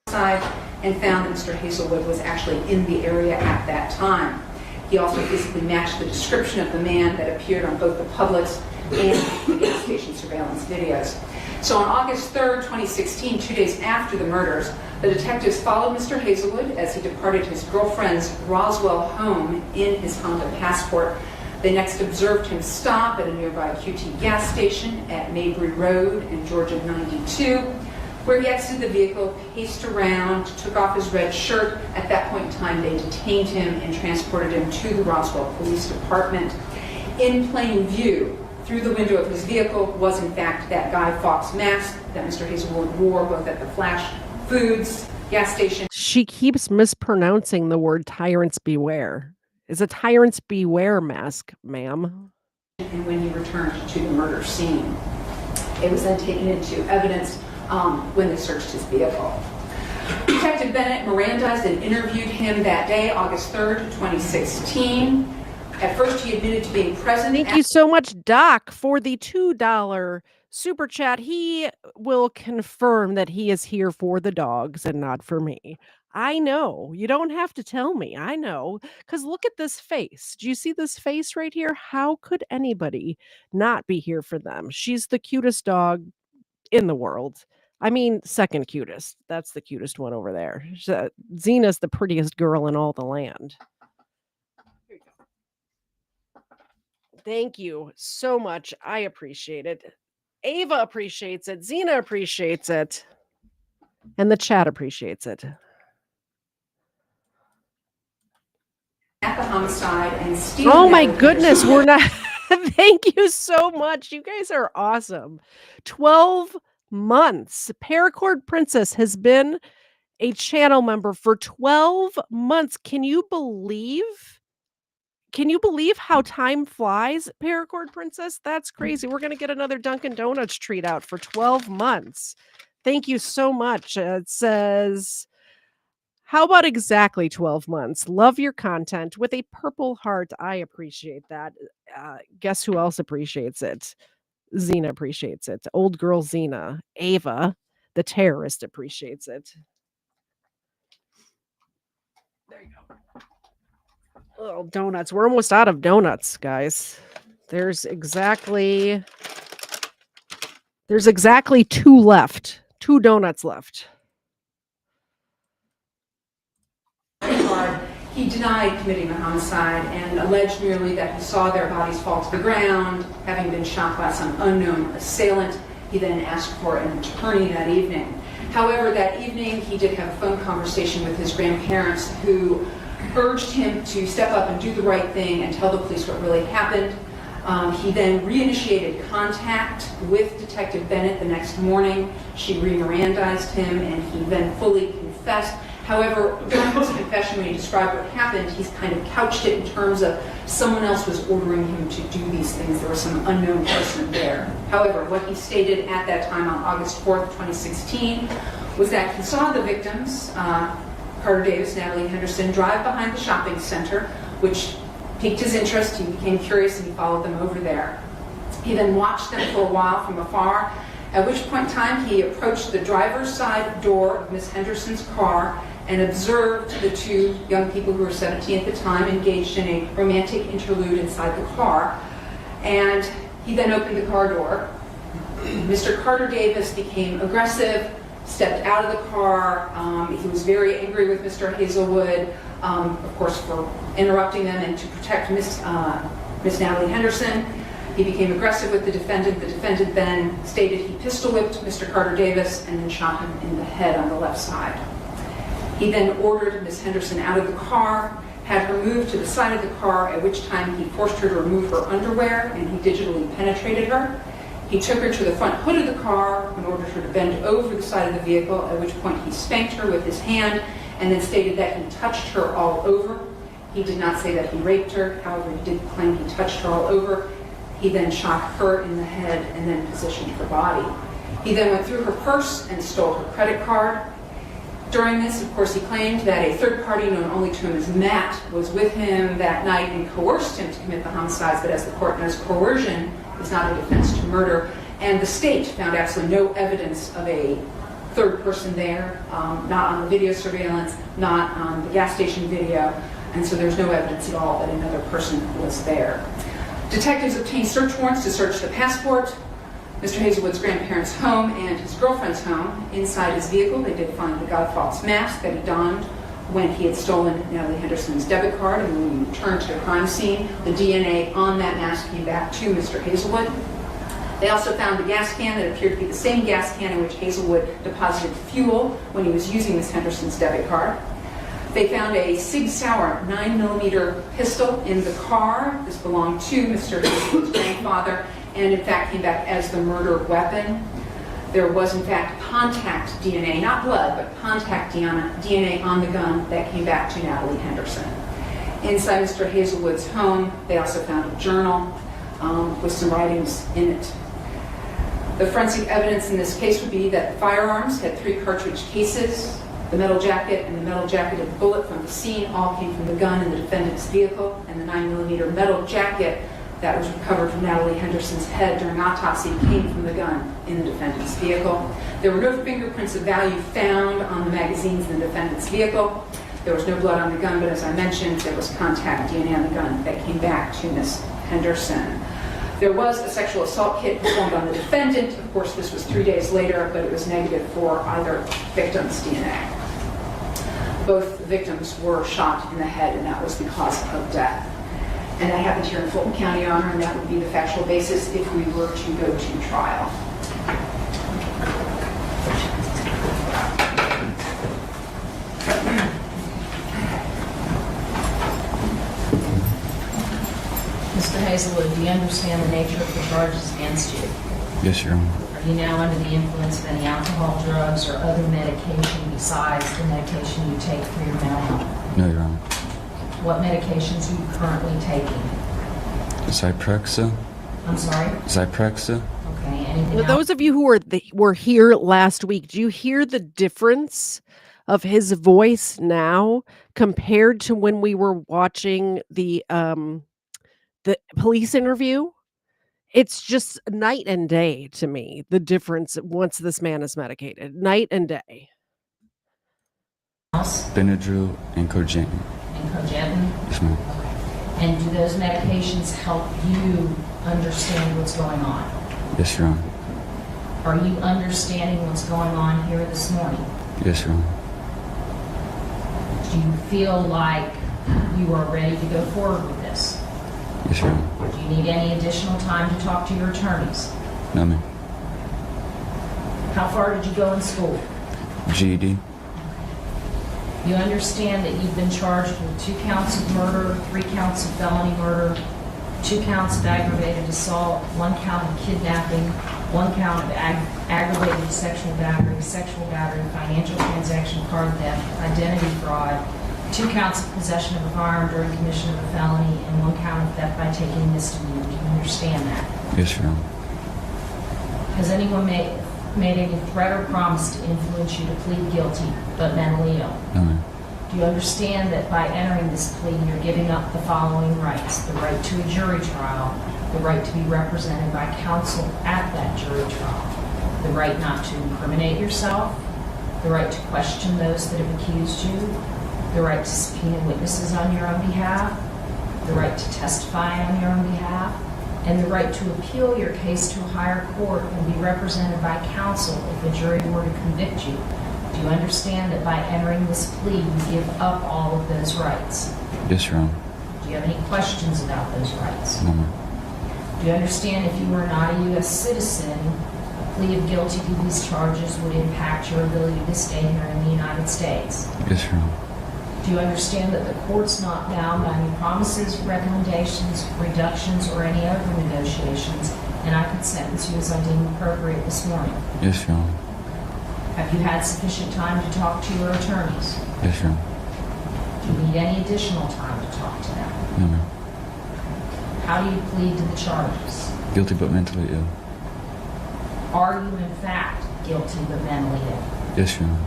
And found that Mr. Hazelwood was actually in the area at that time. He also physically matched the description of the man that appeared on both the Publix and the gas station surveillance videos. So on August 3rd, 2016, 2 days after the murders, the detectives followed Mr. Hazelwood as he departed his girlfriend's Roswell home in his Honda Passport. They next observed him stop at a nearby QT gas station at Mabry Road and Georgia 92, where he exited the vehicle, paced around, took off his red shirt. At that point in time, they detained him and transported him to the Roswell Police Department. In plain view, through the window of his vehicle, was in fact that Guy Fawkes mask that Mr. Hazelwood wore both at the Flash Foods gas station. She keeps mispronouncing the word tyrants beware. It's a tyrants beware mask, ma'am. And when he returned to the murder scene, it was then taken into evidence when they searched his vehicle. Detective Bennett Mirandized and interviewed him that day, August 3rd, 2016. At first, he admitted to being present. Thank you so much, Doc, for the $2 Super chat. He will confirm that he is here for the dogs and not for me. I know. You don't have to tell me. I know. Because look at this face. Do you see this face right here? How could anybody not be here for them? She's the cutest dog in the world. I mean, second cutest. That's the cutest one over there. Zena's the prettiest girl in all the land. Thank you so much. I appreciate it. Ava appreciates it. Zena appreciates it. And the chat appreciates it. At the homicide and Oh my goodness, we're not. Thank you so much. You guys are awesome. 12 months. Paracord Princess has been a channel member for 12 months. Can you believe how time flies, Paracord Princess? That's crazy. We're going to get another Dunkin' Donuts treat out for 12 months. Thank you so much. It says, how about exactly 12 months? Love your content with a purple heart. I appreciate that. Guess who else appreciates it? Zena appreciates it. Old girl Zena. Ava, the terrorist, appreciates it. There you go. Oh, donuts. We're almost out of donuts, guys. There's exactly 2 left. 2 donuts left. He denied committing the homicide and alleged merely that he saw their bodies fall to the ground, having been shot by some unknown assailant. He then asked for an attorney that evening. However, that evening he did have a phone conversation with his grandparents, who urged him to step up and do the right thing and tell the police what really happened. He then reinitiated contact with Detective Bennett the next morning. She re-Mirandized him, and he then fully confessed. However, during his confession, when he described what happened, he's kind of couched it in terms of someone else was ordering him to do these things. There was some unknown person there. However, what he stated at that time on August 4th, 2016, was that he saw the victims, Carter Davis, Natalie Henderson, drive behind the shopping center, which piqued his interest. He became curious and he followed them over there. He then watched them for a while from afar, at which point in time he approached the driver's side door of Miss Henderson's car and observed the 2 young people, who were 17 at the time, engaged in a romantic interlude inside the car. And he then opened the car door. Mr. Carter Davis became aggressive, stepped out of the car. He was very angry with Mr. Hazelwood, of course, for interrupting them and to protect Miss Natalie Henderson. He became aggressive with the defendant. The defendant then stated he pistol whipped Mr. Carter Davis and then shot him in the head on the left side. He then ordered Miss Henderson out of the car, had her moved to the side of the car, at which time he forced her to remove her underwear and he digitally penetrated her. He took her to the front hood of the car and ordered her to bend over the side of the vehicle, at which point he spanked her with his hand and then stated that he touched her all over. He did not say that he raped her. However, he did claim he touched her all over. He then shot her in the head and then positioned her body. He then went through her purse and stole her credit card. During this, of course, he claimed that a third party known only to him as Matt was with him that night and coerced him to commit the homicides, but as the court knows, coercion is not a defense to murder. And the state found absolutely no evidence of a third person there, not on the video surveillance, not on the gas station video, and so there's no evidence at all that another person was there. Detectives obtained search warrants to search the passport, Mr. Hazelwood's grandparents' home, and his girlfriend's home. Inside his vehicle, they did find the Godfalls mask that he donned when he had stolen Natalie Henderson's debit card, and when he returned to the crime scene, the DNA on that mask came back to Mr. Hazelwood. They also found a gas can that appeared to be the same gas can in which Hazelwood deposited fuel when he was using Miss Henderson's debit card. They found a Sig Sauer 9mm pistol in the car. This belonged to Mr. Hazelwood's grandfather, and in fact came back as the murder weapon. There was in fact contact DNA, not blood, but contact DNA on the gun that came back to Natalie Henderson. Inside Mr. Hazelwood's home, they also found a journal with some writings in it. The forensic evidence in this case would be that the firearms had 3 cartridge cases. The metal jacket and the metal jacketed bullet from the scene all came from the gun in the defendant's vehicle, and the 9mm metal jacket that was recovered from Natalie Henderson's head during autopsy came from the gun in the defendant's vehicle. There were no fingerprints of value found on the magazines in the defendant's vehicle. There was no blood on the gun, but as I mentioned, there was contact DNA on the gun that came back to Ms. Henderson. There was a sexual assault kit performed on the defendant. Of course, this was 3 days later, but it was negative for either victim's DNA. Both victims were shot in the head, and that was the cause of death. And that happened here in Fulton County, Your Honor, and that would be the factual basis if we were to go to trial. Mr. Hazelwood, do you understand the nature of the charges against you? Yes, Your Honor. Are you now under the influence of any alcohol, drugs, or other medication besides the medication you take for your mental health? No, Your Honor. What medications are you currently taking? Zyprexa. I'm sorry? Zyprexa. Okay, anything Well, else? those of you who were here last week, do you hear the difference of his voice now compared to when we were watching the police interview? It's just night and day to me, the difference once this man is medicated. Night and day. Benadryl and Cogentin. And Cogentin? Yes, ma'am. And do those medications help you understand what's going on? Yes, Your Honor. Are you understanding what's going on here this morning? Yes, Your Honor. Do you feel like you are ready to go forward with this? Yes, Your Honor. Do you need any additional time to talk to your attorneys? No, ma'am. How far did you go in school? GED. You understand that you've been charged with 2 counts of murder, 3 counts of felony murder, 2 counts of aggravated assault, 1 count of kidnapping, 1 count of aggravated sexual battery, financial transaction, card theft, identity fraud, 2 counts of possession of a firearm during commission of a felony, and 1 count of theft by taking misdemeanor. Do you understand that? Yes, Your Honor. Has anyone made any threat or promise to influence you to plead guilty but mentally ill? No, ma'am. Do you understand that by entering this plea, you're giving up the following rights: the right to a jury trial, the right to be represented by counsel at that jury trial, the right not to incriminate yourself, the right to question those that have accused you, the right to subpoena witnesses on your own behalf, the right to testify on your own behalf, and the right to appeal your case to a higher court and be represented by counsel if a jury were to convict you. Do you understand that by entering this plea, you give up all of those rights? Yes, Your Honor. Do you have any questions about those rights? No, ma'am. Do you understand if you were not a U.S. citizen, a plea of guilty to these charges would impact your ability to stay here in the United States? Yes, Your Honor. Do you understand that the court's not bound by any promises, recommendations, reductions, or any other negotiations, and I could sentence you as I deem appropriate this morning? Yes, Your Honor. Have you had sufficient time to talk to your attorneys? Yes, Your Honor. Do you need any additional time to talk to them? No, ma'am. How do you plead to the charges? Guilty but mentally ill. Are you in fact guilty but mentally ill? Yes, Your Honor.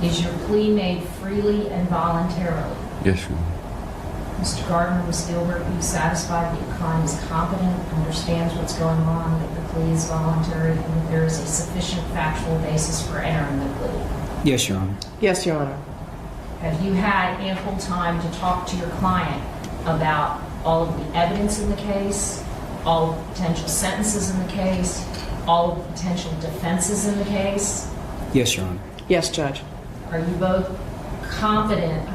Is your plea made freely and voluntarily? Yes, Your Honor. Mr. Gardner, Ms. Gilbert, are you satisfied that your client is competent, understands what's going on, that the plea is voluntary, and that there is a sufficient factual basis for entering the plea? Yes, Your Honor. Yes, Your Honor. Have you had ample time to talk to your client about all of the evidence in the case, all of the potential sentences in the case, all of the potential defenses in the case? Yes, Your Honor. Yes, Judge. Are you both confident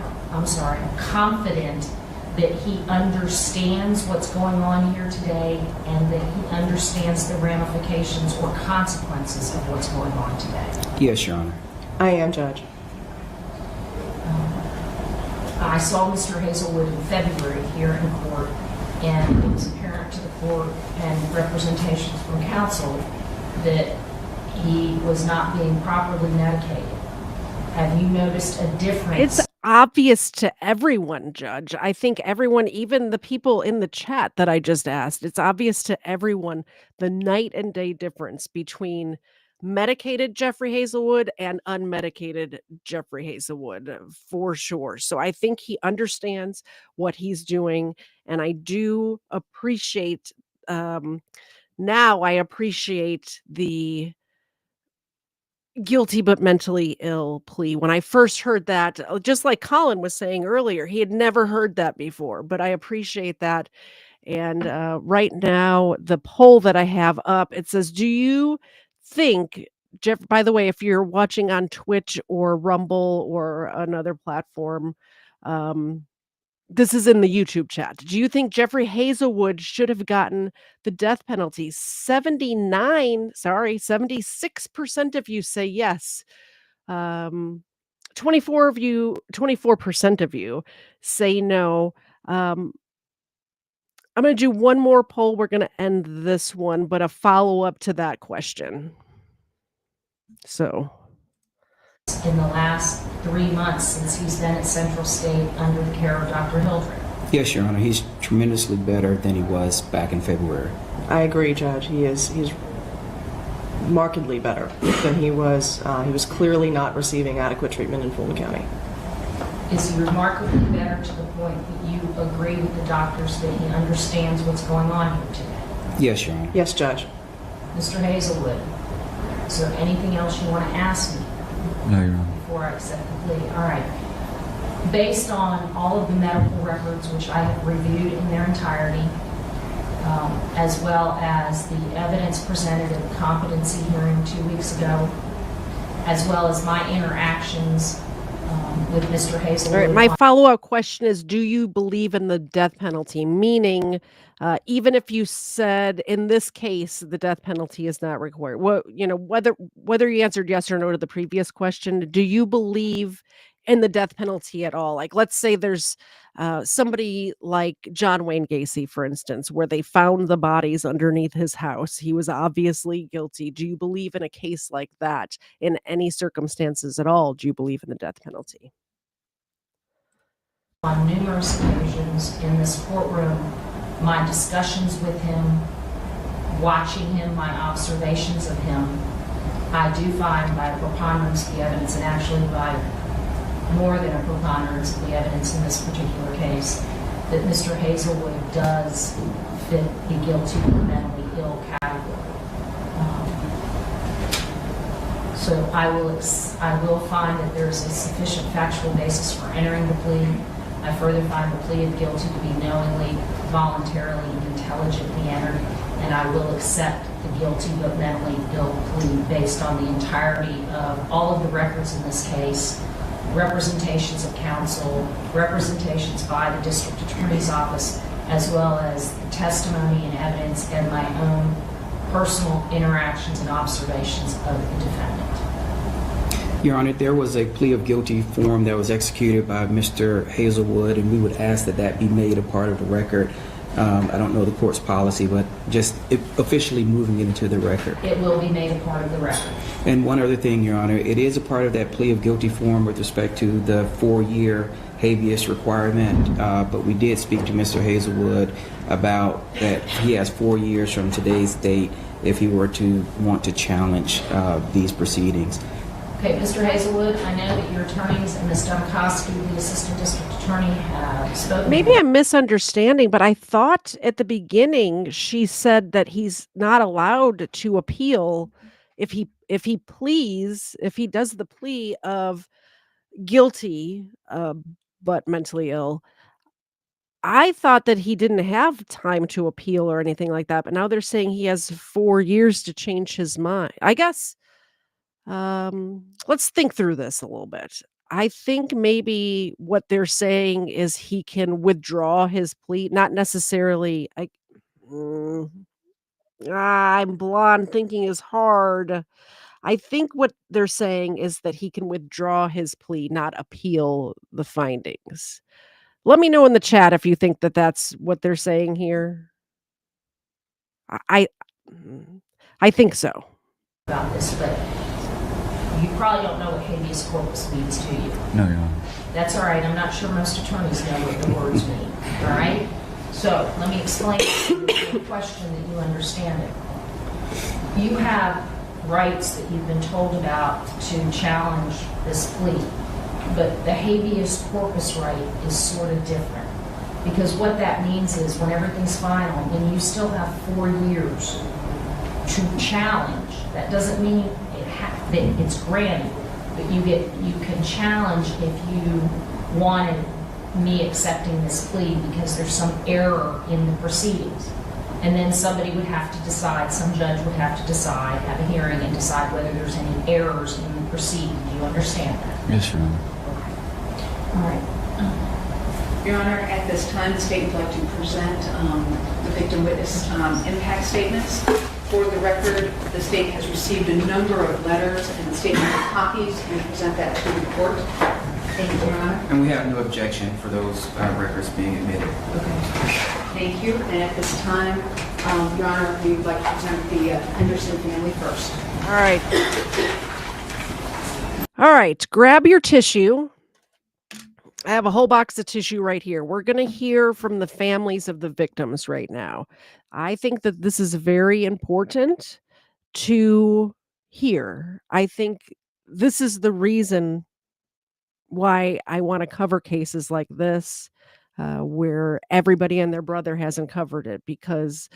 that he understands what's going on here today and that he understands the ramifications or consequences of what's going on today? Yes, Your Honor. I am, Judge. I saw Mr. Hazelwood in February here in court, and it was apparent to the court and representations from counsel that he was not being properly medicated. Have you noticed a difference? It's obvious to everyone, Judge. I think everyone, even the people in the chat that I just asked, it's obvious to everyone the night and day difference between medicated Jeffrey Hazelwood and unmedicated Jeffrey Hazelwood for sure. So I think he understands what he's doing, and I do appreciate now I appreciate the guilty but mentally ill plea. When I first heard that, just like Colin was saying earlier, he had never heard that before, but I appreciate that. And right now, the poll that I have up, it says, do you think, Jeff, by the way, if you're watching on Twitch or Rumble or another platform, this is in the YouTube chat. Do you think Jeffrey Hazelwood should have gotten the death penalty? 76% of you say yes. 24% of you say no. I'm going to do one more poll. We're going to end this one, but a follow-up to that question. So, in the last 3 months since he's been at Central State under the care of Dr. Hildreth? Yes, Your Honor. He's tremendously better than he was back in February. I agree, Judge. He's markedly better than he was. He was clearly not receiving adequate treatment in Fulton County. Is he remarkably better to the point that you agree with the doctors that he understands what's going on here today? Yes, Your Honor. Yes, Judge. Mr. Hazelwood, is there anything else you want to ask me? No, Your Honor. Before I accept the plea. All right. Based on all of the medical records, which I have reviewed in their entirety, as well as the evidence presented at the competency hearing 2 weeks ago, as well as my interactions with Mr. Hazelwood. All right, my follow-up question is, do you believe in the death penalty? Meaning, even if you said in this case the death penalty is not required, whether you answered yes or no to the previous question, do you believe in the death penalty at all? Like, let's say there's somebody like John Wayne Gacy, for instance, where they found the bodies underneath his house. He was obviously guilty. Do you believe in a case like that in any circumstances at all? Do you believe in the death penalty? On numerous occasions in this courtroom, my discussions with him, watching him, my observations of him, I do find by a preponderance of the evidence, and actually by more than a preponderance of the evidence in this particular case, that Mr. Hazelwood does fit the guilty or mentally ill category. So I will find that there is a sufficient factual basis for entering the plea. I further find the plea of guilty to be knowingly, voluntarily, and intelligently entered, and I will accept the guilty but mentally ill plea based on the entirety of all of the records in this case, representations of counsel, representations by the district attorney's office, as well as the testimony and evidence and my own personal interactions and observations of the defendant. Your Honor, there was a plea of guilty form that was executed by Mr. Hazelwood, and we would ask that that be made a part of the record. I don't know the court's policy, but just officially moving it into the record. It will be made a part of the record. And one other thing, Your Honor, it is a part of that plea of guilty form with respect to the 4-year habeas requirement, but we did speak to Mr. Hazelwood about that he has 4 years from today's date if he were to want to challenge these proceedings. Okay, Mr. Hazelwood, I know that your attorneys and Ms. Domkowski, the assistant district attorney, have spoken. Maybe I'm misunderstanding, but I thought at the beginning she said that he's not allowed to appeal if he does the plea of guilty but mentally ill. I thought that he didn't have time to appeal or anything like that, but now they're saying he has 4 years to change his mind. I guess let's think through this a little bit. I think maybe what they're saying is he can withdraw his plea, not necessarily. I'm blonde. Thinking is hard. I think what they're saying is that he can withdraw his plea, not appeal the findings. Let me know in the chat if you think that that's what they're saying here. I think so. About this, but you probably don't know what habeas corpus means, do you? No, Your Honor. That's all right. I'm not sure most attorneys know what the words mean. All right? So let me explain the question that you understand it. You have rights that you've been told about to challenge this plea. But the habeas corpus right is sort of different. Because what that means is when everything's final, then you still have 4 years to challenge. That doesn't mean that it's granted, but you can challenge if you wanted me accepting this plea because there's some error in the proceedings. And then somebody would have to decide, some judge would have to decide, have a hearing and decide whether there's any errors in the proceeding. Do you understand that? Yes, Your Honor. All right. Your Honor, at this time, the state would like to present the victim witness impact statements. For the record, the state has received a number of letters and statement copies and present that to the court. Thank you, Your Honor. And we have no objection for those records being admitted. Okay. Thank you. And at this time, Your Honor, we would like to present the Henderson family first. All right. All right. Grab your tissue. I have a whole box of tissue right here. We're going to hear from the families of the victims right now. I think that this is very important to hear. I think this is the reason why I want to cover cases like this, where everybody and their brother hasn't covered it, because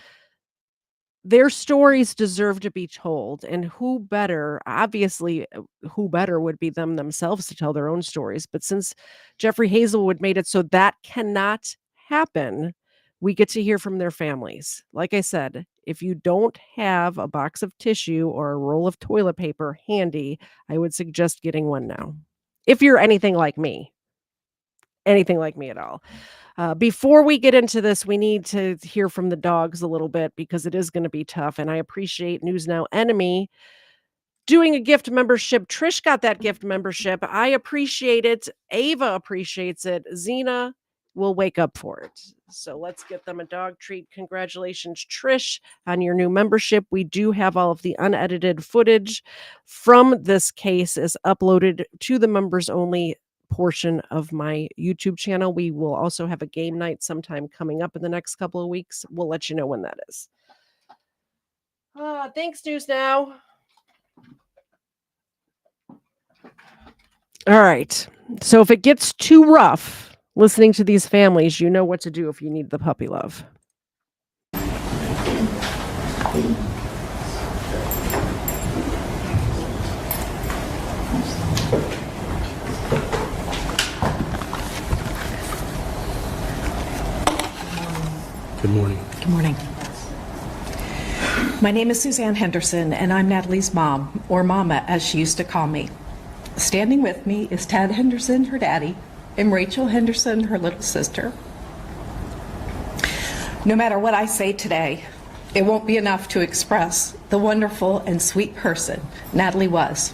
their stories deserve to be told. And who better, obviously, who better would be them themselves to tell their own stories. But since Jeffrey Hazelwood made it so that cannot happen, we get to hear from their families. Like I said, if you don't have a box of tissue or a roll of toilet paper handy, I would suggest getting one now. If you're anything like me at all. Before we get into this, we need to hear from the dogs a little bit because it is going to be tough. And I appreciate News Now Enemy doing a gift membership. Trish got that gift membership. I appreciate it. Ava appreciates it. Zena will wake up for it. So let's get them a dog treat. Congratulations, Trish, on your new membership. We do have all of the unedited footage from this case is uploaded to the members only portion of my YouTube channel. We will also have a game night sometime coming up in the next couple of weeks. We'll let you know when that is. Thanks, News Now. All right. So if it gets too rough listening to these families, you know what to do if you need the puppy love. Good morning. Good morning. My name is Suzanne Henderson, and I'm Natalie's mom, or Mama, as she used to call me. Standing with me is Tad Henderson, her daddy, and Rachel Henderson, her little sister. No matter what I say today, it won't be enough to express the wonderful and sweet person Natalie was,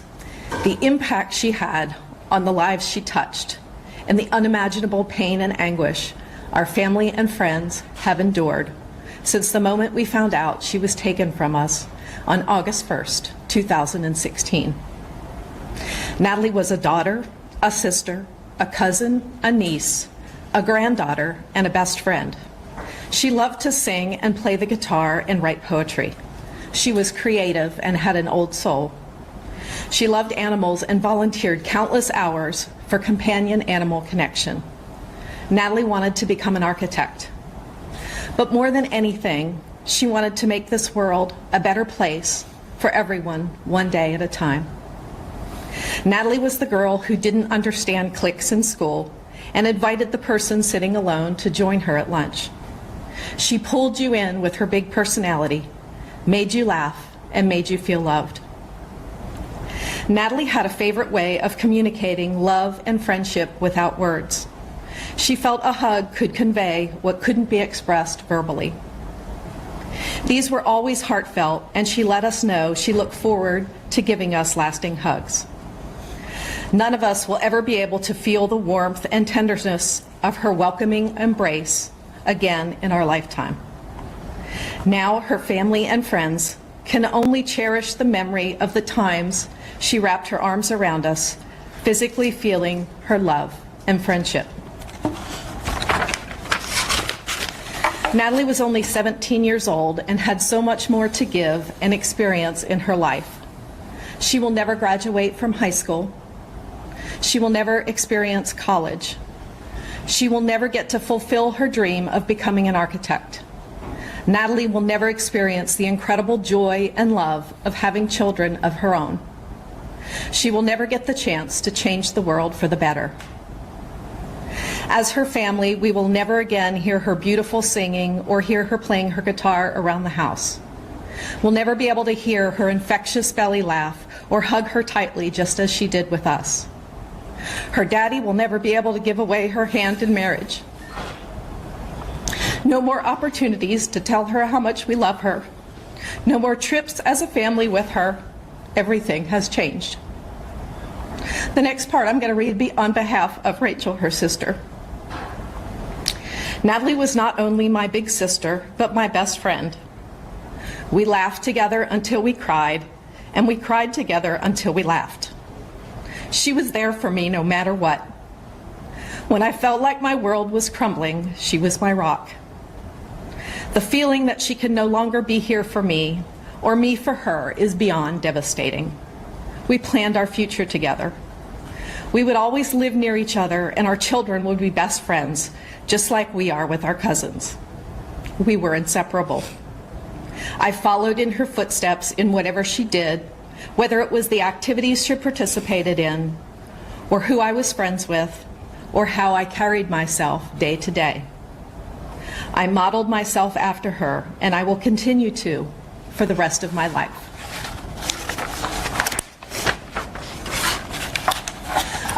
the impact she had on the lives she touched, and the unimaginable pain and anguish our family and friends have endured since the moment we found out she was taken from us on August 1st, 2016. Natalie was a daughter, a sister, a cousin, a niece, a granddaughter, and a best friend. She loved to sing and play the guitar and write poetry. She was creative and had an old soul. She loved animals and volunteered countless hours for companion animal connection. Natalie wanted to become an architect. But more than anything, she wanted to make this world a better place for everyone, one day at a time. Natalie was the girl who didn't understand cliques in school and invited the person sitting alone to join her at lunch. She pulled you in with her big personality, made you laugh, and made you feel loved. Natalie had a favorite way of communicating love and friendship without words. She felt a hug could convey what couldn't be expressed verbally. These were always heartfelt, and she let us know she looked forward to giving us lasting hugs. None of us will ever be able to feel the warmth and tenderness of her welcoming embrace again in our lifetime. Now her family and friends can only cherish the memory of the times she wrapped her arms around us, physically feeling her love and friendship. Natalie was only 17 years old and had so much more to give and experience in her life. She will never graduate from high school. She will never experience college. She will never get to fulfill her dream of becoming an architect. Natalie will never experience the incredible joy and love of having children of her own. She will never get the chance to change the world for the better. As her family, we will never again hear her beautiful singing or hear her playing her guitar around the house. We'll never be able to hear her infectious belly laugh or hug her tightly just as she did with us. Her daddy will never be able to give away her hand in marriage. No more opportunities to tell her how much we love her. No more trips as a family with her. Everything has changed. The next part I'm going to read on behalf of Rachel, her sister. Natalie was not only my big sister, but my best friend. We laughed together until we cried, and we cried together until we laughed. She was there for me no matter what. When I felt like my world was crumbling, she was my rock. The feeling that she can no longer be here for me, or me for her, is beyond devastating. We planned our future together. We would always live near each other, and our children would be best friends, just like we are with our cousins. We were inseparable. I followed in her footsteps in whatever she did, whether it was the activities she participated in, or who I was friends with, or how I carried myself day to day. I modeled myself after her, and I will continue to for the rest of my life.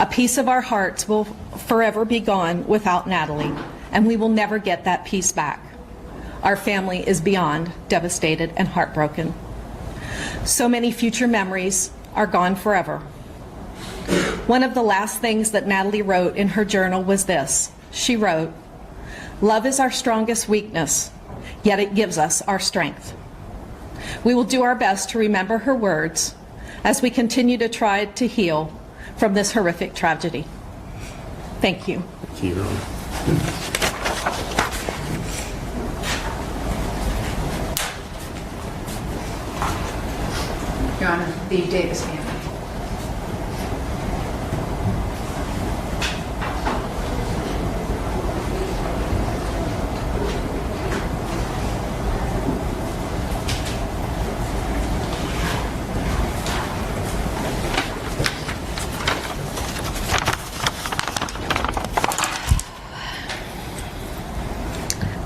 A piece of our hearts will forever be gone without Natalie, and we will never get that piece back. Our family is beyond devastated and heartbroken. So many future memories are gone forever. One of the last things that Natalie wrote in her journal was this. She wrote, "Love is our strongest weakness, yet it gives us our strength." We will do our best to remember her words as we continue to try to heal from this horrific tragedy. Thank you. Thank you, Your Honor. Your Honor, the Davis family.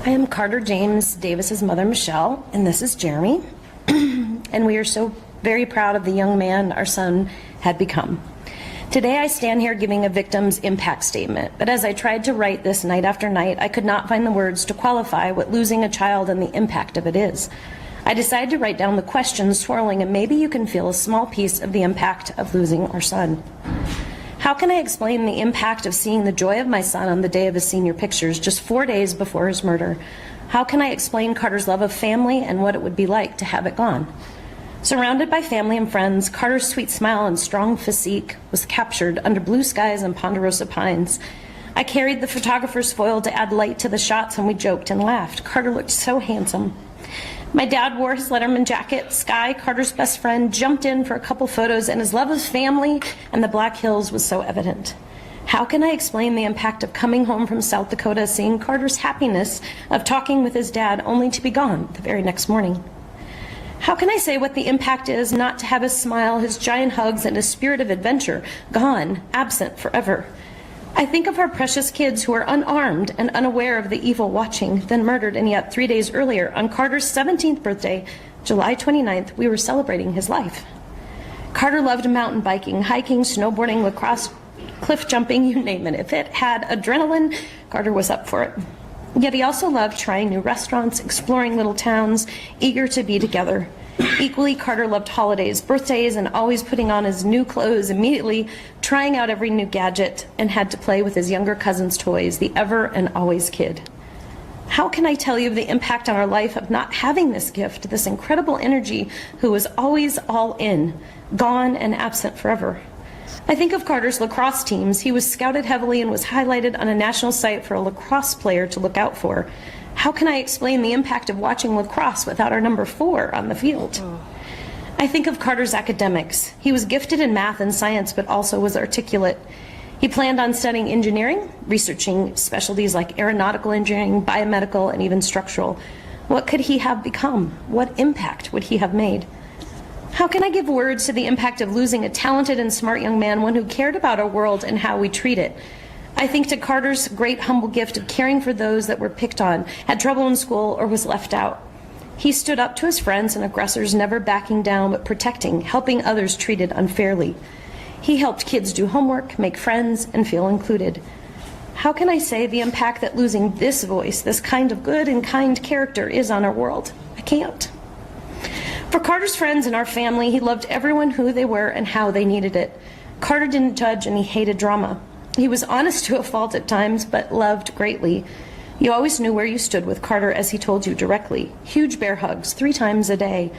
I am Carter James Davis's mother, Michelle, and this is Jeremy. And we are so very proud of the young man our son had become. Today I stand here giving a victim's impact statement, but as I tried to write this night after night, I could not find the words to qualify what losing a child and the impact of it is. I decided to write down the questions swirling, and maybe you can feel a small piece of the impact of losing our son. How can I explain the impact of seeing the joy of my son on the day of his senior pictures just 4 days before his murder? How can I explain Carter's love of family and what it would be like to have it gone? Surrounded by family and friends, Carter's sweet smile and strong physique was captured under blue skies and ponderosa pines. I carried the photographer's foil to add light to the shots, and we joked and laughed. Carter looked so handsome. My dad wore his Letterman jacket. Sky, Carter's best friend, jumped in for a couple photos, and his love of family and the Black Hills was so evident. How can I explain the impact of coming home from South Dakota, seeing Carter's happiness of talking with his dad only to be gone the very next morning? How can I say what the impact is not to have his smile, his giant hugs, and his spirit of adventure gone, absent forever? I think of our precious kids who are unarmed and unaware of the evil watching, then murdered, and yet 3 days earlier, on Carter's 17th birthday, July 29th, we were celebrating his life. Carter loved mountain biking, hiking, snowboarding, lacrosse, cliff jumping, you name it. If it had adrenaline, Carter was up for it. Yet he also loved trying new restaurants, exploring little towns, eager to be together. Equally, Carter loved holidays, birthdays, and always putting on his new clothes immediately, trying out every new gadget, and had to play with his younger cousin's toys, the ever and always kid. How can I tell you of the impact on our life of not having this gift, this incredible energy who was always all in, gone and absent forever? I think of Carter's lacrosse teams. He was scouted heavily and was highlighted on a national site for a lacrosse player to look out for. How can I explain the impact of watching lacrosse without our number 4 on the field? I I think of Carter's academics. He was gifted in math and science, but also was articulate. He planned on studying engineering, researching specialties like aeronautical engineering, biomedical, and even structural. What could he have become? What impact would he have made? How can I give words to the impact of losing a talented and smart young man, one who cared about our world and how we treat it? I think to Carter's great humble gift of caring for those that were picked on, had trouble in school, or was left out. He stood up to his friends and aggressors, never backing down but protecting, helping others treated unfairly. He helped kids do homework, make friends, and feel included. How can I say the impact that losing this voice, this kind of good and kind character, is on our world? I can't. For Carter's friends and our family, he loved everyone who they were and how they needed it. Carter didn't judge, and he hated drama. He was honest to a fault at times, but loved greatly. You always knew where you stood with Carter, as he told you directly. Huge bear hugs 3 times a day.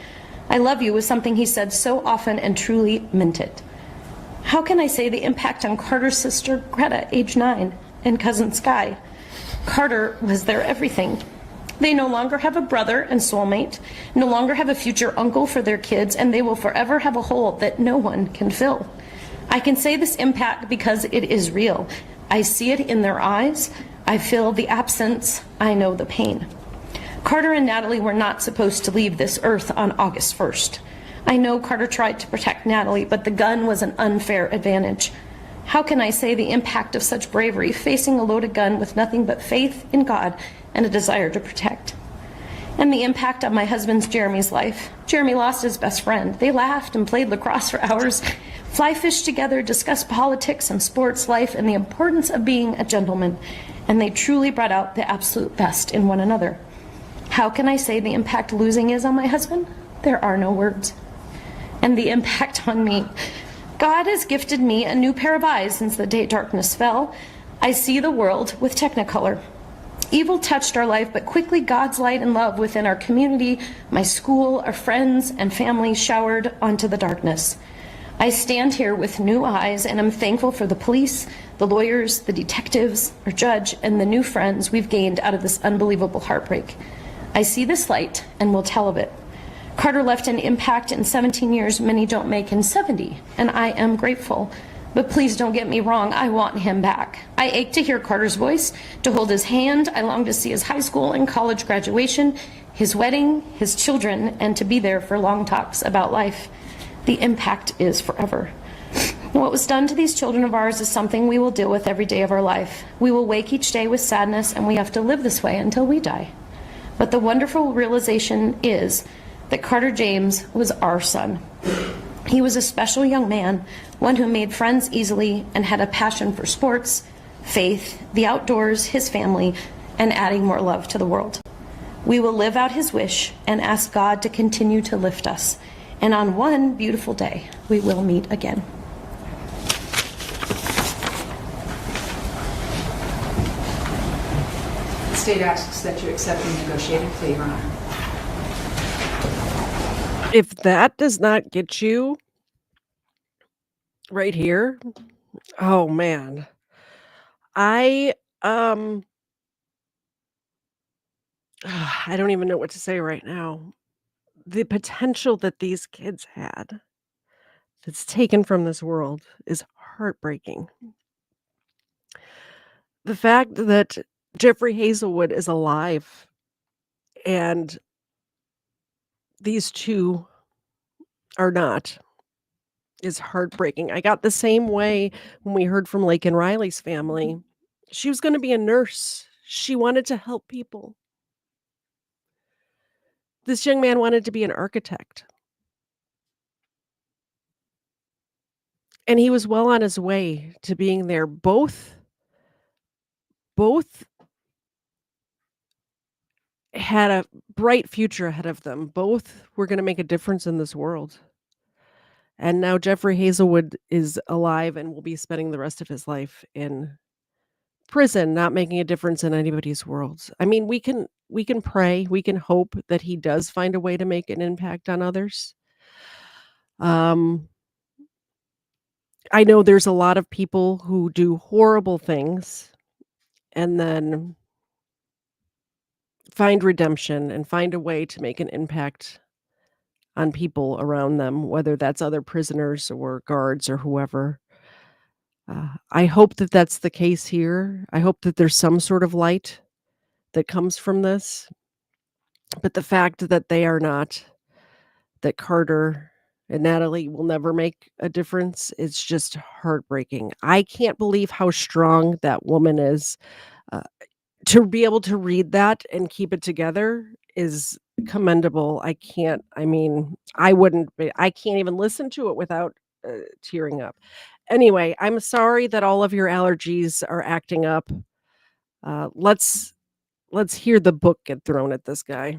I love you was something he said so often and truly meant it. How can I say the impact on Carter's sister, Greta, age 9, and cousin Sky? Carter was their everything. They no longer have a brother and soulmate, no longer have a future uncle for their kids, and they will forever have a hole that no one can fill. I can say this impact because it is real. I see it in their eyes. I feel the absence. I know the pain. Carter and Natalie were not supposed to leave this earth on August 1st. I know Carter tried to protect Natalie, but the gun was an unfair advantage. How can I say the impact of such bravery, facing a loaded gun with nothing but faith in God and a desire to protect? And the impact on my husband's Jeremy's life. Jeremy lost his best friend. They laughed and played lacrosse for hours, fly fished together, discussed politics and sports, life, and the importance of being a gentleman. And they truly brought out the absolute best in one another. How can I say the impact losing is on my husband? There are no words. And the impact on me. God has gifted me a new pair of eyes since the day darkness fell. I see the world with Technicolor. Evil touched our life, but quickly God's light and love within our community, my school, our friends and family showered onto the darkness. I stand here with new eyes, and I'm thankful for the police, the lawyers, the detectives, our judge, and the new friends we've gained out of this unbelievable heartbreak. I see this light and will tell of it. Carter left an impact in 17 years many don't make in 70, and I am grateful. But please don't get me wrong, I want him back. I ache to hear Carter's voice, to hold his hand. I long to see his high school and college graduation, his wedding, his children, and to be there for long talks about life. The impact is forever. What was done to these children of ours is something we will deal with every day of our life. We will wake each day with sadness, and we have to live this way until we die. But the wonderful realization is that Carter James was our son. He was a special young man, one who made friends easily and had a passion for sports, faith, the outdoors, his family, and adding more love to the world. We will live out his wish and ask God to continue to lift us. And on one beautiful day, we will meet again. The state asks that you accept the negotiated plea, Your Honor. If that does not get you right here, oh man. I don't even know what to say right now. The potential that these kids had that's taken from this world is heartbreaking. The fact that Jeffrey Hazelwood is alive and these two are not is heartbreaking. I got the same way when we heard from Lake and Riley's family. She was going to be a nurse. She wanted to help people. This young man wanted to be an architect. And he was well on his way to being there. Both had a bright future ahead of them. Both were going to make a difference in this world. And now Jeffrey Hazelwood is alive and will be spending the rest of his life in prison, not making a difference in anybody's world. I mean, we can pray, we can hope that he does find a way to make an impact on others. I know there's a lot of people who do horrible things and then find redemption and find a way to make an impact on people around them, whether that's other prisoners or guards or whoever. I hope that that's the case here. I hope that there's some sort of light that comes from this. But the fact that they are not, that Carter and Natalie will never make a difference, it's just heartbreaking. I can't believe how strong that woman is. Uh, to be able to read that and keep it together is commendable. I can't even listen to it without tearing up. Anyway, I'm sorry that all of your allergies are acting up. Let's hear the book get thrown at this guy.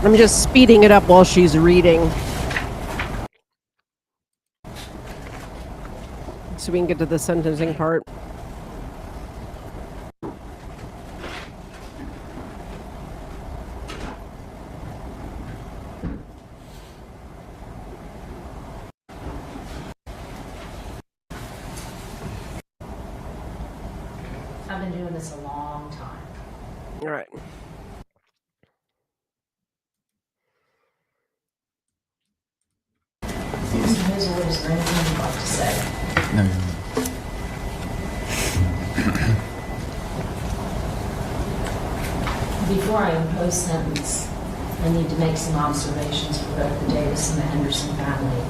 I'm just speeding it up while she's reading, so we can get to the sentencing part. I've been doing this a long time. All right. Mr. Hazelwood, is there anything you'd like to say? No, you're not. Before I impose sentence, I need to make some observations for both the Davis and the Henderson family.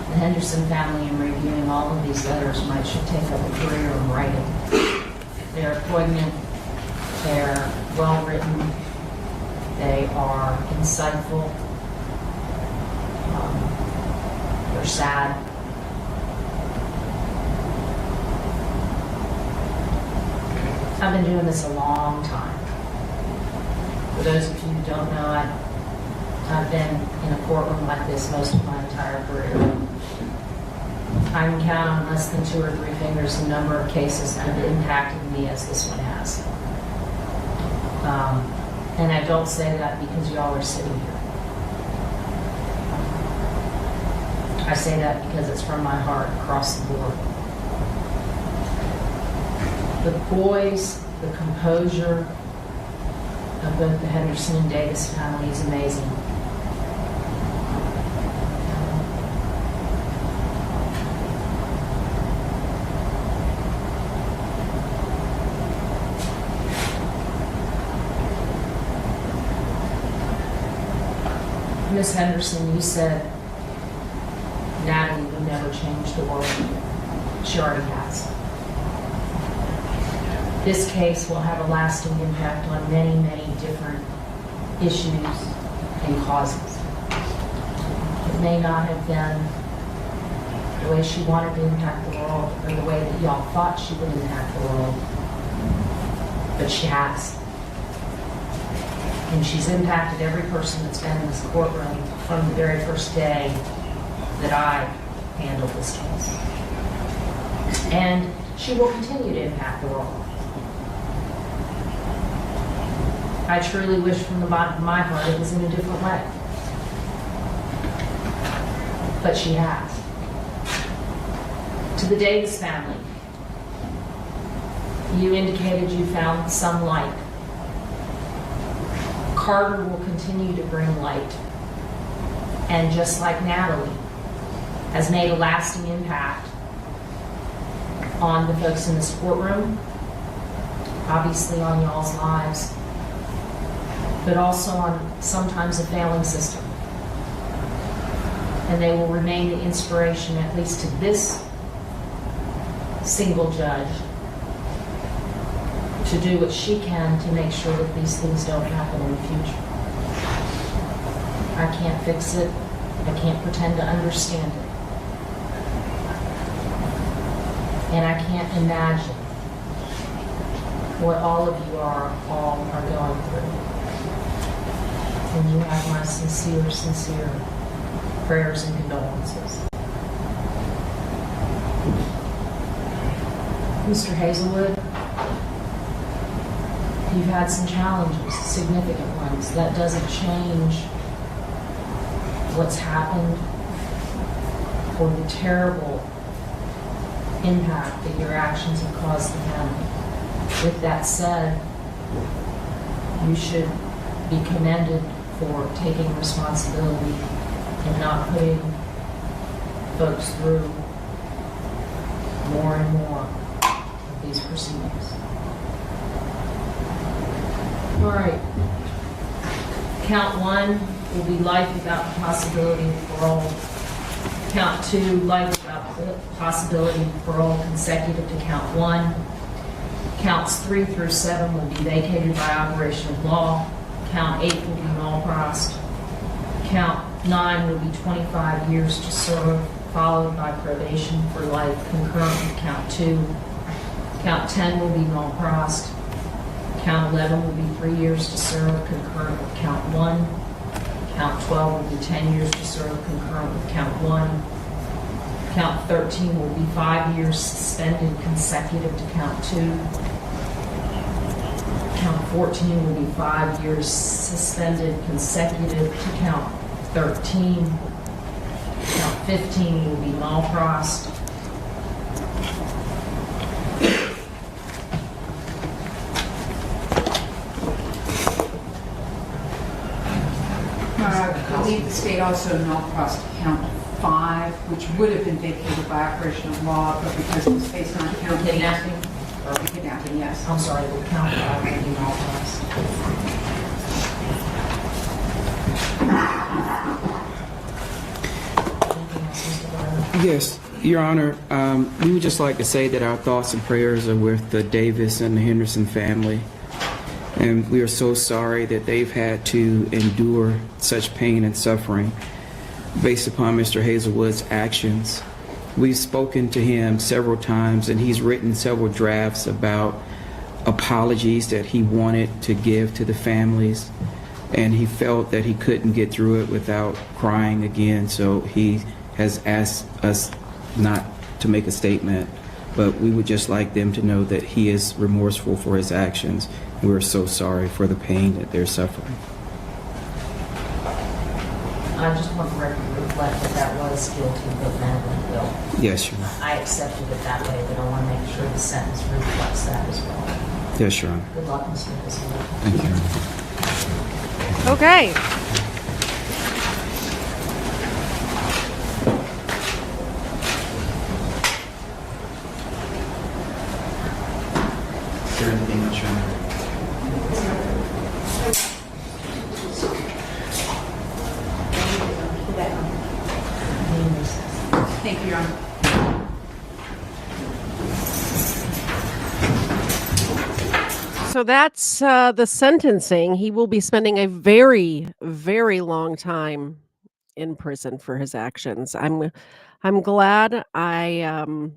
The Henderson family, in reviewing all of these letters, should take up a career in writing. They're poignant, they're well-written, they are insightful, they're sad. I've been doing this a long time. For those of you who don't know, I've been in a courtroom like this most of my entire career. I can count on less than 2 or 3 fingers the number of cases that have impacted me as this one has. And I don't say that because y'all are sitting here. I say that because it's from my heart across the board. The poise, the composure of both the Henderson and Davis family is amazing. Miss Henderson, you said Natalie would never change the world. She already has. This case will have a lasting impact on many, many different issues and causes. It may not have been the way she wanted to impact the world or the way that y'all thought she would impact the world, but she has. And she's impacted every person that's been in this courtroom from the very first day that I handled this case. And she will continue to impact the world. I truly wish from the bottom of my heart it was in a different way. But she has. To the Davis family, you indicated you found some light. Carter will continue to bring light. And just like Natalie has made a lasting impact on the folks in this courtroom, obviously on y'all's lives, but also on sometimes a failing system. And they will remain the inspiration, at least to this single judge, to do what she can to make sure that these things don't happen in the future. I can't fix it. I can't pretend to understand it. And I can't imagine what all of you all are going through. And you have my sincere, sincere prayers and condolences. Mr. Hazelwood, you've had some challenges, significant ones. That doesn't change what's happened or the terrible impact that your actions have caused the family. With that said, you should be commended for taking responsibility and not putting folks through more and more of these proceedings. All right. Count 1 will be life without the possibility of parole. Count 2, life without the possibility of parole consecutive to count 1. Counts 3 through 7 will be vacated by operation of law. Count 8 will be null prost. Count 9 will be 25 years to serve, followed by probation for life concurrent with count 2. Count 10 will be null prost. Count 11 will be 3 years to serve concurrent with count 1. Count 12 will be 10 years to serve concurrent with count 1. Count 13 will be 5 years suspended consecutive to count 2. Count 14 will be 5 years suspended consecutive to count 13. Count 15 will be Malfrost. I believe the state also Malfrost count 5, which would have been vacated by operation of law, but because it was based on count 8. Kidnapping? Or kidnapping, yes. I'm sorry, but count 5 will be Malfrost. Yes, Your Honor, we would just like to say that our thoughts and prayers are with the Davis and the Henderson family. And we are so sorry that they've had to endure such pain and suffering based upon Mr. Hazelwood's actions. We've spoken to him several times, and he's written several drafts about apologies that he wanted to give to the families, and he felt that he couldn't get through it without crying again, so he has asked us not to make a statement, but we would just like them to know that he is remorseful for his actions. We're so sorry for the pain that they're suffering. I just want the record to reflect that that was guilty but mentally ill. Yes, Your Honor. I accepted it that way, but I want to make sure the sentence reflects that as well. Yes, Your Honor. Good luck, Mr. Hazelwood. Thank you. Okay. Is there anything else, Your Honor? Thank you, Your Honor. So that's the sentencing. He will be spending a very, very long time in prison for his actions. I'm glad I'm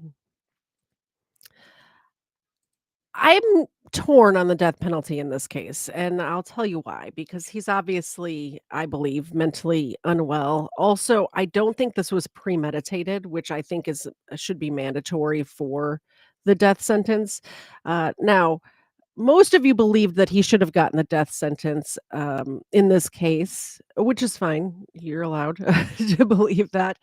torn on the death penalty in this case, and I'll tell you why. Because he's obviously, I believe, mentally unwell. Also, I don't think this was premeditated, which I think should be mandatory for the death sentence. Now, most of you believe that he should have gotten the death sentence in this case, which is fine. You're allowed to believe that.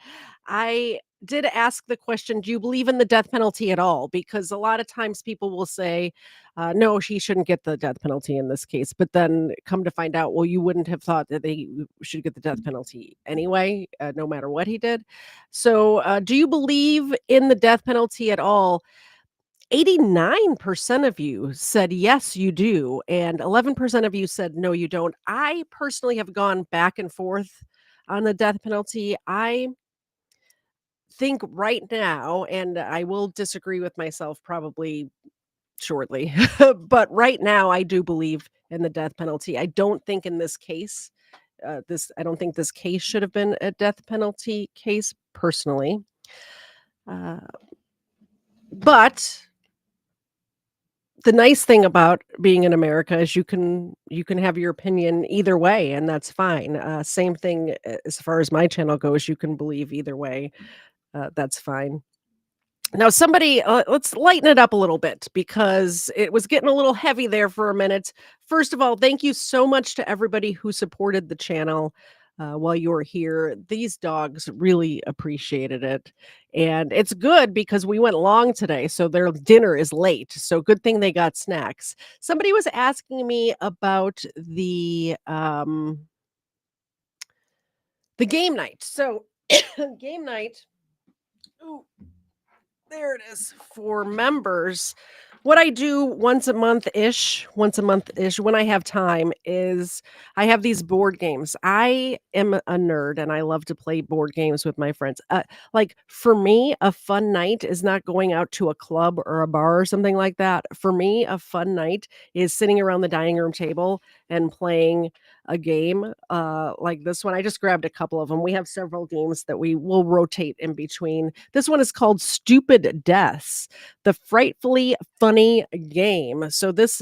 I did ask the question, do you believe in the death penalty at all? Because a lot of times people will say, no, he shouldn't get the death penalty in this case. But then come to find out, well, you wouldn't have thought that they should get the death penalty anyway, no matter what he did. So do you believe in the death penalty at all? 89% of you said yes, you do, and 11% of you said no, you don't. I personally have gone back and forth on the death penalty. I think right now, and I will disagree with myself probably shortly, but right now I do believe in the death penalty. I don't think in this case, I don't think this case should have been a death penalty case personally. But the nice thing about being in America is you can have your opinion either way, and that's fine. Same thing as far as my channel goes. You can believe either way. That's fine. Now, somebody, let's lighten it up a little bit because it was getting a little heavy there for a minute. First of all, thank you so much to everybody who supported the channel while you were here. These dogs really appreciated it. And it's good because we went long today, so their dinner is late. So good thing they got snacks. Somebody was asking me about the game night. So game night. Ooh. There it is for members. What I do once a month-ish, when I have time is I have these board games. I am a nerd and I love to play board games with my friends. Like for me, a fun night is not going out to a club or a bar or something like that. For me, a fun night is sitting around the dining room table and playing a game like this one. I just grabbed a couple of them. We have several games that we will rotate in between. This one is called Stupid Deaths, the frightfully funny funny game. So this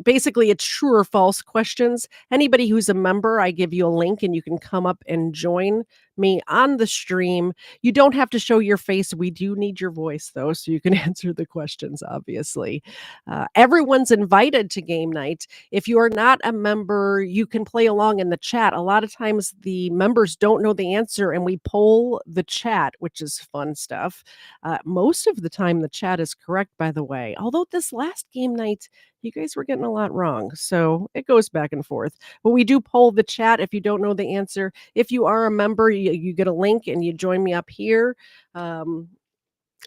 basically it's true or false questions. Anybody who's a member, I give you a link and you can come up and join me on the stream. You don't have to show your face. We do need your voice though, so you can answer the questions, obviously. Everyone's invited to game night. If you are not a member, you can play along in the chat. A lot of times the members don't know the answer and we poll the chat, which is fun stuff. Most of the time the chat is correct, by the way. Although this last game night, you guys were getting a lot wrong. So it goes back and forth. But we do poll the chat if you don't know the answer. If you are a member, you get a link and you join me up here.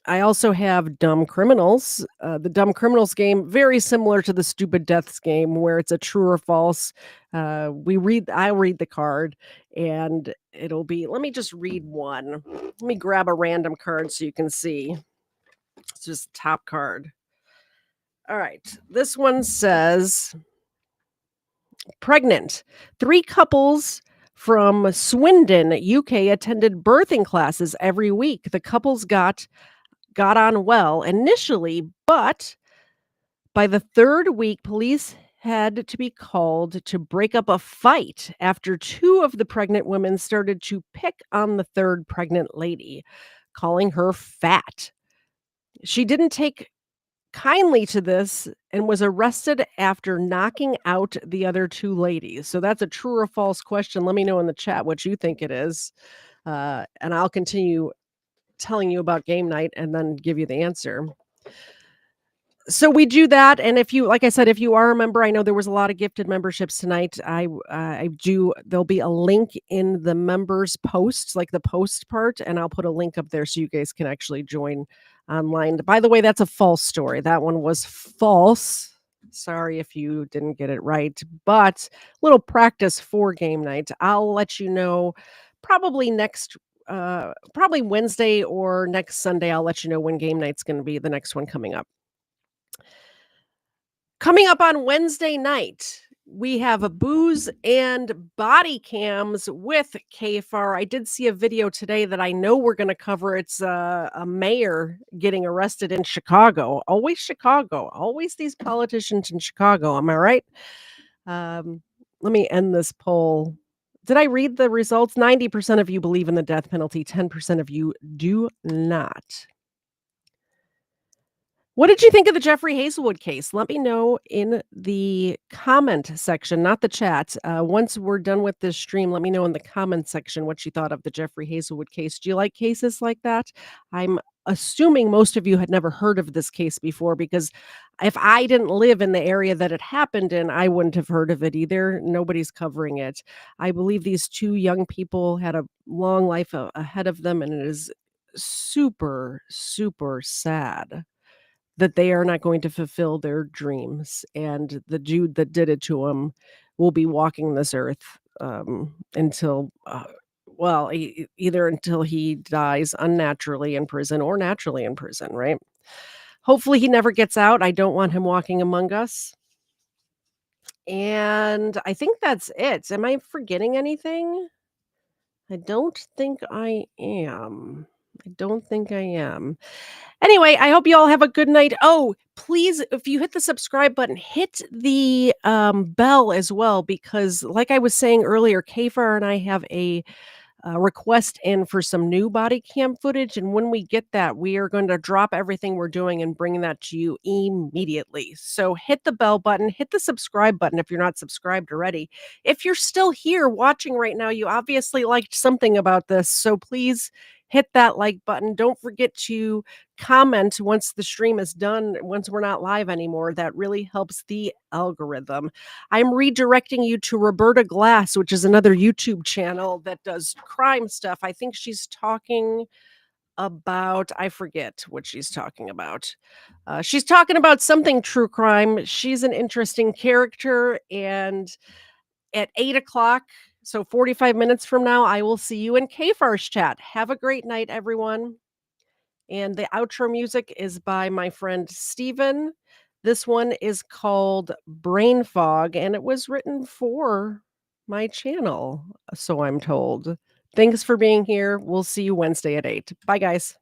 I also have Dumb Criminals. The Dumb Criminals game, very similar to the Stupid Deaths game, where it's a true or false. I'll read the card, and it'll be. Let me just read one. Let me grab a random card so you can see. It's just top card. All right, this one says, pregnant. 3 couples from Swindon, UK, attended birthing classes every week. The couples got on well initially, but by the 3rd week, police had to be called to break up a fight after 2 of the pregnant women started to pick on the 3rd pregnant lady, calling her fat. She didn't take kindly to this and was arrested after knocking out the other 2 ladies. So that's a true or false question. Let me know in the chat what you think it is. And I'll continue telling you about game night and then give you the answer. So we do that, and if you, like I said, if you are a member, I know there was a lot of gifted memberships tonight. There'll be a link in the members posts, like the post part, and I'll put a link up there so you guys can actually join online. By the way, that's a false story. That one was false. Sorry if you didn't get it right, but little practice for game night. I'll let you know probably probably Wednesday or next Sunday. I'll let you know when game night's going to be, the next one coming up. Coming up on Wednesday night, we have a booze and body cams with KFAR. I did see a video today that I know we're going to cover. It's a mayor getting arrested in Chicago. Always Chicago. Always these politicians in Chicago. Am I right? Let me end this poll. Did I read the results? 90% of you believe in the death penalty. 10% of you do not. What did you think of the Jeffrey Hazelwood case? Let me know in the comment section, not the chat. Once we're done with this stream, let me know in the comment section what you thought of the Jeffrey Hazelwood case. Do you like cases like that? I'm assuming most of you had never heard of this case before, because if I didn't live in the area that it happened in, I wouldn't have heard of it either. Nobody's covering it. I believe these 2 young people had a long life ahead of them, and it is super, super sad that they are not going to fulfill their dreams. And the dude that did it to him will be walking this earth until, either until he dies unnaturally in prison or naturally in prison, right? Hopefully he never gets out. I don't want him walking among us. And I think that's it. Am I forgetting anything? I don't think I am. Anyway, I hope you all have a good night. Oh, please, if you hit the subscribe button, hit the bell as well, because like I was saying earlier, KFAR and I have a request in for some new body cam footage. And when we get that, we are going to drop everything we're doing and bring that to you immediately. So hit the bell button, hit the subscribe button if you're not subscribed already. If you're still here watching right now, you obviously liked something about this. So please hit that like button. Don't forget to comment once the stream is done, once we're not live anymore. That really helps the algorithm. I'm redirecting you to Roberta Glass, which is another YouTube channel that does crime stuff. I think she's talking about, I forget what she's talking about. She's talking about something true crime. She's an interesting character, and at 8 o'clock, so 45 minutes from now, I will see you in KFAR's chat. Have a great night, everyone. And the outro music is by my friend Steven. This one is called Brain Fog, and it was written for my channel, so I'm told. Thanks for being here. We'll see you Wednesday at 8. Bye, guys.